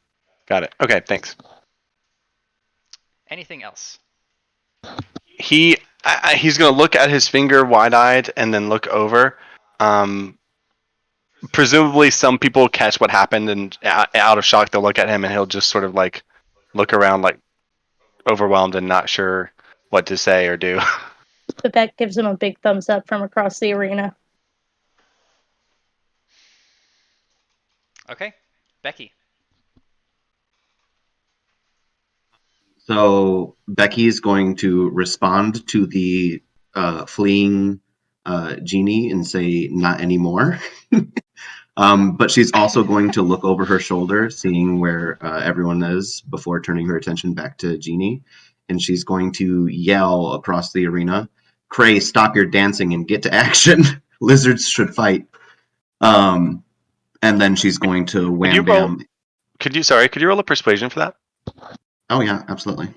Got it. Okay, thanks. Anything else? He's gonna look at his finger wide-eyed and then look over. Presumably, some people catch what happened and out of shock, they'll look at him and he'll just sort of like look around, like overwhelmed and not sure what to say or do. Vivek gives him a big thumbs up from across the arena. Okay. Becky. So Becky's going to respond to the fleeing genie and say, "Not anymore." But she's also going to look over her shoulder, seeing where everyone is before turning her attention back to Genie. And she's going to yell across the arena, "Cray, stop your dancing and get to action. Lizards should fight." And then she's going to wham bam. Could you roll a persuasion for that? Oh yeah, absolutely.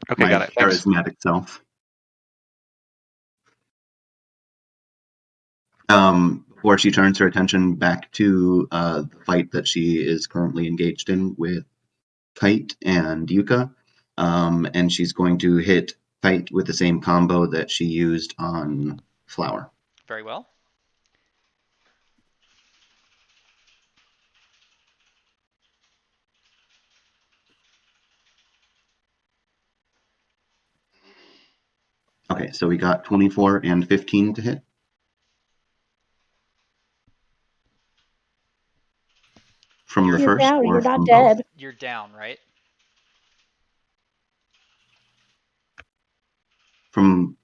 Okay, got it. Thanks. Charismatic self. Before she turns her attention back to the fight that she is currently engaged in with Kite and Yuka, and she's going to hit Kite with the same combo that she used on Flower. Very well. Okay, so we got 24 and 15 to hit. From the first, Down, or you're not from dead. both? You're down, right? From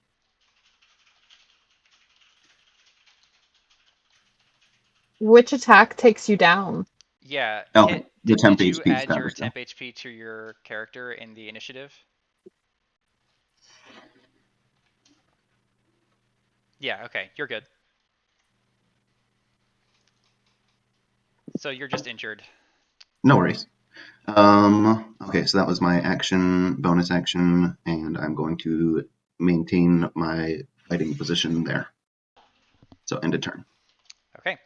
Which attack takes you down? Yeah. okay, the temp Did you HP add your status. temp HP to your character in the initiative? Yeah, okay. You're good. So you're just injured. No worries. Okay, so that was my action, bonus action, and I'm going to maintain my fighting position there. So end of turn. Okay.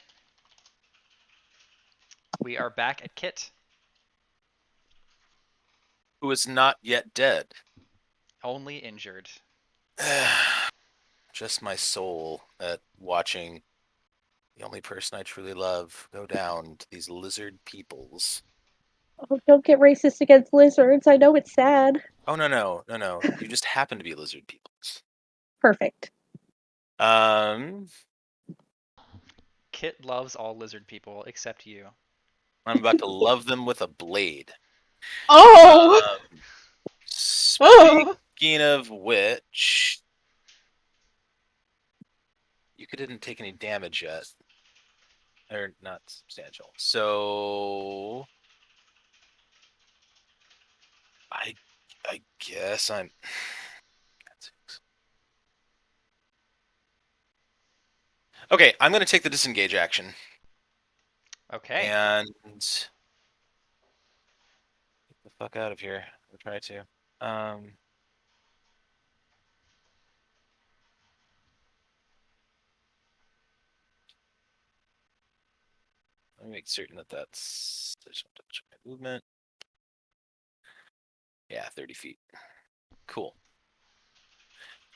We are back at Kit. Who is not yet dead. Only injured. Just my soul at watching the only person I truly love go down to these lizard peoples. Oh, don't get racist against lizards. I know it's sad. Oh, no. You just happen to be lizard peoples. Perfect. Kit loves all lizard people except you. I'm about to love them with a blade. Oh! Speaking of which, you didn't take any damage yet. Or not substantial. So I guess I'm okay, I'm gonna take the disengage action. Okay. And get the fuck out of here. I'll try to. Let me make certain that that's. I just want to check my movement. Yeah, 30 feet. Cool.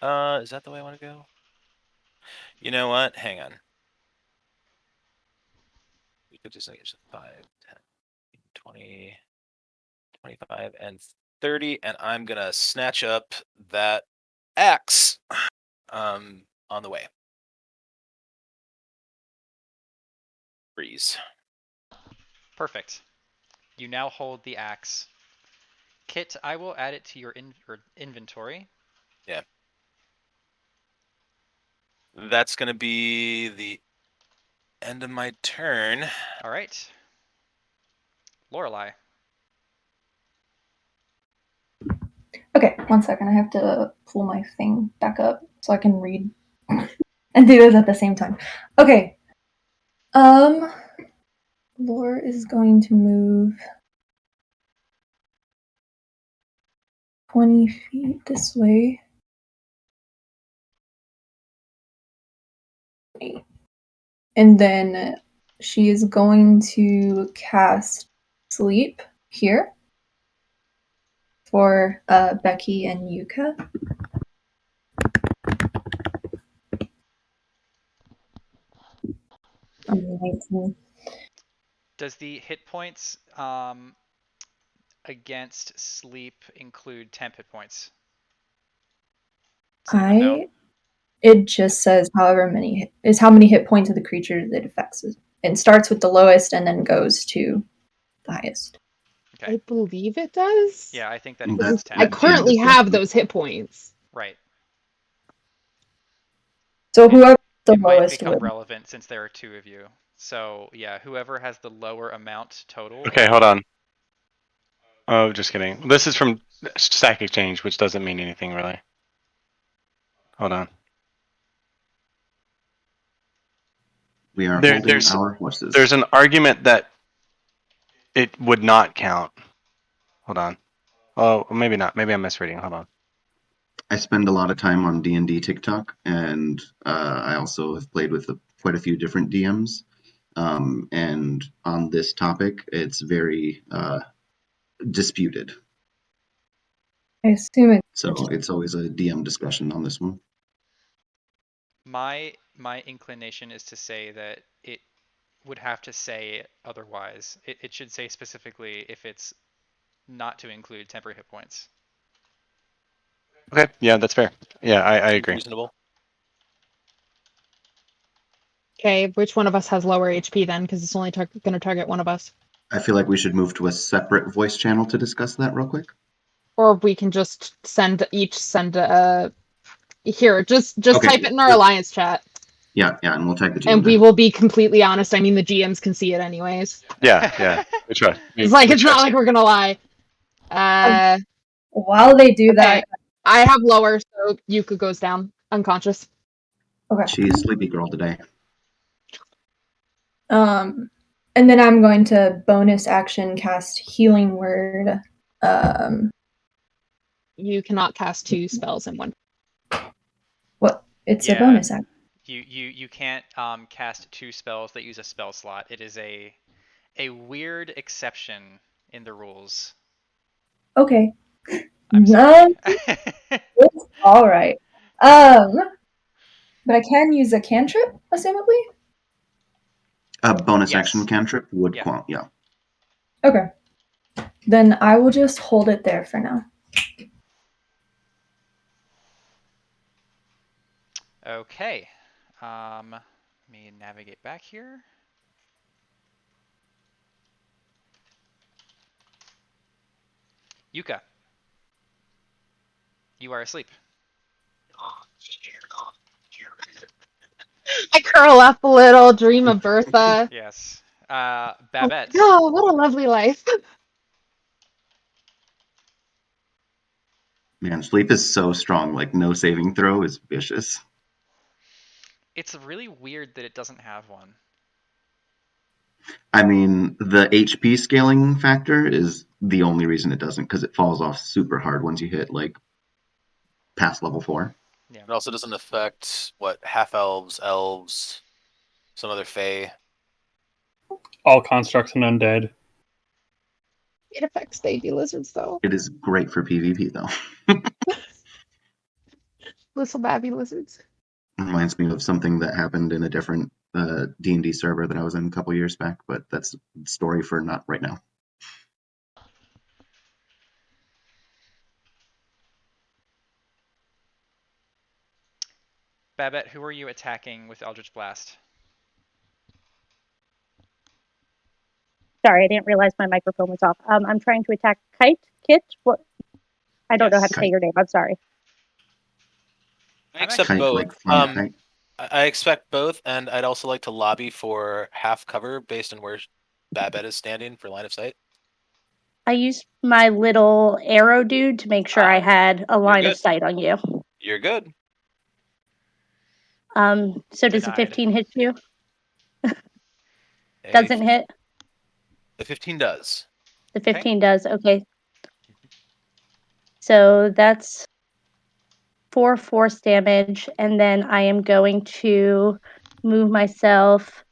Is that the way I want to go? You know what? Hang on. We could just engage 5, 10, 20, 25, and 30, and I'm gonna snatch up that axe on the way. Freeze. Perfect. You now hold the axe. Kit, I will add it to your inventory. Yeah. That's gonna be the end of my turn. All right. Lorelei. Okay, 1 second. I have to pull my thing back up so I can read and do this at the same time. Okay. Lore is going to move 20 feet this way. And then she is going to cast Sleep here for Becky and Yuka. Does the hit points against sleep include temp hit points? It just says however many is how many hit points of the creature that affects it. It starts with the lowest and then goes to the highest. Okay. I believe it does. Yeah, I think that That- includes 10. I currently have those hit points. Right. So whoever the It might lowest become would. relevant since there are two of you. So yeah, whoever has the lower amount total. Okay, hold on. Oh, just kidding. This is from Stack Exchange, which doesn't mean anything really. Hold on. We are holding our horses. There's an argument that it would not count. Hold on. Oh, maybe not. Maybe I'm misreading. Hold on. I spend a lot of time on D&D TikTok, and I also have played with quite a few different DMs. And on this topic, it's very disputed. I assume it. So it's always a DM discussion on this one. My inclination is to say that it would have to say otherwise. It should say specifically if it's not to include temporary hit points. Okay, yeah, that's fair. Yeah, I agree. Reasonable. Okay, which one of us has lower HP then? Because it's only going to target one of us. I feel like we should move to a separate voice channel to discuss that real quick. Or we can just send a here. Just Okay. type it in our alliance chat. Yeah, and we'll tag the GM. And we will be completely honest. I mean, the GMs can see it anyways. Yeah. We try. It's like it's not like we're gonna lie. While they do that, I have lower, so Yuka goes down unconscious. Okay. She's sleepy girl today. And then I'm going to bonus action cast Healing Word. You cannot cast 2 spells in one. What? It's a Yeah. bonus action. You can't cast 2 spells that use a spell slot. It is a weird exception in the rules. Okay. I'm sorry. It's all right. But I can use a cantrip, assumably. A bonus Yes. action cantrip would Yeah. count. Yeah. Okay. Then I will just hold it there for now. Okay. Let me navigate back here. Yuka. You are asleep. I curl up a little, dream of Bertha. Yes. Babette. Oh, what a lovely life. Man, sleep is so strong. Like no saving throw is vicious. It's really weird that it doesn't have one. I mean, the HP scaling factor is the only reason it doesn't, because it falls off super hard once you hit like past level 4. Yeah. It also doesn't affect what half elves, elves, some other fae. All constructs and undead. It affects baby lizards, though. It is great for PvP though. Little baby lizards. Reminds me of something that happened in a different D&D server that I was in a couple years back, but that's a story for not right now. Babette, who are you attacking with Eldritch Blast? Sorry, I didn't realize my microphone was off. I'm trying to attack Kit. What? I don't know how to say Kite. your name. I'm sorry. I accept Kite, both. like flying kite. I expect both, and I'd also like to lobby for half cover based on where Babette is standing for line of sight. I used my little arrow dude to make sure I had a line of good. sight on you. You're good. So does a Denied. 15 hit you? Doesn't hit? The 15 does. The 15 does, okay. So that's 4 force damage, and then I am going to move myself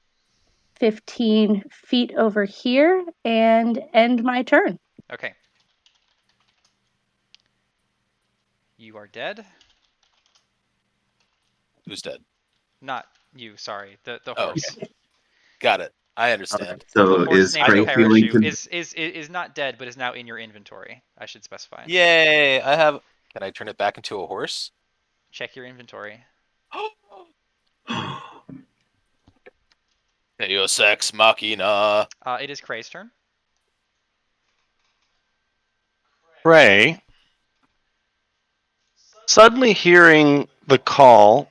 15 feet over here and end my turn. Okay. You are dead. Who's dead? Not you, sorry. The Oh, horse. got it. I understand. So The horse is named Frey feeling Parachute is not dead, but is now in your inventory. I should specify. Yay! I have. Can I turn it back into a horse? Check your inventory. Deus ex machina. It is Kray's turn. Frey, suddenly hearing the call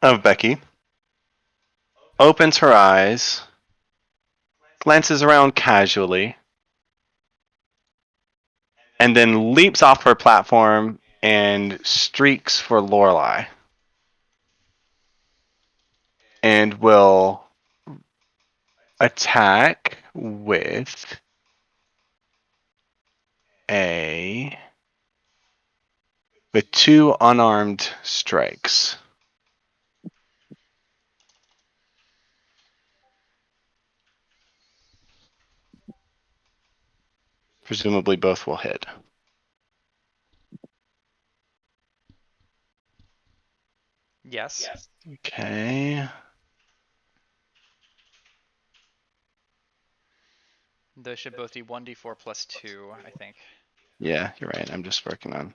of Becky, opens her eyes, glances around casually, and then leaps off her platform and streaks for Lorelei. And will attack with with 2 unarmed strikes. Presumably both will hit. Yes. Okay. Those should both be 1d4 plus 2, I think. Yeah, you're right. I'm just working on.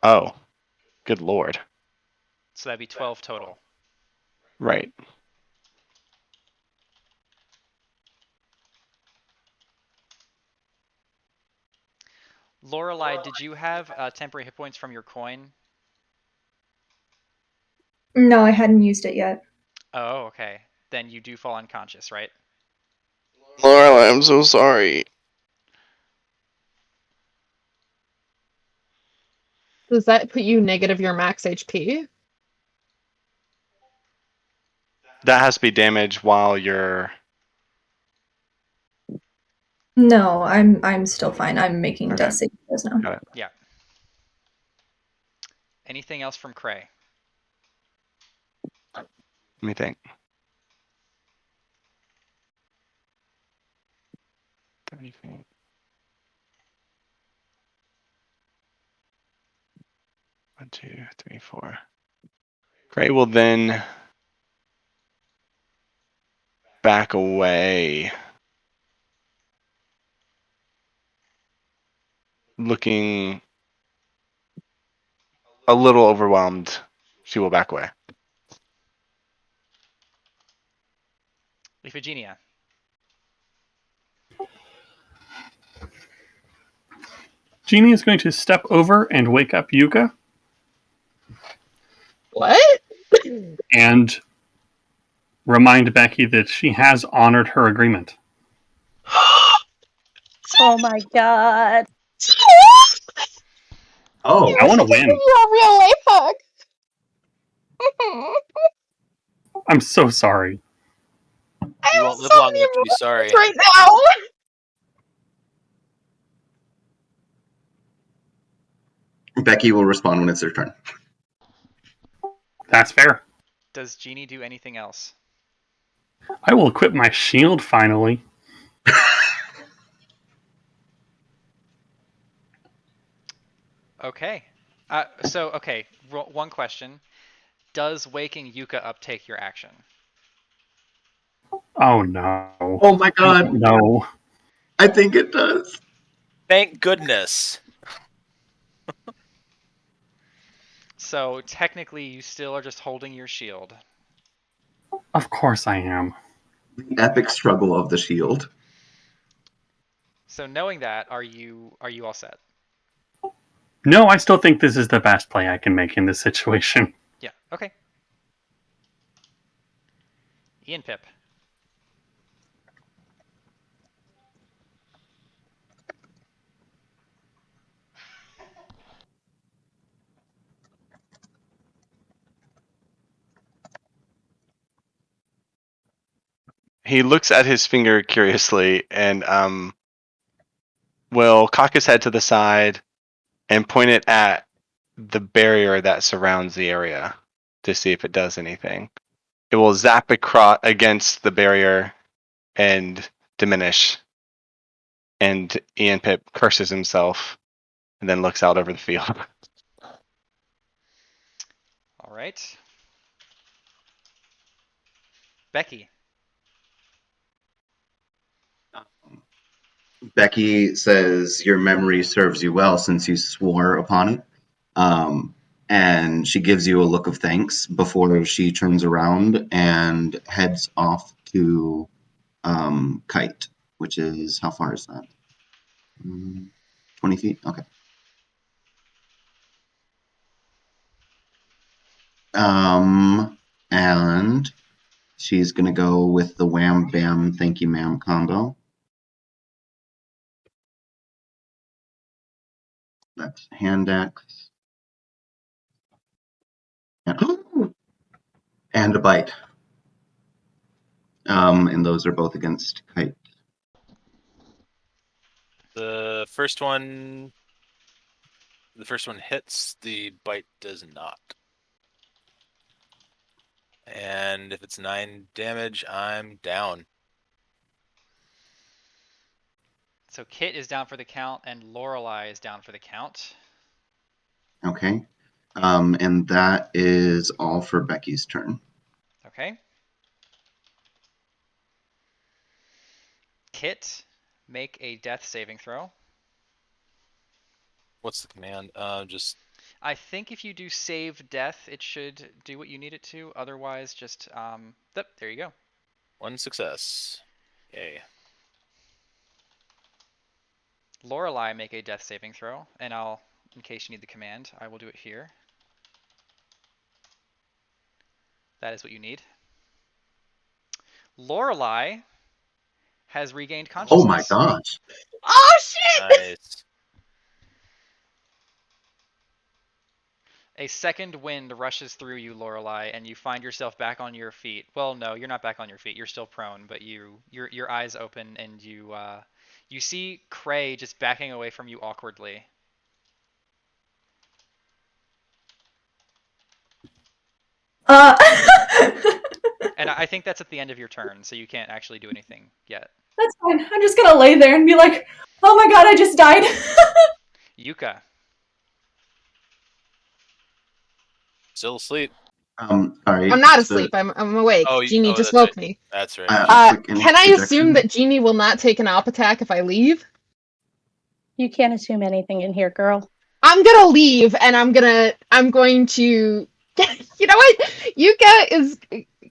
Oh, good lord. So that'd be 12 total. Right. Lorelei, did you have temporary hit points from your coin? No, I hadn't used it yet. Oh, okay. Then you do fall unconscious, right? Lorelei, I'm so sorry. Does that put you negative your max HP? That has to be damage while you're. No, I'm still fine. I'm making Okay. death saving throws now. Got it. Yeah. Anything else from Cray? Let me think. 30 feet. 1, 2, 3, 4. Gray will then back away, looking a little overwhelmed. She will back away. Iphigenia. Jeannie is going to step over and wake up Yuka What? and remind Becky that she has honored her agreement. Oh my god. Oh, I want to win. You're a real life hug. I'm so sorry. You won't live long enough to be sorry. Right now. Becky will respond when it's their turn. That's fair. Does Jeannie do anything else? I will equip my shield finally. Okay. Okay. One question. Does waking Yuka up take your action? Oh no. Oh my god. No. I think it does. Thank goodness. So technically, you still are just holding your shield. Of course I am. The epic struggle of the shield. So knowing that, are you all set? No, I still think this is the best play I can make in this situation. Yeah. Okay. Ian Pip. He looks at his finger curiously and will cock his head to the side and point it at the barrier that surrounds the area to see if it does anything. It will zap across against the barrier and diminish. And Ian Pip curses himself and then looks out over the field. All right. Becky. Becky says, "Your memory serves you well since you swore upon it." And she gives you a look of thanks before she turns around and heads off to Kite, which is, how far is that? 20 feet? Okay. And she's going to go with the wham bam thank you ma'am combo. That's hand axe. And a bite. And those are both against Kite. The first one hits. The bite does not. And if it's 9 damage, I'm down. So Kit is down for the count, and Lorelei is down for the count. Okay. And that is all for Becky's turn. Okay. Kit, make a death saving throw. What's the command? Just. I think if you do save death, it should do what you need it to. Otherwise, just there you go. 1 success. Yay. Lorelei, make a death saving throw, and in case you need the command, I will do it here. That is what you need. Lorelei has regained consciousness. Oh my gosh. Oh shit! Nice. A second wind rushes through you, Lorelei, and you find yourself back on your feet. Well, no, you're not back on your feet. You're still prone, but your eyes open and you see Cray just backing away from you awkwardly. And I think that's at the end of your turn, so you can't actually do anything yet. That's fine. I'm just gonna lay there and be like, "Oh my god, I just died." Yuka. Still asleep. All right. I'm not so- asleep. I'm awake. Oh, Jeannie just that's right. woke me. That's right. quick Can I assume interjection. that Jeannie will not take an op attack if I leave? You can't assume anything in here, girl. I'm gonna leave, and I'm going to. You know what? Yuka is,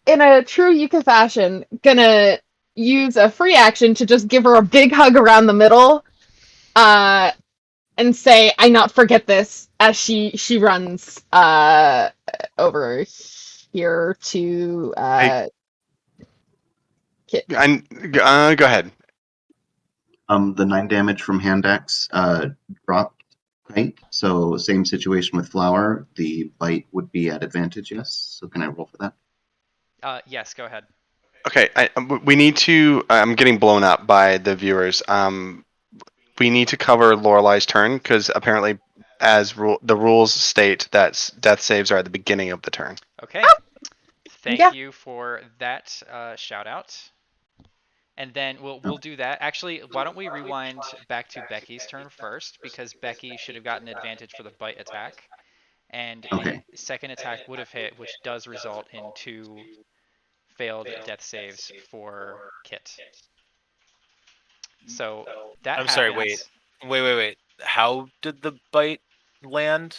in a true Yuka fashion, gonna use a free action to just give her a big hug around the middle, and say, "I not forget this," as she runs over here to Kit. Go ahead. The 9 damage from hand axe dropped height, so same situation with flower. The bite would be at advantage, yes. So can I roll for that? Yes, go ahead. Okay, we need to. I'm getting blown up by the viewers. We need to cover Lorelei's turn because apparently, the rules state that death saves are at the beginning of the turn. Okay. Thank Yeah. you for that shout out. And then we'll do that. Actually, why don't we rewind back to Becky's turn first, because Becky should have gotten advantage for the bite attack, and Okay. the second attack would have hit, which does result in 2 failed death saves for Kit. So that I'm happens. sorry. Wait. How did the bite land?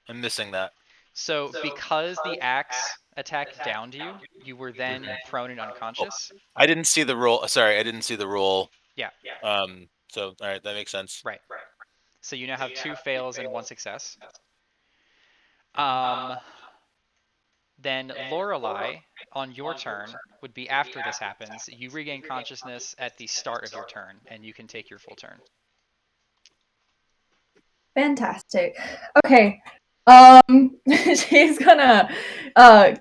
I'm missing that. So because the axe attack downed you, you were then prone and unconscious. I didn't see the roll. Sorry, I didn't see the roll. Yeah. So all right, that makes sense. Right. So you now have 2 fails and 1 success. Then Lorelei, on your turn, would be after this happens. You regain consciousness at the start of your turn, and you can take your full turn. Fantastic. Okay. She's gonna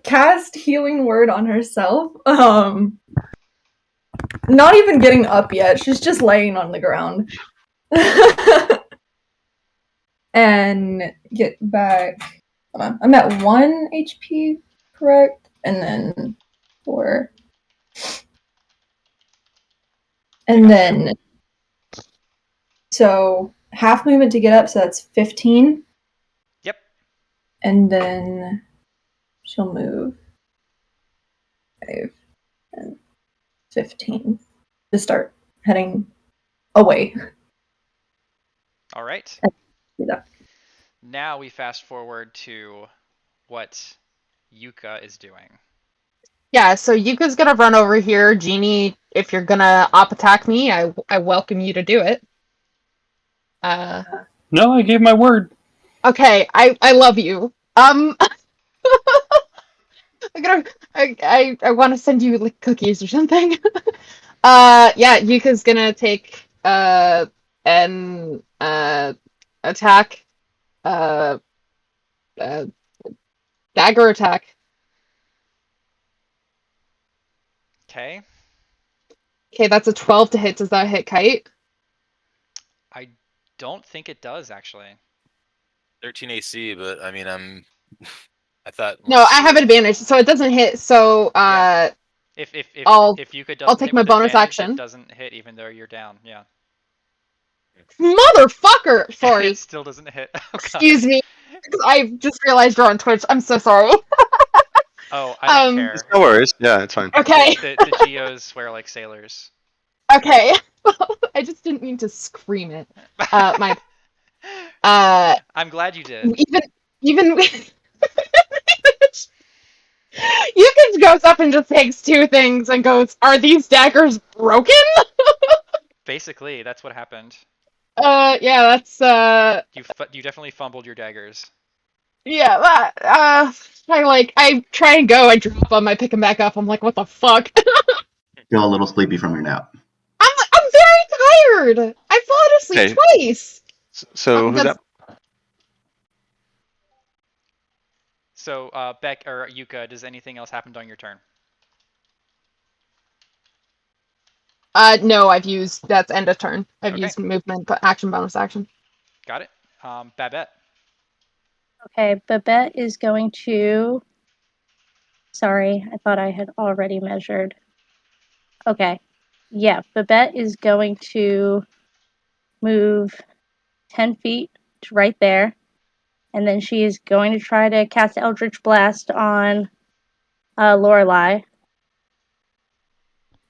cast healing word on herself. Not even getting up yet. She's just laying on the ground. And get back. Hold on. I'm at 1 HP, correct? And then 4. And then so half movement to get up, so that's 15. Yep. And then she'll move 5 and 15 to start heading away. All right. Do that. Now we fast forward to what Yuka is doing. Yeah, so Yuka's gonna run over here. Jeannie, if you're gonna op attack me, I welcome you to do it. No, I gave my word. Okay, I love you. I want to send you like cookies or something. Yeah, Yuka's gonna take an attack, dagger attack. Okay. Okay, that's a 12 to hit. Does that hit Kite? I don't think it does, actually. 13 AC, but I mean, I thought. No, I have advantage, so it doesn't hit. So If I'll Yuka doesn't I'll take hit my with bonus advantage, action. it doesn't hit even though you're down. Yeah. Motherfucker! Sorry. It still doesn't hit. Oh, Excuse me. I just realized you're on Twitch. I'm so sorry. Oh, I don't care. No worries. Yeah, it's fine. Okay. The Geos swear like sailors. Okay. I just didn't mean to scream it. I'm glad you did. Even Yuka goes up and just takes 2 things and goes, "Are these daggers broken?" Basically, that's what happened. Yeah, that's You definitely fumbled your daggers. yeah, that I try and go, I drop them, I pick them back up. I'm like, what the fuck? Feel a little sleepy from your nap. I'm very tired. I fallen asleep Okay. twice. So who's that's- up? So, Beck or Yuka, does anything else happen during your turn? No, I've used that's end of turn. I've Okay. used movement, but action, bonus action. Got it. Babette. Okay, Babette is going to. Sorry, I thought I had already measured. Okay. Yeah, Babette is going to move 10 feet to right there. And then she is going to try to cast Eldritch Blast on Lorelei.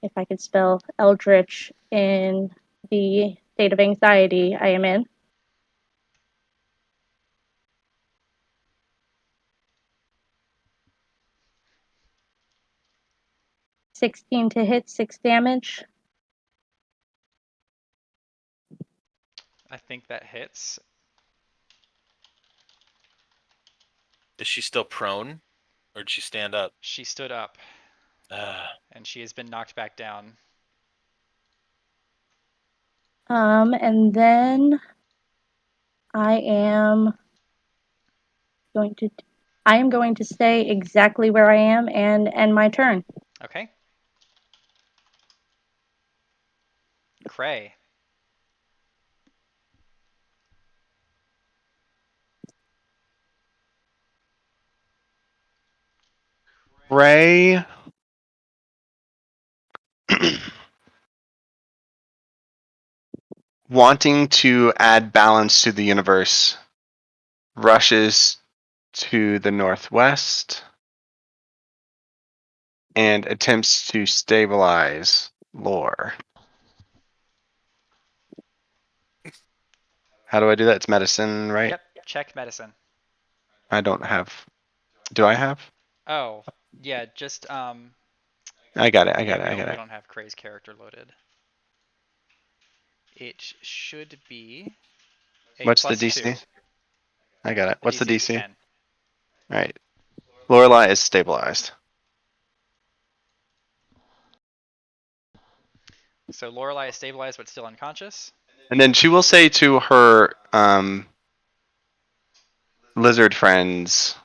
If I could spell Eldritch in the state of anxiety I am in. $16 to hit, 6 damage. I think that hits. Is she still prone, or did she stand up? She stood up, Ah, and she has been knocked back down. And then I am going to stay exactly where I am and end my turn. Okay. Cray. Ray wanting to add balance to the universe rushes to the northwest and attempts to stabilize Lore. How do I do that? It's medicine, right? Yep. Check medicine. I don't have. Do I have? Oh, yeah. Just I got it. I yeah, got it. I got we it. don't have Cray's character loaded. It should be a What's the +2. DC? I got it. The What's the DC is a DC? 10. All right. Lorelei is stabilized. So Lorelei is stabilized but still unconscious. And then she will say to her lizard friends,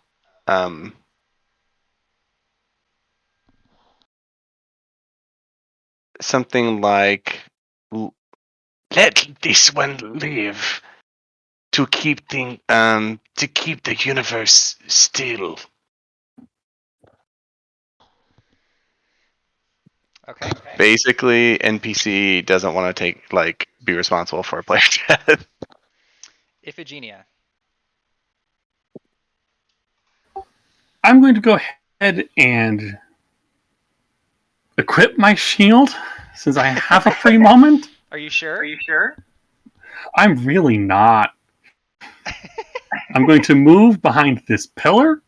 something like, "Let this one live to keep the universe still." Okay. Basically, NPC doesn't want to be responsible for a player's death. Iphigenia. I'm going to go ahead and equip my shield since I have a free moment. Are you sure? I'm really not. I'm going to move behind this pillar,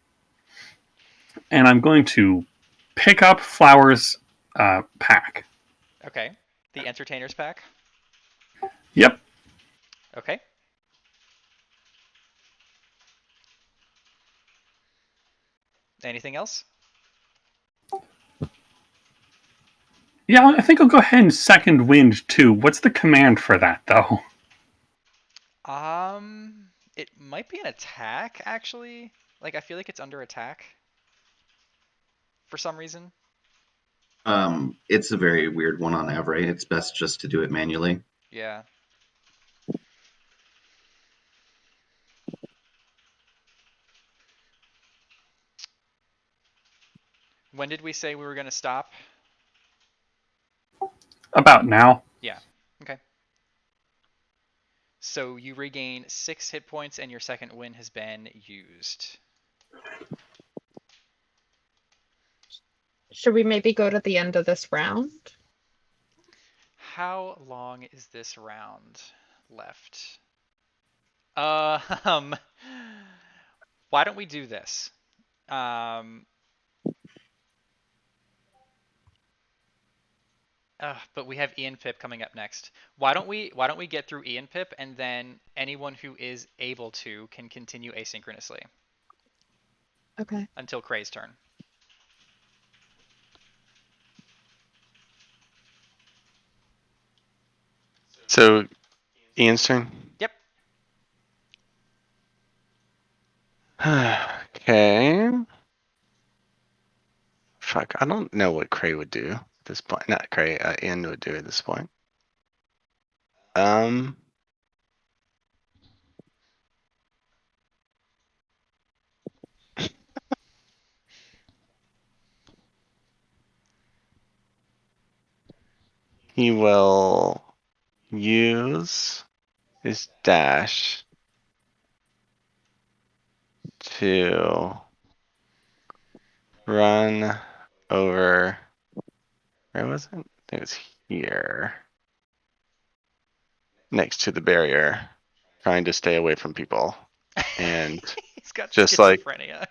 and I'm going to pick up Flower's pack. Okay. The Entertainer's Pack. Yep. Okay. Anything else? Yeah, I think I'll go ahead and second wind too. What's the command for that, though? It might be an attack actually. Like I feel like it's under attack for some reason. It's a very weird one on Avray. It's best just to do it manually. Yeah. When did we say we were going to stop? About now. Yeah. Okay. So you regain 6 hit points and your second win has been used. Should we maybe go to the end of this round? How long is this round left? Why don't we do this? But we have Ian Pip coming up next. Why don't we get through Ian Pip and then anyone who is able to can continue asynchronously. Okay. Until Cray's turn. So, Ian's turn. Yep. Okay. fuck. I don't know what Cray would do at this point. Not Cray. Ian would do at this point. He will use his dash to run over. Where was it? It was here. Next to the barrier, trying to stay away from people. And He's got just like, schizophrenia.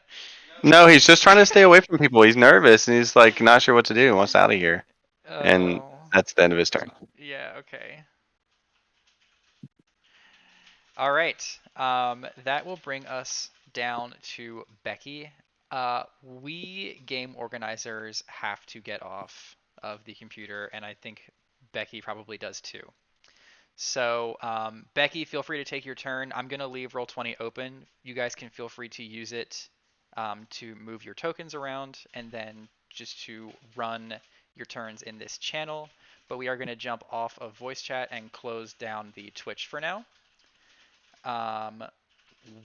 no, he's just trying to stay away from people. He's nervous and he's like not sure what to do. He wants out of here. And Oh. that's the end of his turn. Yeah, okay. All right. That will bring us down to Becky. We game organizers have to get off of the computer, and I think Becky probably does too. So, Becky, feel free to take your turn. I'm going to leave Roll20 open. You guys can feel free to use it to move your tokens around and then just to run your turns in this channel. But we are going to jump off of voice chat and close down the Twitch for now.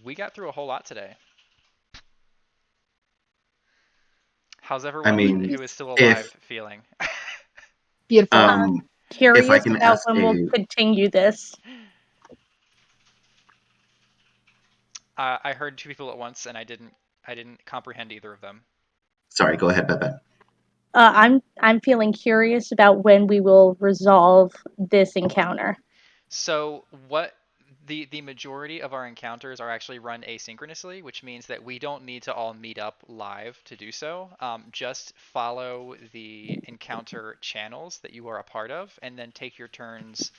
We got through a whole lot today. How's everyone who is still alive feeling? Beautiful. If I Curious can about ask when we'll continue this. I heard two people at once, and I didn't comprehend either of them. Sorry, go ahead, Bebe. I'm feeling curious about when we will resolve this encounter. So what the majority of our encounters are actually run asynchronously, which means that we don't need to all meet up live to do so. Just follow the encounter channels that you are a part of, and then take your turns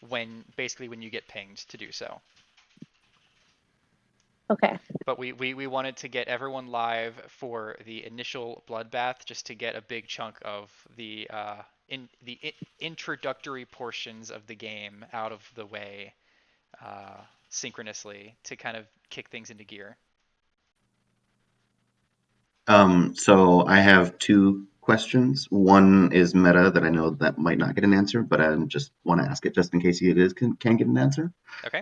when you get pinged to do so. Okay. But we wanted to get everyone live for the initial bloodbath, just to get a big chunk of the introductory portions of the game out of the way synchronously to kind of kick things into gear. So I have two questions. One is meta that I know that might not get an answer, but I just want to ask it just in case it is can get an answer. Okay.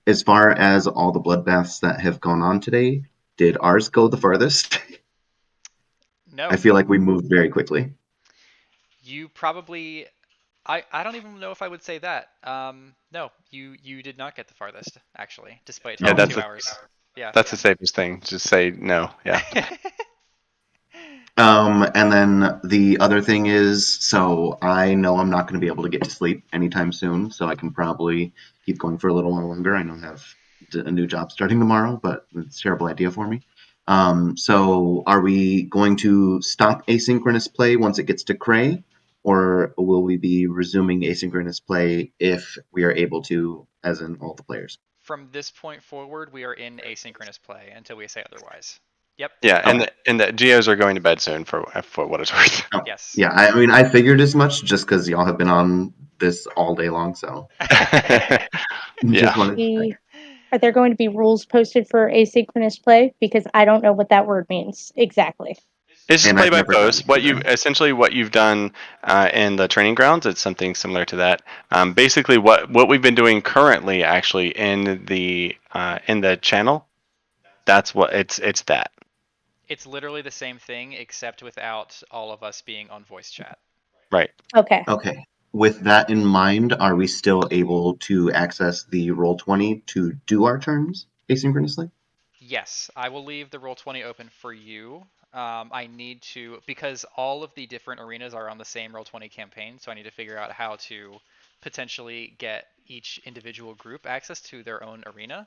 As far as all the bloodbaths that have gone on today, did ours go the farthest? No. I feel like we moved very quickly. You probably I don't even know if I would say that. No, you did not get the farthest, actually, despite taking 2 hours. Yeah. That's the safest thing. Just say no. Yeah. And then the other thing is, so I know I'm not going to be able to get to sleep anytime soon, so I can probably keep going for a little while longer. I know I have a new job starting tomorrow, but it's a terrible idea for me. So are we going to stop asynchronous play once it gets to Cray, or will we be resuming asynchronous play if we are able to, as in all the players? From this point forward, we are in asynchronous play until we say otherwise. Yep. Yeah, and the geos are going to bed soon for what it's worth. Oh, yes. Yeah, I mean, I figured as much just because y'all have been on this all day long, so. Yeah. Are there going to be rules posted for asynchronous play? Because I don't know what that word means exactly. It's just And play I've by never done post. it What you either. essentially what you've done in the training grounds, it's something similar to that. Basically, what we've been doing currently, actually in the channel, that's what it's that. It's literally the same thing, except without all of us being on voice chat. Right. Okay. Okay. With that in mind, are we still able to access the Roll20 to do our turns asynchronously? Yes, I will leave the Roll20 open for you. I need to, because all of the different arenas are on the same Roll20 campaign, so I need to figure out how to potentially get each individual group access to their own arena.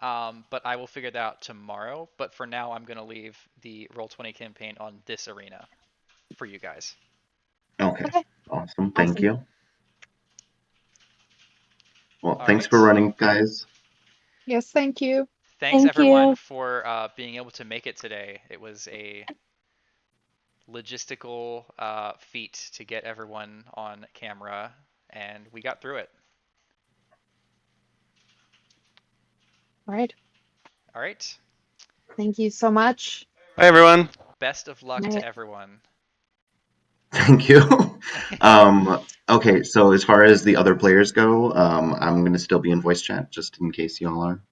But I will figure that out tomorrow. But for now, I'm going to leave the Roll20 campaign on this arena for you guys. Okay. Awesome. Thank you. Well, All thanks right. for running, guys. Yes, thank you. Thanks Thank everyone you. for being able to make it today. It was a logistical feat to get everyone on camera, and we got through it. All right. All right. Thank you so much. Hi everyone. Best of luck to everyone. Thank you. Okay, so as far as the other players go, I'm going to still be in voice chat just in case y'all are.